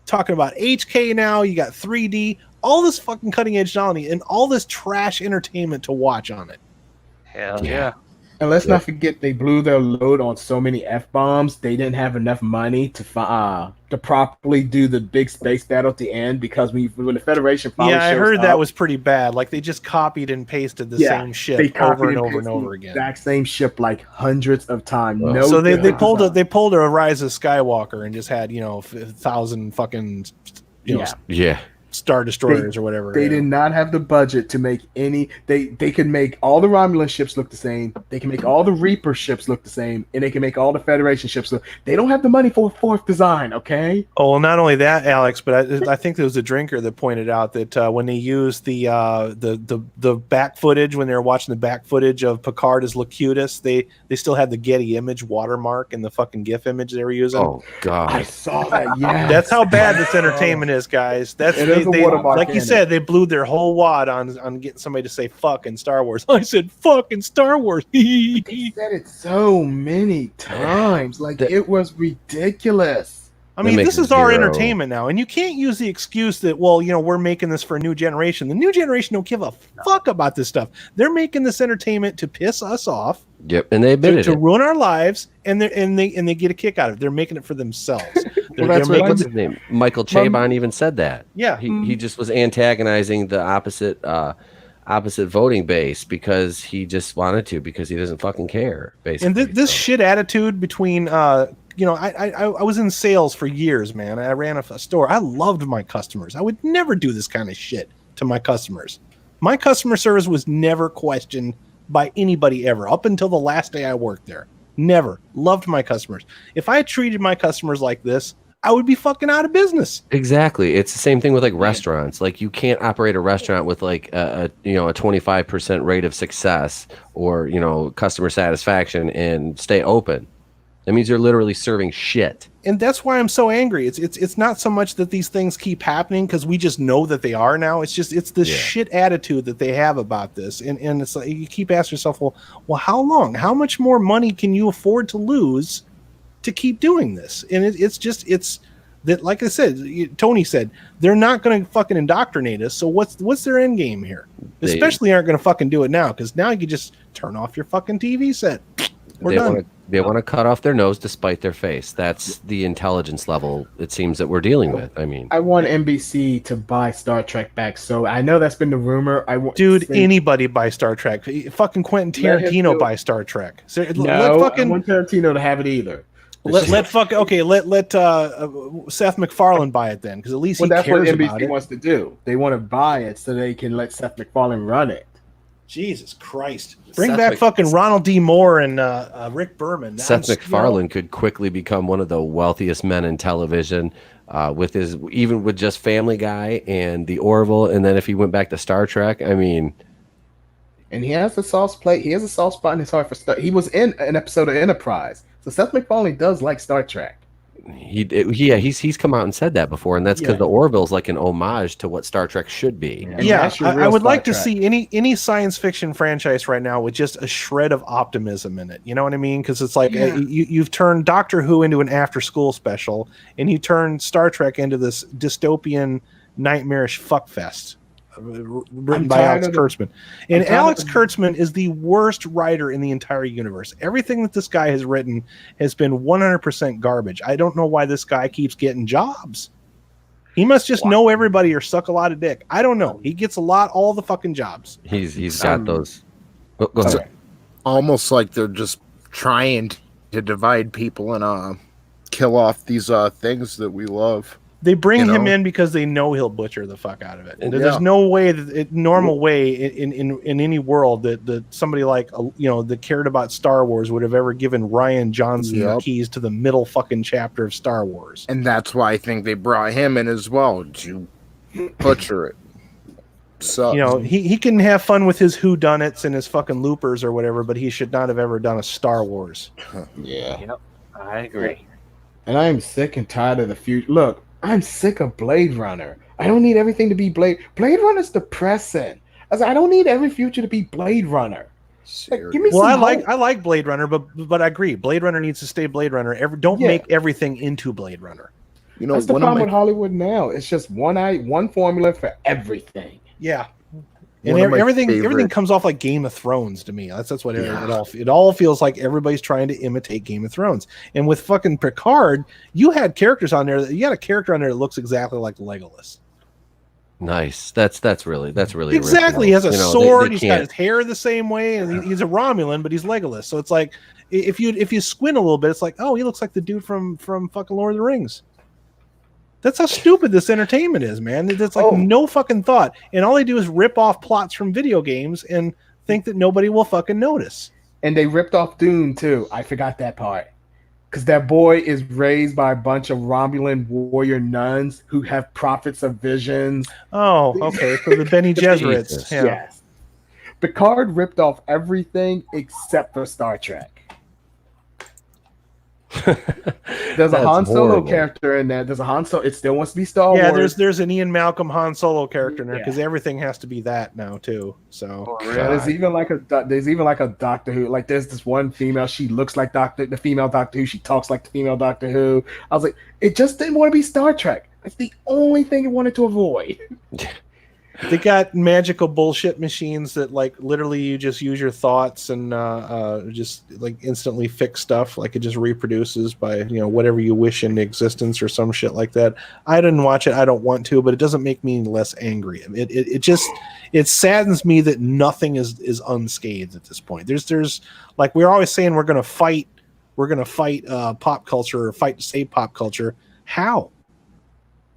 Speaker 3: Talking about HK now, you got 3D. All this fucking cutting edge technology and all this trash entertainment to watch on it.
Speaker 4: Hell yeah.
Speaker 5: And let's not forget, they blew their load on so many F-bombs. They didn't have enough money to properly do the big space battle at the end, because when the Federation finally
Speaker 3: I heard that was pretty bad. Like they just copied and pasted the same ship over and over and over again.
Speaker 5: Exact same ship like hundreds of times.
Speaker 3: So they pulled a Rise of Skywalker and just had 1,000 fucking Star Destroyers or whatever.
Speaker 5: They did not have the budget to make any. They could make all the Romulan ships look the same. They can make all the Reaper ships look the same, and they can make all the Federation ships look. They don't have the money for a fourth design. Okay.
Speaker 3: Oh well, not only that, Alex, but I think there was a drinker that pointed out that when they used the back footage, when they were watching the back footage of Picard as Locutus, they still had the Getty Image watermark in the fucking GIF image they were using.
Speaker 1: Oh God,
Speaker 5: I saw that. Yeah,
Speaker 3: that's how bad this entertainment is, guys. They, like you said, they blew their whole wad on getting somebody to say fucking Star Wars. I said fucking Star Wars.
Speaker 5: They said it so many times. Like it was ridiculous.
Speaker 3: I mean, this is our entertainment now, and you can't use the excuse that, well, we're making this for a new generation. The new generation don't give a fuck about this stuff. They're making this entertainment to piss us off.
Speaker 1: Yep, and they admitted
Speaker 3: to ruin our lives, and they get a kick out of it. They're making it for themselves.
Speaker 1: What's his name? Michael Chabon even said that.
Speaker 3: Yeah,
Speaker 1: he just was antagonizing the opposite voting base because he just wanted to, because he doesn't fucking care. Basically,
Speaker 3: and this shit attitude between I was in sales for years, man. I ran a store. I loved my customers. I would never do this kind of shit to my customers. My customer service was never questioned by anybody ever, up until the last day I worked there. Never. Loved my customers. If I had treated my customers like this, I would be fucking out of business.
Speaker 1: Exactly. It's the same thing with like restaurants. Like you can't operate a restaurant with like a 25% rate of success or, customer satisfaction and stay open. That means you're literally serving shit.
Speaker 3: And that's why I'm so angry. It's not so much that these things keep happening because we just know that they are now. It's the shit attitude that they have about this. And it's like you keep asking yourself, well, how long? How much more money can you afford to lose to keep doing this? And it's that, like I said, Tony said, they're not going to fucking indoctrinate us. So what's their end game here? Especially aren't going to fucking do it now, because now you can just turn off your fucking TV set. We're done.
Speaker 1: They want to cut off their nose to spite their face. That's the intelligence level it seems that we're dealing with. I mean,
Speaker 5: I want NBC to buy Star Trek back. So I know that's been the rumor.
Speaker 3: Anybody buy Star Trek? Fucking Quentin Tarantino buy Star Trek. So,
Speaker 5: no, I want Tarantino to have it either.
Speaker 3: Let Seth MacFarlane buy it then, because at least he cares about it.
Speaker 5: That's what NBC wants to do. They want to buy it so they can let Seth MacFarlane run it.
Speaker 3: Jesus Christ! Bring back fucking Ronald D. Moore and Rick Berman.
Speaker 1: Seth MacFarlane could quickly become one of the wealthiest men in television, with just Family Guy and The Orville, and then if he went back to Star Trek, I mean,
Speaker 5: and he has a soft spot in his heart for Star. He was in an episode of Enterprise, so Seth MacFarlane does like Star Trek.
Speaker 1: He's come out and said that before, and that's because the Orville's like an homage to what Star Trek should be.
Speaker 3: I would like to see any science fiction franchise right now with just a shred of optimism in it. You know what I mean? Because it's like you've turned Doctor Who into an after-school special, and you turned Star Trek into this dystopian, nightmarish fuckfest. Written by Alex Kurtzman. And Alex Kurtzman is the worst writer in the entire universe. Everything that this guy has written has been 100% garbage. I don't know why this guy keeps getting jobs. He must just know everybody or suck a lot of dick. I don't know. He gets all the fucking jobs.
Speaker 1: He's got those.
Speaker 2: Go ahead. Almost like they're just trying to divide people and kill off these things that we love.
Speaker 3: They bring him in because they know he'll butcher the fuck out of it. And there's no way normal way in any world that somebody like that cared about Star Wars would have ever given Rian Johnson the keys to the middle fucking chapter of Star Wars.
Speaker 2: And that's why I think they brought him in as well to butcher it. So
Speaker 3: he can have fun with his whodunits and his fucking loopers or whatever, but he should not have ever done a Star Wars.
Speaker 4: Yeah. Yep. I agree.
Speaker 5: And I am sick and tired of the future. Look, I'm sick of Blade Runner. I don't need everything to be Blade Runner's depressing. I don't need every future to be Blade Runner.
Speaker 3: Like, give me some hope. I like Blade Runner, but I agree. Blade Runner needs to stay Blade Runner. Don't make everything into Blade Runner.
Speaker 5: That's the problem with Hollywood now. It's just one formula for everything.
Speaker 3: Yeah. And everything comes off like Game of Thrones to me. That's what it all feels like. Everybody's trying to imitate Game of Thrones. And with fucking Picard, you had characters on there. You had a character on there that looks exactly like Legolas.
Speaker 1: Nice. That's really
Speaker 3: exactly. He has a sword. He's got his hair the same way, and he's a Romulan, but he's Legolas. So it's like if you squint a little bit, it's like, oh, he looks like the dude from fucking Lord of the Rings. That's how stupid this entertainment is, man. It's like no fucking thought. And all they do is rip off plots from video games and think that nobody will fucking notice.
Speaker 5: And they ripped off Dune, too. I forgot that part. Because that boy is raised by a bunch of Romulan warrior nuns who have prophets of visions.
Speaker 3: Oh, okay. So the Bene Gesserits. Yeah.
Speaker 5: Yes. Picard ripped off everything except for Star Trek. There's a Han Solo character in there. There's a Han Solo. It still wants to be Star Wars.
Speaker 3: Yeah, there's an Ian Malcolm Han Solo character in there because everything has to be that now too. So
Speaker 5: there's even like a Doctor Who. Like there's this one female. She looks like the female Doctor Who. She talks like the female Doctor Who. I was like, it just didn't want to be Star Trek. That's the only thing it wanted to avoid.
Speaker 3: They got magical bullshit machines that like literally you just use your thoughts and just like instantly fix stuff. Like it just reproduces by whatever you wish into existence or some shit like that. I didn't watch it. I don't want to, but it doesn't make me less angry. It saddens me that nothing is unscathed at this point. There's like we're always saying we're gonna fight pop culture or fight to save pop culture. How?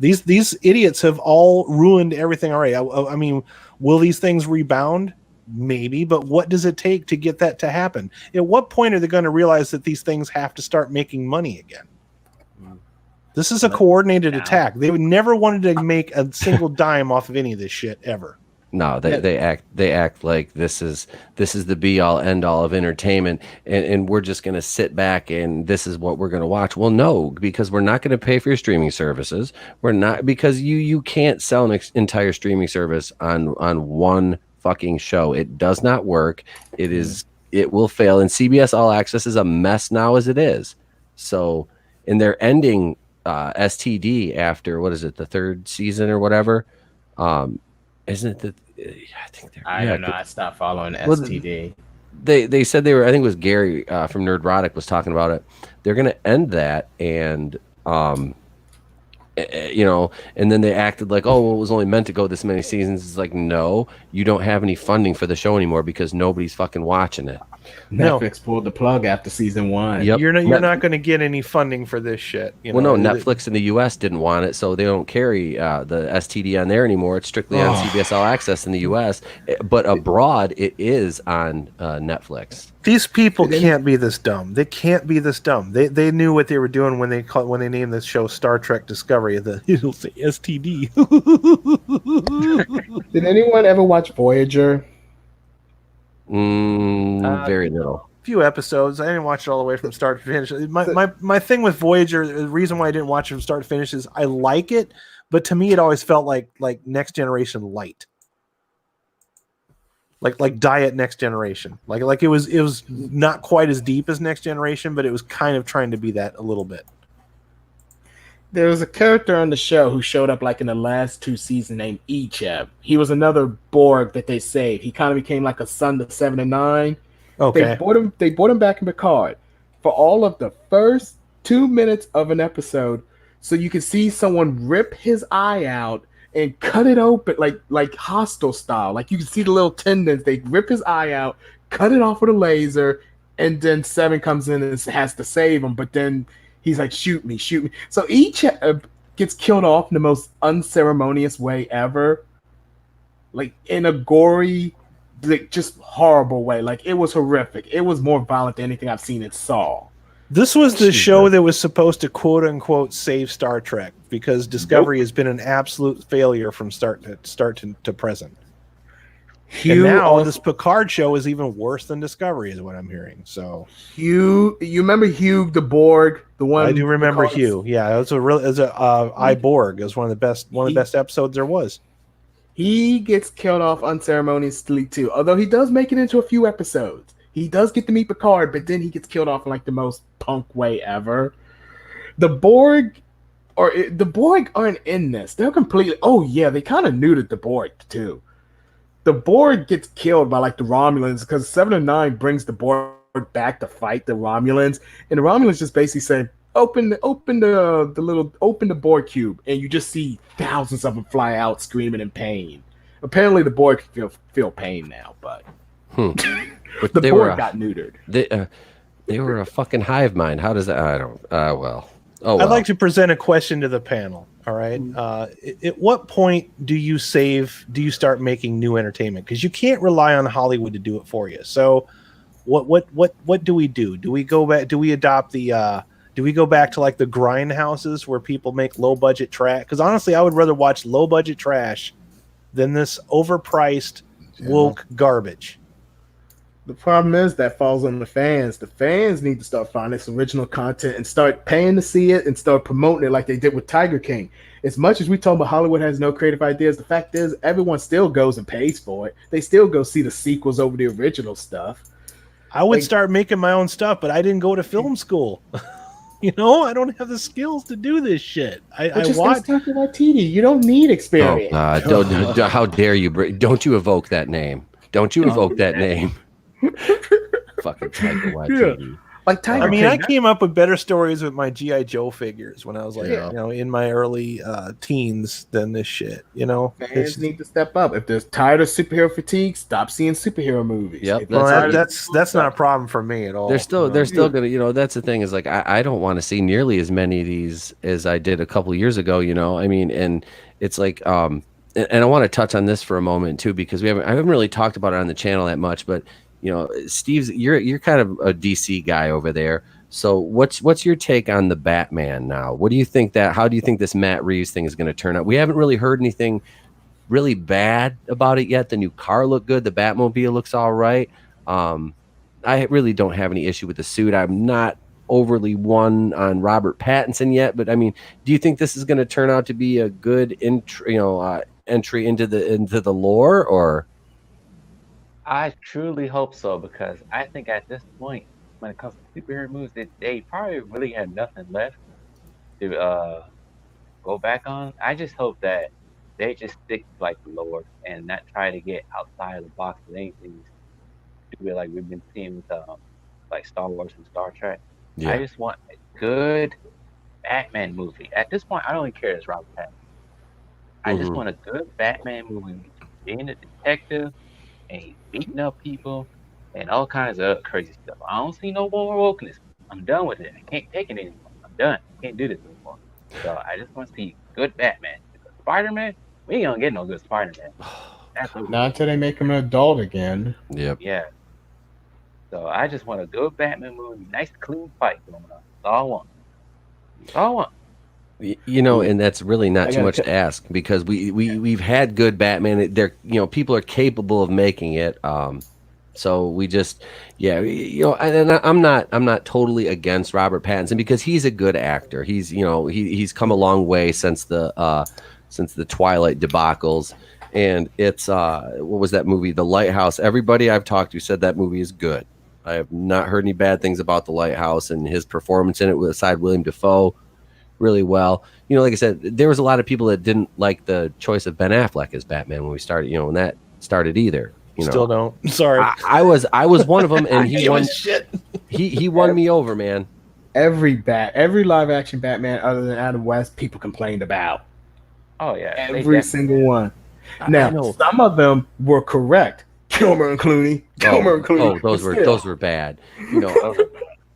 Speaker 3: These idiots have all ruined everything already. I mean, will these things rebound? Maybe, but what does it take to get that to happen? At what point are they going to realize that these things have to start making money again? This is a coordinated attack. They would never wanted to make a single dime off of any of this shit ever.
Speaker 1: No, they act like this is the be all end all of entertainment, and we're just gonna sit back and this is what we're gonna watch. Well, no, because we're not gonna pay for your streaming services. We're not, because you can't sell an entire streaming service on one fucking show. It does not work. It will fail, and CBS All Access is a mess now as it is. So, and they're ending STD after, what is it, the third season or whatever. Isn't it that? I think they're.
Speaker 6: I don't know. I stopped following STD.
Speaker 1: They said they were. I think it was Gary from Nerdrotic was talking about it. They're going to end that, and and then they acted like, oh, well, it was only meant to go this many seasons. It's like, no, you don't have any funding for the show anymore because nobody's fucking watching it.
Speaker 6: Netflix pulled the plug after season 1.
Speaker 1: Yep.
Speaker 3: You're not going to get any funding for this shit.
Speaker 1: No, Netflix in the U.S. didn't want it, so they don't carry the STD on there anymore. It's strictly on CBS All Access in the U.S., but abroad it is on Netflix.
Speaker 3: These people can't be this dumb. They can't be this dumb. They knew what they were doing when they named this show Star Trek Discovery. It'll say STD.
Speaker 5: Did anyone ever watch Voyager?
Speaker 1: Very little.
Speaker 3: Few episodes. I didn't watch it all the way from start to finish. My thing with Voyager, the reason why I didn't watch it from start to finish is I like it, but to me it always felt like Next Generation light. Like Diet Next Generation. Like it was not quite as deep as Next Generation, but it was kind of trying to be that a little bit.
Speaker 5: There was a character on the show who showed up like in the last 2 seasons named Icheb. He was another Borg that they saved. He kind of became like a son to 7 and 9.
Speaker 3: Okay.
Speaker 5: They brought him back in Picard for all of the first 2 minutes of an episode, so you could see someone rip his eye out and cut it open like Hostile style. Like you can see the little tendons. They rip his eye out, cut it off with a laser, and then 7 comes in and has to save him. But then he's like, shoot me. So each gets killed off in the most unceremonious way ever. Like in a gory, like just horrible way. Like it was horrific. It was more violent than anything I've seen in Saw.
Speaker 3: This was the show that was supposed to quote unquote save Star Trek because Discovery has been an absolute failure from start to present. And now this Picard show is even worse than Discovery, is what I'm hearing. So
Speaker 5: Hugh, you remember Hugh the Borg, the one?
Speaker 3: I do remember Hugh. Yeah, it was iBorg. It was one of the best episodes there was.
Speaker 5: He gets killed off unceremoniously too. Although he does make it into a few episodes. He does get to meet Picard, but then he gets killed off in like the most punk way ever. The Borg aren't in this. They're completely. Oh yeah, they kind of neutered the Borg too. The Borg gets killed by like the Romulans because 7 and 9 brings the Borg back to fight the Romulans, and the Romulans just basically say, "Open the Borg cube," and you just see thousands of them fly out screaming in pain. Apparently, the Borg feel pain now, but
Speaker 1: But
Speaker 5: the Borg got neutered.
Speaker 1: They were a fucking hive mind. How does that? I don't. Well. Oh, well.
Speaker 3: I'd like to present a question to the panel. All right. At what point do you start making new entertainment? Because you can't rely on Hollywood to do it for you. So what do we do? Do we go back? Do we adopt the do we go back to like the grind houses where people make low budget trash? Because honestly, I would rather watch low budget trash than this overpriced woke garbage.
Speaker 5: The problem is that falls on the fans. The fans need to start finding some original content and start paying to see it and start promoting it like they did with Tiger King. As much as we talk about Hollywood has no creative ideas, the fact is everyone still goes and pays for it. They still go see the sequels over the original stuff.
Speaker 3: I would start making my own stuff, but I didn't go to film school. I don't have the skills to do this shit. I watch
Speaker 5: talk about TV. You don't need experience.
Speaker 1: How dare you? Don't you evoke that name? Don't you evoke that name? Fucking Tiger Waititi.
Speaker 5: Like Tiger
Speaker 3: I mean,
Speaker 5: King,
Speaker 3: I came up with better stories with my G.I. Joe figures when I was like, in my early teens than this shit.
Speaker 5: Fans need to step up. If they're tired of superhero fatigue, stop seeing superhero movies.
Speaker 1: Yep,
Speaker 3: That's not a problem for me at all.
Speaker 1: They're still gonna, that's the thing is like I don't want to see nearly as many of these as I did a couple of years ago. I mean, and it's like and I want to touch on this for a moment too because I haven't really talked about it on the channel that much, but Steve's you're kind of a DC guy over there. So what's your take on the Batman now? What do you think how do you think this Matt Reeves thing is going to turn out? We haven't really heard anything really bad about it yet. The new car looked good. The Batmobile looks all right. I really don't have any issue with the suit. I'm not overly won on Robert Pattinson yet, but I mean, do you think this is going to turn out to be a good entry into the lore or?
Speaker 4: I truly hope so because I think at this point, when it comes to superhero movies, they probably really have nothing left to go back on. I just hope that they just stick to like the lore and not try to get outside of the box with anything. Do it like we've been seeing with like Star Wars and Star Trek.
Speaker 1: Yeah.
Speaker 4: I just want a good Batman movie. At this point, I don't even care if it's Robert Pattinson. I just want a good Batman movie, being a detective and he's beating up people and all kinds of crazy stuff. I don't see no more wokeness. I'm done with it. I can't take it anymore. I'm done. I can't do this anymore. So I just want to see good Batman. Spider-Man, we ain't gonna get no good Spider-Man.
Speaker 6: Not until they make him an adult again.
Speaker 1: Yep.
Speaker 4: Yeah. So I just want a good Batman movie, nice clean fight going on. That's all I want. That's all I want.
Speaker 1: And that's really not too much to ask because we've had good Batman. They're people are capable of making it. So we just and I'm not totally against Robert Pattinson because he's a good actor. He's he's come a long way since the Twilight debacles. And it's what was that movie, The Lighthouse? Everybody I've talked to said that movie is good. I have not heard any bad things about The Lighthouse and his performance in it beside William Dafoe really well. Like I said, there was a lot of people that didn't like the choice of Ben Affleck as Batman when we started, when that started either.
Speaker 3: Still don't. Sorry.
Speaker 1: I was one of them and he won shit. He won me over, man.
Speaker 5: Every live action Batman other than Adam West, people complained about.
Speaker 4: Oh yeah.
Speaker 5: Every single one. Now, some of them were correct. Kilmer and Clooney.
Speaker 1: Those were bad.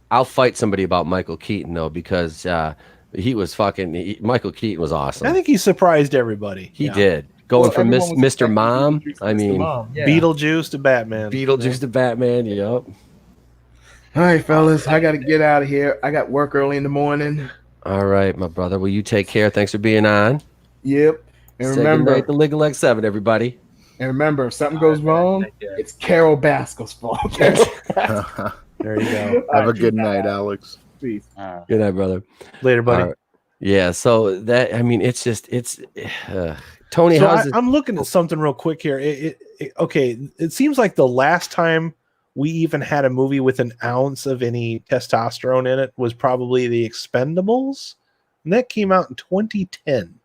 Speaker 1: I'll fight somebody about Michael Keaton though because Michael Keaton was awesome.
Speaker 3: I think he surprised everybody.
Speaker 1: He did. Going from Mr. Mom,
Speaker 3: Beetlejuice to Batman.
Speaker 1: To Batman, yep.
Speaker 5: All right, fellas, I got to get out of here. I got work early in the morning.
Speaker 1: All right, my brother. Well, you take care. Thanks for being on.
Speaker 5: Yep. And remember,
Speaker 1: the Legal X7, everybody.
Speaker 5: And remember, if something goes wrong, it's Carol Baskin's fault.
Speaker 3: There you go.
Speaker 2: Have a good night, Alex.
Speaker 5: Peace.
Speaker 1: Good night, brother.
Speaker 3: Later, buddy.
Speaker 1: Yeah. So it's Tony.
Speaker 3: So I'm looking at something real quick here. It seems like the last time we even had a movie with an ounce of any testosterone in it was probably The Expendables, and that came out in 2010.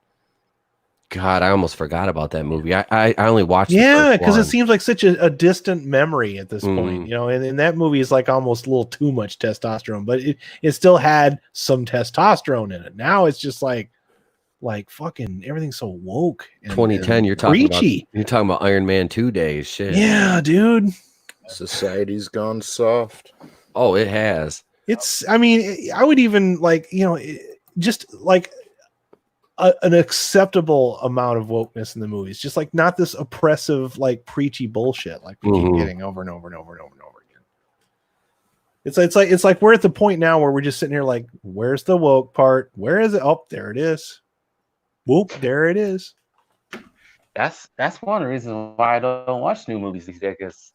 Speaker 1: God, I almost forgot about that movie. I only watched.
Speaker 3: Yeah, because it seems like such a distant memory at this point, and that movie is like almost a little too much testosterone, but it still had some testosterone in it. Now it's just like fucking everything's so woke.
Speaker 1: 2010, you're talking about Iron Man 2 days. Shit.
Speaker 3: Yeah, dude.
Speaker 2: Society's gone soft.
Speaker 1: Oh, it has.
Speaker 3: I would even just like an acceptable amount of wokeness in the movies, just like not this oppressive, like preachy bullshit like we keep getting over and over and over and over and over again. It's like we're at the point now where we're just sitting here like, where's the woke part? Where is it? Oh, there it is. Whoop, there it is.
Speaker 4: That's one of the reasons why I don't watch new movies these days, because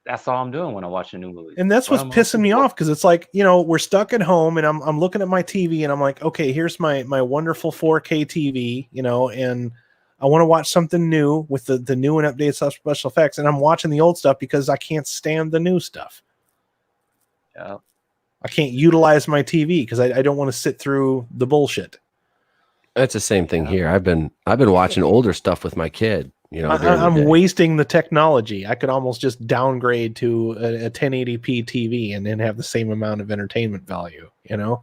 Speaker 4: that's all I'm doing when I watch a new movie.
Speaker 3: And that's what's pissing me off, because it's like, we're stuck at home and I'm looking at my TV and I'm like, okay, here's my wonderful 4K TV, and I want to watch something new with the new and updated special effects, and I'm watching the old stuff because I can't stand the new stuff.
Speaker 4: Yeah.
Speaker 3: I can't utilize my TV because I don't want to sit through the bullshit.
Speaker 1: That's the same thing here. I've been watching older stuff with my kid. You know,
Speaker 3: I'm wasting the technology. I could almost just downgrade to a 1080p TV and then have the same amount of entertainment value, you know?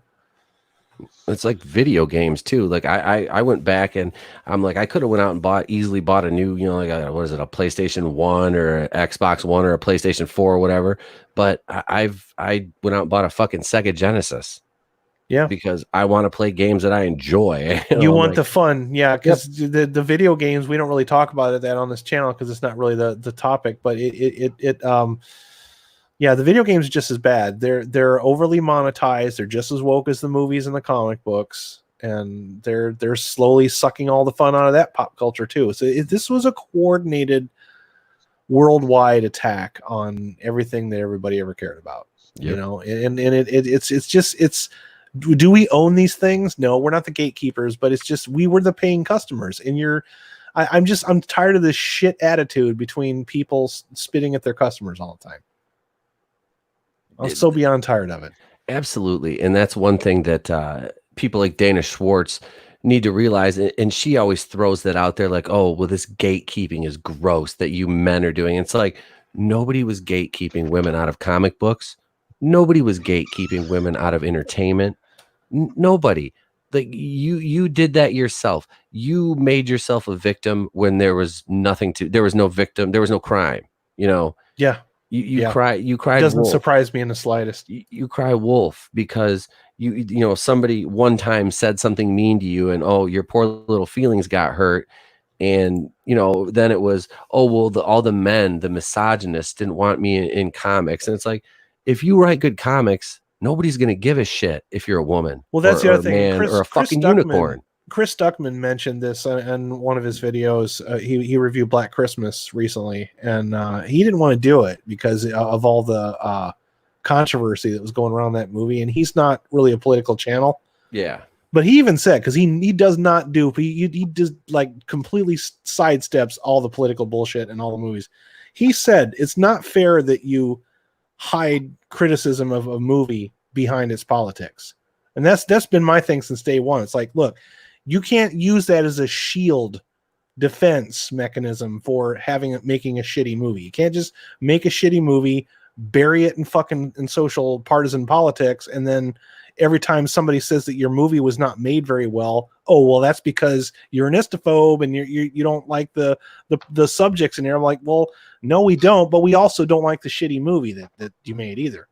Speaker 1: It's like video games too. Like I went back and I'm like, I could have went out and easily bought a new, you know, like what is it, a PlayStation 1 or an Xbox One or a PlayStation 4 or whatever. But I went out and bought a fucking Sega Genesis.
Speaker 3: Yeah,
Speaker 1: because I want to play games that I enjoy.
Speaker 3: You want the fun, yeah, because the video games, we don't really talk about that on this channel because it's not really the topic, but yeah, the video games are just as bad. They're overly monetized. They're just as woke as the movies and the comic books, and they're slowly sucking all the fun out of that pop culture too. So this was a coordinated worldwide attack on everything that everybody ever cared about. Yep. You know, and it's do we own these things? No, we're not the gatekeepers, but it's just we were the paying customers. And I'm tired of this shit attitude between people spitting at their customers all the time. I'm so beyond tired of it.
Speaker 1: Absolutely. And that's one thing that people like Dana Schwartz need to realize. And she always throws that out there like, oh, well, this gatekeeping is gross that you men are doing. It's like nobody was gatekeeping women out of comic books. Nobody was gatekeeping women out of entertainment. Nobody. Like you did that yourself. You made yourself a victim when there was there was no victim, there was no crime, you know.
Speaker 3: Yeah.
Speaker 1: You cried. It
Speaker 3: doesn't
Speaker 1: wolf.
Speaker 3: Surprise me in the slightest.
Speaker 1: You cry wolf because you know somebody one time said something mean to you and oh, your poor little feelings got hurt. And you know, then it was, oh well, all the men, the misogynists didn't want me in comics. And it's like, if you write good comics, nobody's going to give a shit if you're a woman.
Speaker 3: Well, that's the other thing.
Speaker 1: Or a fucking unicorn.
Speaker 3: Chris Stuckman mentioned this in one of his videos. He reviewed Black Christmas recently, and he didn't want to do it because of all the controversy that was going around that movie. And he's not really a political channel.
Speaker 1: Yeah.
Speaker 3: But he even said, because he does not do, he just like completely sidesteps all the political bullshit in all the movies. He said, it's not fair that you hide criticism of a movie behind its politics. And that's been my thing since day one. It's like, look, you can't use that as a shield defense mechanism for making a shitty movie. You can't just make a shitty movie, bury it in social partisan politics, and then every time somebody says that your movie was not made very well, oh well, that's because you're an istophobe and you don't like the subjects in there. I'm like, well, no, we don't, but we also don't like the shitty movie that you made either.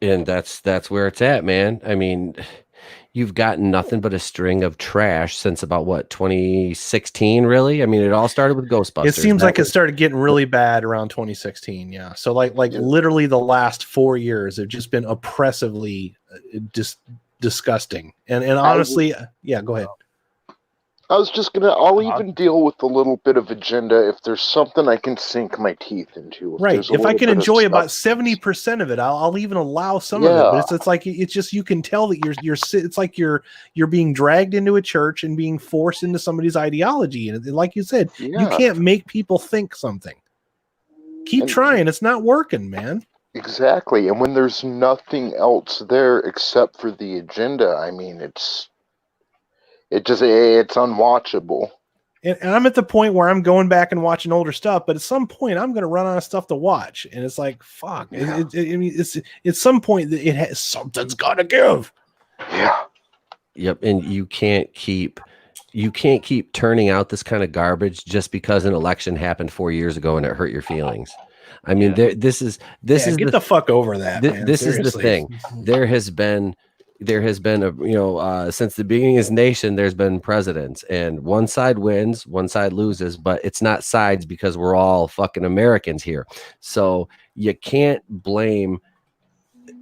Speaker 1: And that's where it's at, man. I mean, you've gotten nothing but a string of trash since about what, 2016, really? I mean, it all started with Ghostbusters.
Speaker 3: It seems like it started getting really bad around 2016, yeah. So like literally the last 4 years have just been oppressively disgusting. And honestly, yeah, go ahead.
Speaker 2: I was just I'll even deal with a little bit of agenda if there's something I can sink my teeth into.
Speaker 3: Right. If I can enjoy about 70% of it, I'll even allow some of it. But it's like, it's just, you can tell that it's like you're being dragged into a church and being forced into somebody's ideology. And like you said, you can't make people think something. Keep trying. It's not working, man.
Speaker 2: Exactly. And when there's nothing else there except for the agenda, I mean, it's unwatchable.
Speaker 3: And I'm at the point where I'm going back and watching older stuff, but at some point I'm going to run out of stuff to watch. And it's like, fuck. Yeah. I mean, it's at some point that something's got to give.
Speaker 2: Yeah.
Speaker 1: Yep. And you can't keep turning out this kind of garbage just because an election happened 4 years ago and it hurt your feelings. I mean, this is
Speaker 3: get the fuck over that.
Speaker 1: This is the thing. There has been since the beginning of this nation, there's been presidents, and one side wins, one side loses, but it's not sides because we're all fucking Americans here. So you can't blame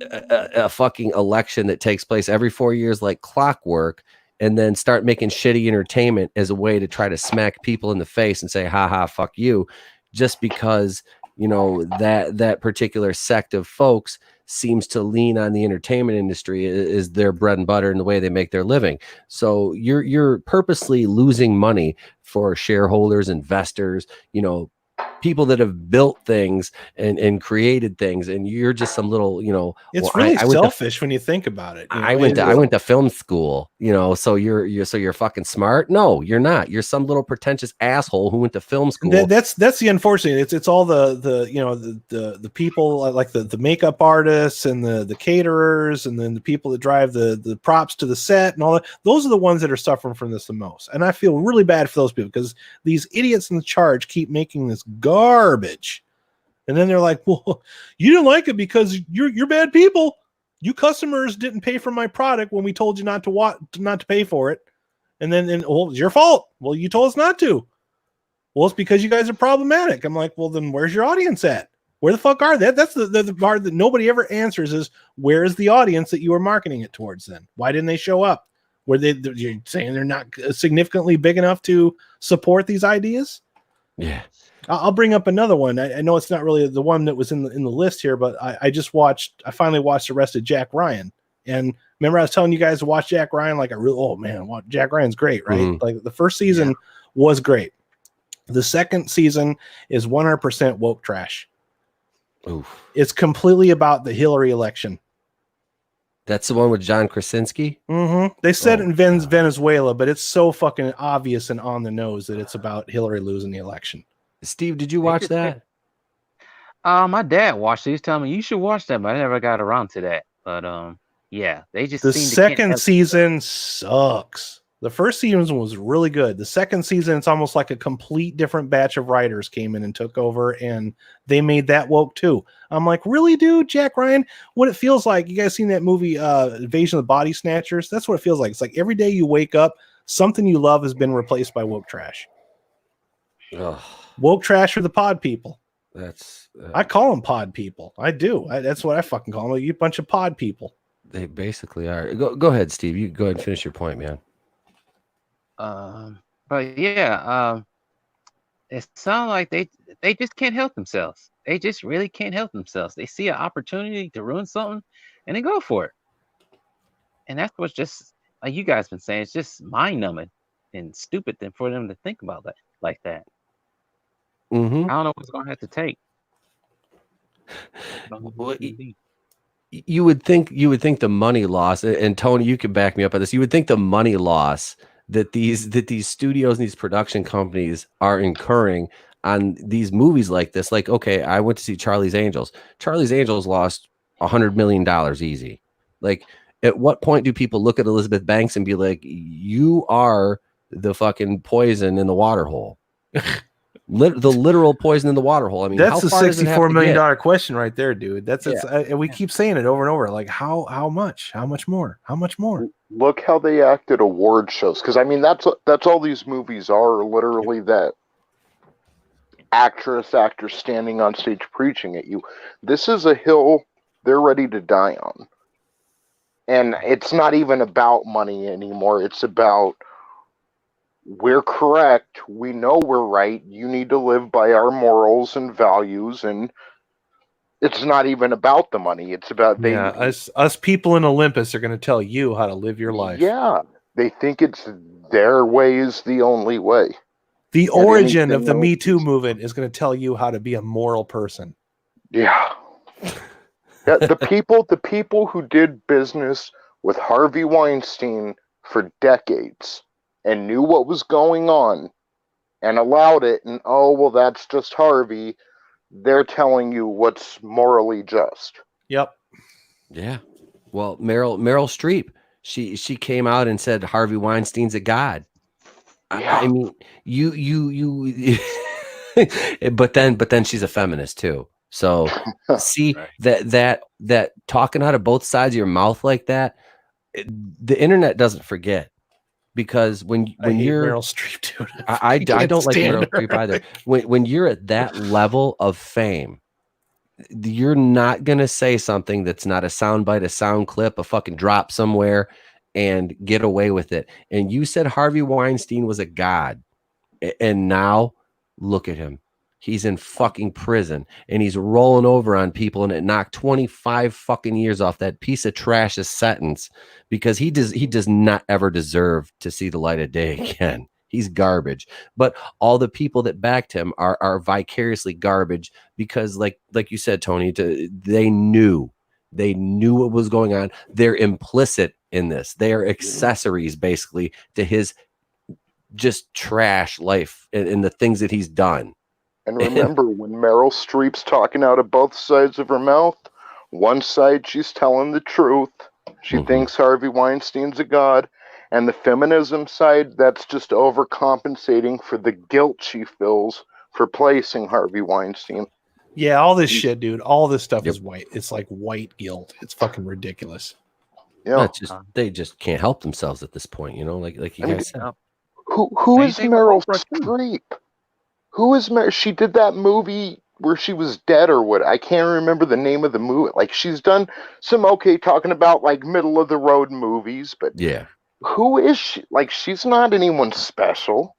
Speaker 1: a fucking election that takes place every 4 years like clockwork and then start making shitty entertainment as a way to try to smack people in the face and say, ha ha, fuck you, just because, you know, that particular sect of folks seems to lean on the entertainment industry is their bread and butter and the way they make their living. So you're purposely losing money for shareholders, investors, you know, people that have built things and created things, and you're just some little,
Speaker 3: It's really selfish when you think about it.
Speaker 1: I went to film school, so you're fucking smart. No, you're not. You're some little pretentious asshole who went to film school.
Speaker 3: That's the unfortunate. It's all the people like the makeup artists and the caterers, and then the people that drive the props to the set and all that. Those are the ones that are suffering from this the most. And I feel really bad for those people because these idiots in charge keep making this garbage. And then they're like, well, you didn't like it because you're bad people. You customers didn't pay for my product when we told you not to pay for it. And then it's your fault. Well, you told us not to. Well, it's because you guys are problematic. I'm like, well, then where's your audience at? Where the fuck are they? That's the part that nobody ever answers is, where is the audience that you were marketing it towards then? Why didn't they show up? You're saying they're not significantly big enough to support these ideas?
Speaker 1: Yeah.
Speaker 3: I'll bring up another one. I know it's not really the one that was in the list here, but I finally watched the rest of Jack Ryan. And remember I was telling you guys to watch Jack Ryan? Like Jack Ryan's great, right?
Speaker 1: Mm-hmm.
Speaker 3: Like the first season was great. The second season is 100% woke trash.
Speaker 1: Oof.
Speaker 3: It's completely about the Hillary election.
Speaker 1: That's the one with John Krasinski?
Speaker 3: Mm-hmm. They said in Venezuela, but it's so fucking obvious and on the nose that it's about Hillary losing the election.
Speaker 1: Steve, did you watch that?
Speaker 4: My dad watched it. He was telling me you should watch that, but I never got around to that. But yeah, they just
Speaker 3: the second season sucks. The first season was really good. The second season, it's almost like a complete different batch of writers came in and took over, and they made that woke too. I'm like, really, dude? Jack Ryan? What it feels like? You guys seen that movie, Invasion of the Body Snatchers? That's what it feels like. It's like every day you wake up, something you love has been replaced by woke trash.
Speaker 1: Ugh.
Speaker 3: Woke trash are the pod people.
Speaker 1: That's
Speaker 3: I call them pod people. I do. That's what I fucking call them. You bunch of pod people.
Speaker 1: They basically are. Go ahead, Steve. You go ahead and finish your point, man.
Speaker 4: But yeah, it sounds like they just can't help themselves. They just really can't help themselves. They see an opportunity to ruin something, and they go for it. And that's what's just like you guys been saying. It's just mind numbing and stupid for them to think about that like that.
Speaker 1: Mm-hmm.
Speaker 4: I don't know what's going to have to take.
Speaker 1: Well, you would think the money loss, and Tony, you can back me up on this. You would think the money loss that these studios and these production companies are incurring on these movies like this. Like, okay, I went to see Charlie's Angels. Charlie's Angels lost $100 million easy. Like, at what point do people look at Elizabeth Banks and be like, you are the fucking poison in the water hole? The literal poison in the water hole. I mean,
Speaker 3: that's a $64 million question right there, dude. And we keep saying it over and over. Like, how much more?
Speaker 2: Look how they act at award shows, because I mean that's all these movies are, literally that actor standing on stage preaching at you. This is a hill they're ready to die on, and it's not even about money anymore. It's about, we're correct, we know we're right, you need to live by our morals and values, and it's not even about the money. It's about
Speaker 3: us people in Olympus are going to tell you how to live your life.
Speaker 2: Yeah, they think it's their way is the only way.
Speaker 3: The origin of the Me Too movement is going to tell you how to be a moral person.
Speaker 2: Yeah. The people who did business with Harvey Weinstein for decades and knew what was going on and allowed it, and that's just Harvey, they're telling you what's morally just.
Speaker 3: Yep.
Speaker 1: Yeah. Well, Meryl Streep, she came out and said Harvey Weinstein's a god. Yeah. I mean, you but then she's a feminist too. So see that talking out of both sides of your mouth like that, the internet doesn't forget. Because when you're
Speaker 3: Meryl Streep, dude,
Speaker 1: I don't like Meryl Streep either. When you're at that level of fame, you're not gonna say something that's not a soundbite, a sound clip, a fucking drop somewhere, and get away with it. And you said Harvey Weinstein was a god, and now look at him. He's in fucking prison, and he's rolling over on people, and it knocked 25 fucking years off that piece of trash's sentence because he does not ever deserve to see the light of day again. He's garbage. But all the people that backed him are vicariously garbage because, like you said, Tony, they knew what was going on. They're implicit in this. They are accessories, basically, to his just trash life and the things that he's done.
Speaker 2: And remember, when Meryl Streep's talking out of both sides of her mouth, one side she's telling the truth. She thinks Harvey Weinstein's a god. And the feminism side, that's just overcompensating for the guilt she feels for placing Harvey Weinstein.
Speaker 3: Yeah, all this shit, dude. All this stuff is white. It's like white guilt. It's fucking ridiculous.
Speaker 2: Yeah,
Speaker 1: they just can't help themselves at this point, you know. Like you guys said.
Speaker 2: Who is Meryl Streep? Who is Meryl? She did that movie where she was dead or what? I can't remember the name of the movie. Like, she's done some talking about like middle of the road movies, but
Speaker 1: yeah.
Speaker 2: Who is she? Like, she's not anyone special.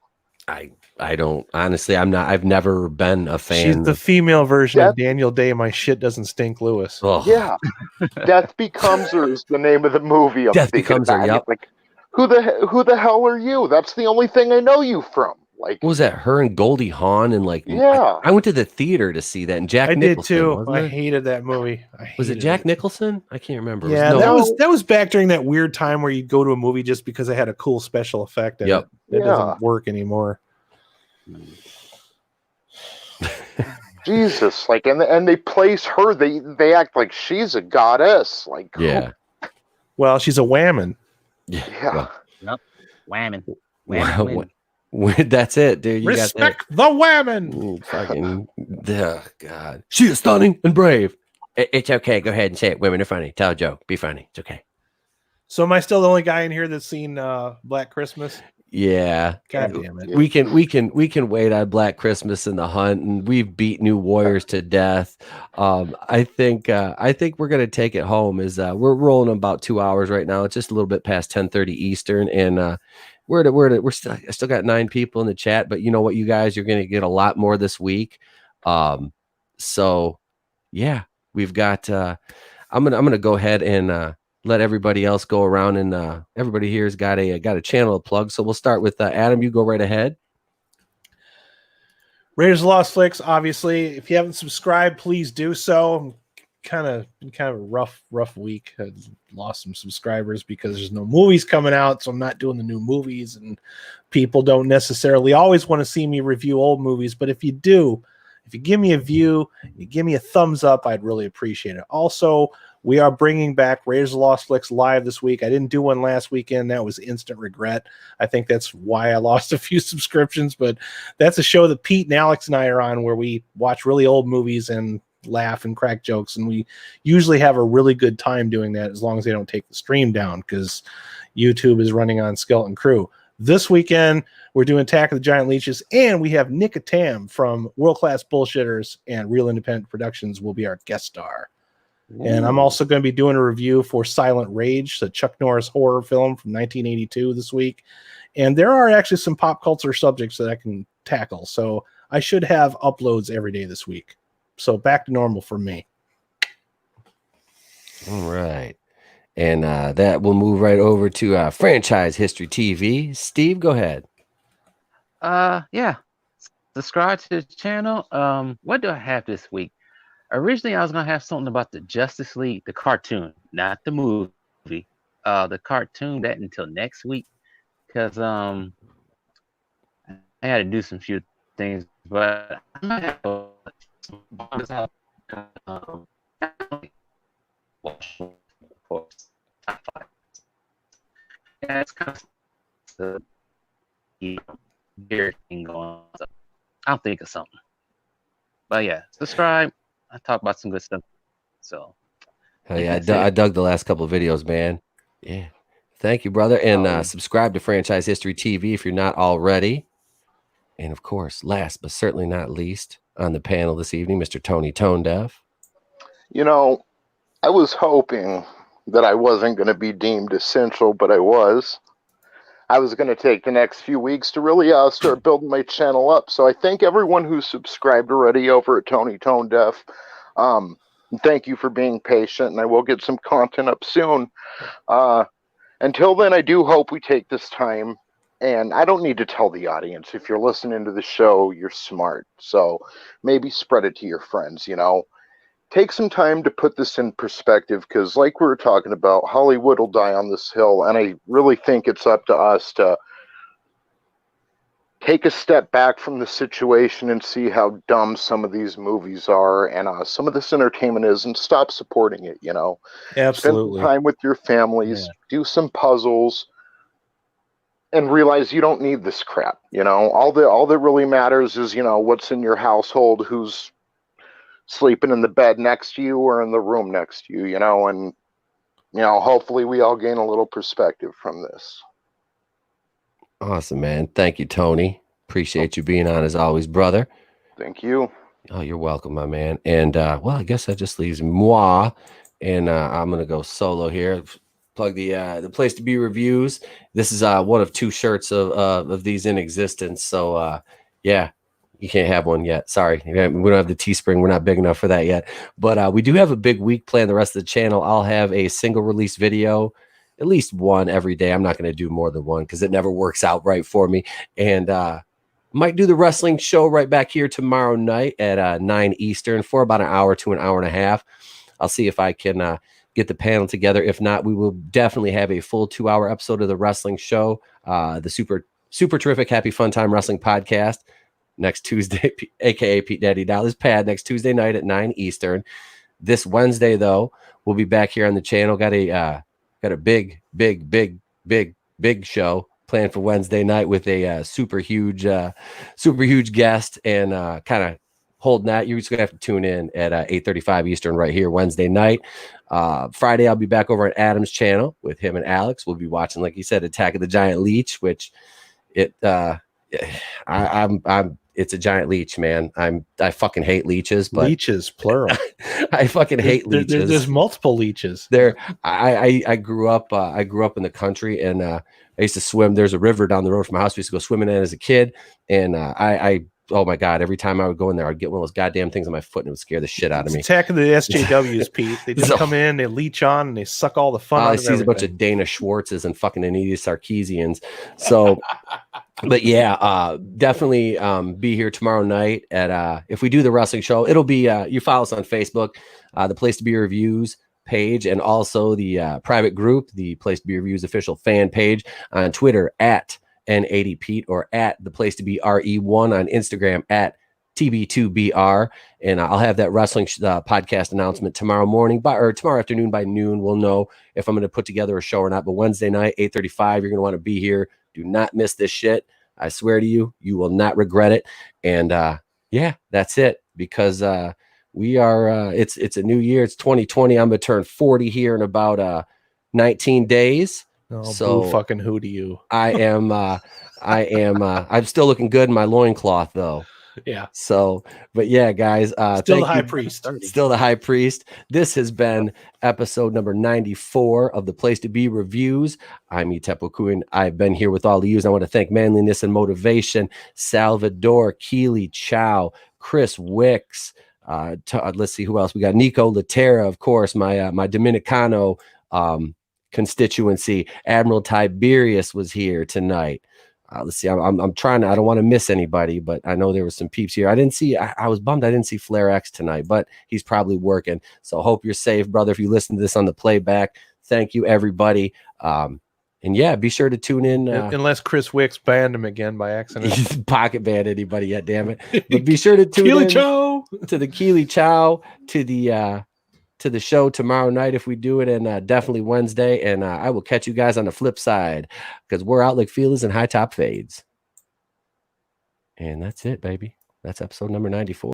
Speaker 1: I don't, honestly, I've never been a fan.
Speaker 3: She's the female version of Daniel Day. My shit doesn't stink, Lewis.
Speaker 1: Oh.
Speaker 2: Yeah. Death Becomes Her is the name of the movie.
Speaker 1: Death Becomes Her, yep.
Speaker 2: Like, who the hell are you? That's the only thing I know you from. Like,
Speaker 1: what was that? Her and Goldie Hawn and like,
Speaker 2: yeah.
Speaker 1: I went to the theater to see that, and Jack Nicholson.
Speaker 3: I did too. I hated that movie.
Speaker 1: Was it Jack Nicholson? I can't remember.
Speaker 3: Yeah, that was back during that weird time where you'd go to a movie just because it had a cool special effect. Yep. It doesn't work anymore.
Speaker 2: Jesus, like, and they place her. They act like she's a goddess. Like,
Speaker 1: yeah.
Speaker 3: Well, she's a whammon.
Speaker 2: Yeah.
Speaker 4: Yep. Whammon.
Speaker 1: That's it, dude. You
Speaker 3: respect the whammon.
Speaker 1: Fucking, oh God. She is stunning and brave. It's okay. Go ahead and say it. Women are funny. Tell a joke. Be funny. It's okay.
Speaker 3: So am I still the only guy in here that's seen Black Christmas?
Speaker 1: Yeah.
Speaker 3: God damn it.
Speaker 1: We can wait on Black Christmas and The Hunt, and we've beat New Warriors to death. I think we're gonna take it home. We're rolling about 2 hours right now. It's just a little bit past 10:30 Eastern, and I still got 9 people in the chat, but you know what, you guys, you're gonna get a lot more this week. So yeah, we've got. I'm gonna go ahead and let everybody else go around, and everybody here's got a channel to plug. So we'll start with Adam. You go right ahead.
Speaker 3: Raiders of the Lost Flicks. Obviously, if you haven't subscribed, please do so. Been kind of a rough week. I lost some subscribers because there's no movies coming out, so I'm not doing the new movies, and people don't necessarily always want to see me review old movies. But if you do, if you give me a view, you give me a thumbs up, I'd really appreciate it. Also, we are bringing back Raiders of the Lost Flicks live this week. I didn't do one last weekend. That was instant regret. I think that's why I lost a few subscriptions, but that's a show that Pete and Alex and I are on where we watch really old movies and laugh and crack jokes, and we usually have a really good time doing that as long as they don't take the stream down, because YouTube is running on Skeleton Crew. This weekend, we're doing Attack of the Giant Leeches, and we have Nick Tam from World Class Bullshitters and Real Independent Productions will be our guest star. Ooh. And I'm also going to be doing a review for Silent Rage, the Chuck Norris horror film from 1982 this week. And there are actually some pop culture subjects that I can tackle, so I should have uploads every day this week. So back to normal for me.
Speaker 1: All right. And that will move right over to Franchise History TV. Steve, go ahead.
Speaker 4: Yeah. Subscribe to the channel. What do I have this week? Originally, I was going to have something about the Justice League, the cartoon, not the movie. The cartoon, that until next week. Because I had to do some few things. But I might have to yeah, it's kind of the weird thing going on. So I'll think of something. But yeah, subscribe. I talk about some good stuff. So
Speaker 1: hell yeah, I dug the last couple of videos, man. Yeah. Thank you, brother. And subscribe to Franchise History TV if you're not already. And of course, last but certainly not least, on the panel this evening, Mr. Tony Tonedef.
Speaker 2: You know, I was hoping that I wasn't going to be deemed essential, but I was. I was going to take the next few weeks to really start building my channel up. So I thank everyone who's subscribed already over at Tony Tonedef. Thank you for being patient, and I will get some content up soon. Until then, I do hope we take this time And I don't need to tell the audience. If you're listening to the show, you're smart. So maybe spread it to your friends, you know. Take some time to put this in perspective, because like we were talking about, Hollywood will die on this hill, and I really think it's up to us to take a step back from the situation and see how dumb some of these movies are and some of this entertainment is, and stop supporting it, you know.
Speaker 3: Absolutely.
Speaker 2: Spend some time with your families, do some puzzles, and realize you don't need this crap, you know. All that really matters is, you know, what's in your household, who's sleeping in the bed next to you or in the room next to you, you know, and, you know, hopefully we all gain a little perspective from this.
Speaker 1: Awesome, man. Thank you, Tony. Appreciate you being on as always, brother.
Speaker 2: Thank you.
Speaker 1: Oh, you're welcome, my man. And, well, I guess that just leaves moi, and I'm going to go solo here. Plug the Place to Be reviews. This is one of 2 shirts of these in existence. So, yeah. You can't have one yet. Sorry. We don't have the Teespring. We're not big enough for that yet. But we do have a big week planned. The rest of the channel, I'll have a single release video, at least one every day. I'm not going to do more than one because it never works out right for me. And might do the wrestling show right back here tomorrow night at 9 Eastern for about an hour to an hour and a half. I'll see if I can get the panel together. If not, we will definitely have a full 2-hour episode of the wrestling show, the super terrific Happy Fun Time Wrestling Podcast. Next Tuesday, aka Pete Daddy Dallas Pad, next Tuesday night at 9 Eastern. This Wednesday, though, we'll be back here on the channel. Got a big show planned for Wednesday night with a super huge guest, and kind of holding that. You're just gonna have to tune in at 8:35 Eastern right here Wednesday night. Friday, I'll be back over at Adam's channel with him and Alex. We'll be watching, like you said, Attack of the Giant Leech, which it's a giant leech, man. I fucking hate leeches, but
Speaker 3: leeches plural.
Speaker 1: I fucking hate leeches.
Speaker 3: There's multiple leeches.
Speaker 1: I grew up in the country, and I used to swim. There's a river down the road from my house. We used to go swimming in as a kid, and oh my God, every time I would go in there, I'd get one of those goddamn things on my foot, and it would scare the shit out of me.
Speaker 3: Attacking the SJWs, Pete. They just come in, they leech on, and they suck all the fun out of everything. I see a bunch of Dana Schwartzes and fucking Anita Sarkeesians. So, but yeah, definitely be here tomorrow night at if we do the wrestling show, it'll be you follow us on Facebook, the Place to Be Reviews page, and also the private group, the Place to Be Reviews official fan page on Twitter at N80 Pete, or at the Place to Be RE1 on Instagram at TB2BR. And I'll have that wrestling podcast announcement tomorrow morning or tomorrow afternoon by noon. We'll know if I'm going to put together a show or not. But Wednesday night, 8:35, you're going to want to be here. Do not miss this shit. I swear to you, you will not regret it. And yeah, that's it, because we are it's a new year. It's 2020. I'm going to turn 40 here in about 19 days. Oh,
Speaker 1: so
Speaker 3: boo fucking who do you?
Speaker 1: I'm still looking good in my loincloth though.
Speaker 3: Yeah.
Speaker 1: So, but yeah, guys,
Speaker 3: still the high priest.
Speaker 1: Still the high priest. This has been episode number 94 of the Place to Be Reviews. I'm Itepoku, and I've been here with all of you. I want to thank Manliness and Motivation, Salvador, Keely Chow, Chris Wicks. Let's see who else we got. Nico Laterra, of course, my Dominicano constituency. Admiral Tiberius was here tonight. Let's see. I'm trying to. I don't want to miss anybody, but I know there was some peeps here. I didn't see. I was bummed I didn't see Flair X tonight, but he's probably working. So hope you're safe, brother. If you listen to this on the playback, thank you, everybody. And yeah, be sure to tune in.
Speaker 3: Unless Chris Wicks banned him again by accident.
Speaker 1: He's pocket banned anybody yet, damn it. But be sure to tune in to the Keely Chow, to the show tomorrow night if we do it, and definitely Wednesday. And I will catch you guys on the flip side, because we're out like feelers and high top fades. And that's it, baby. That's episode number 94.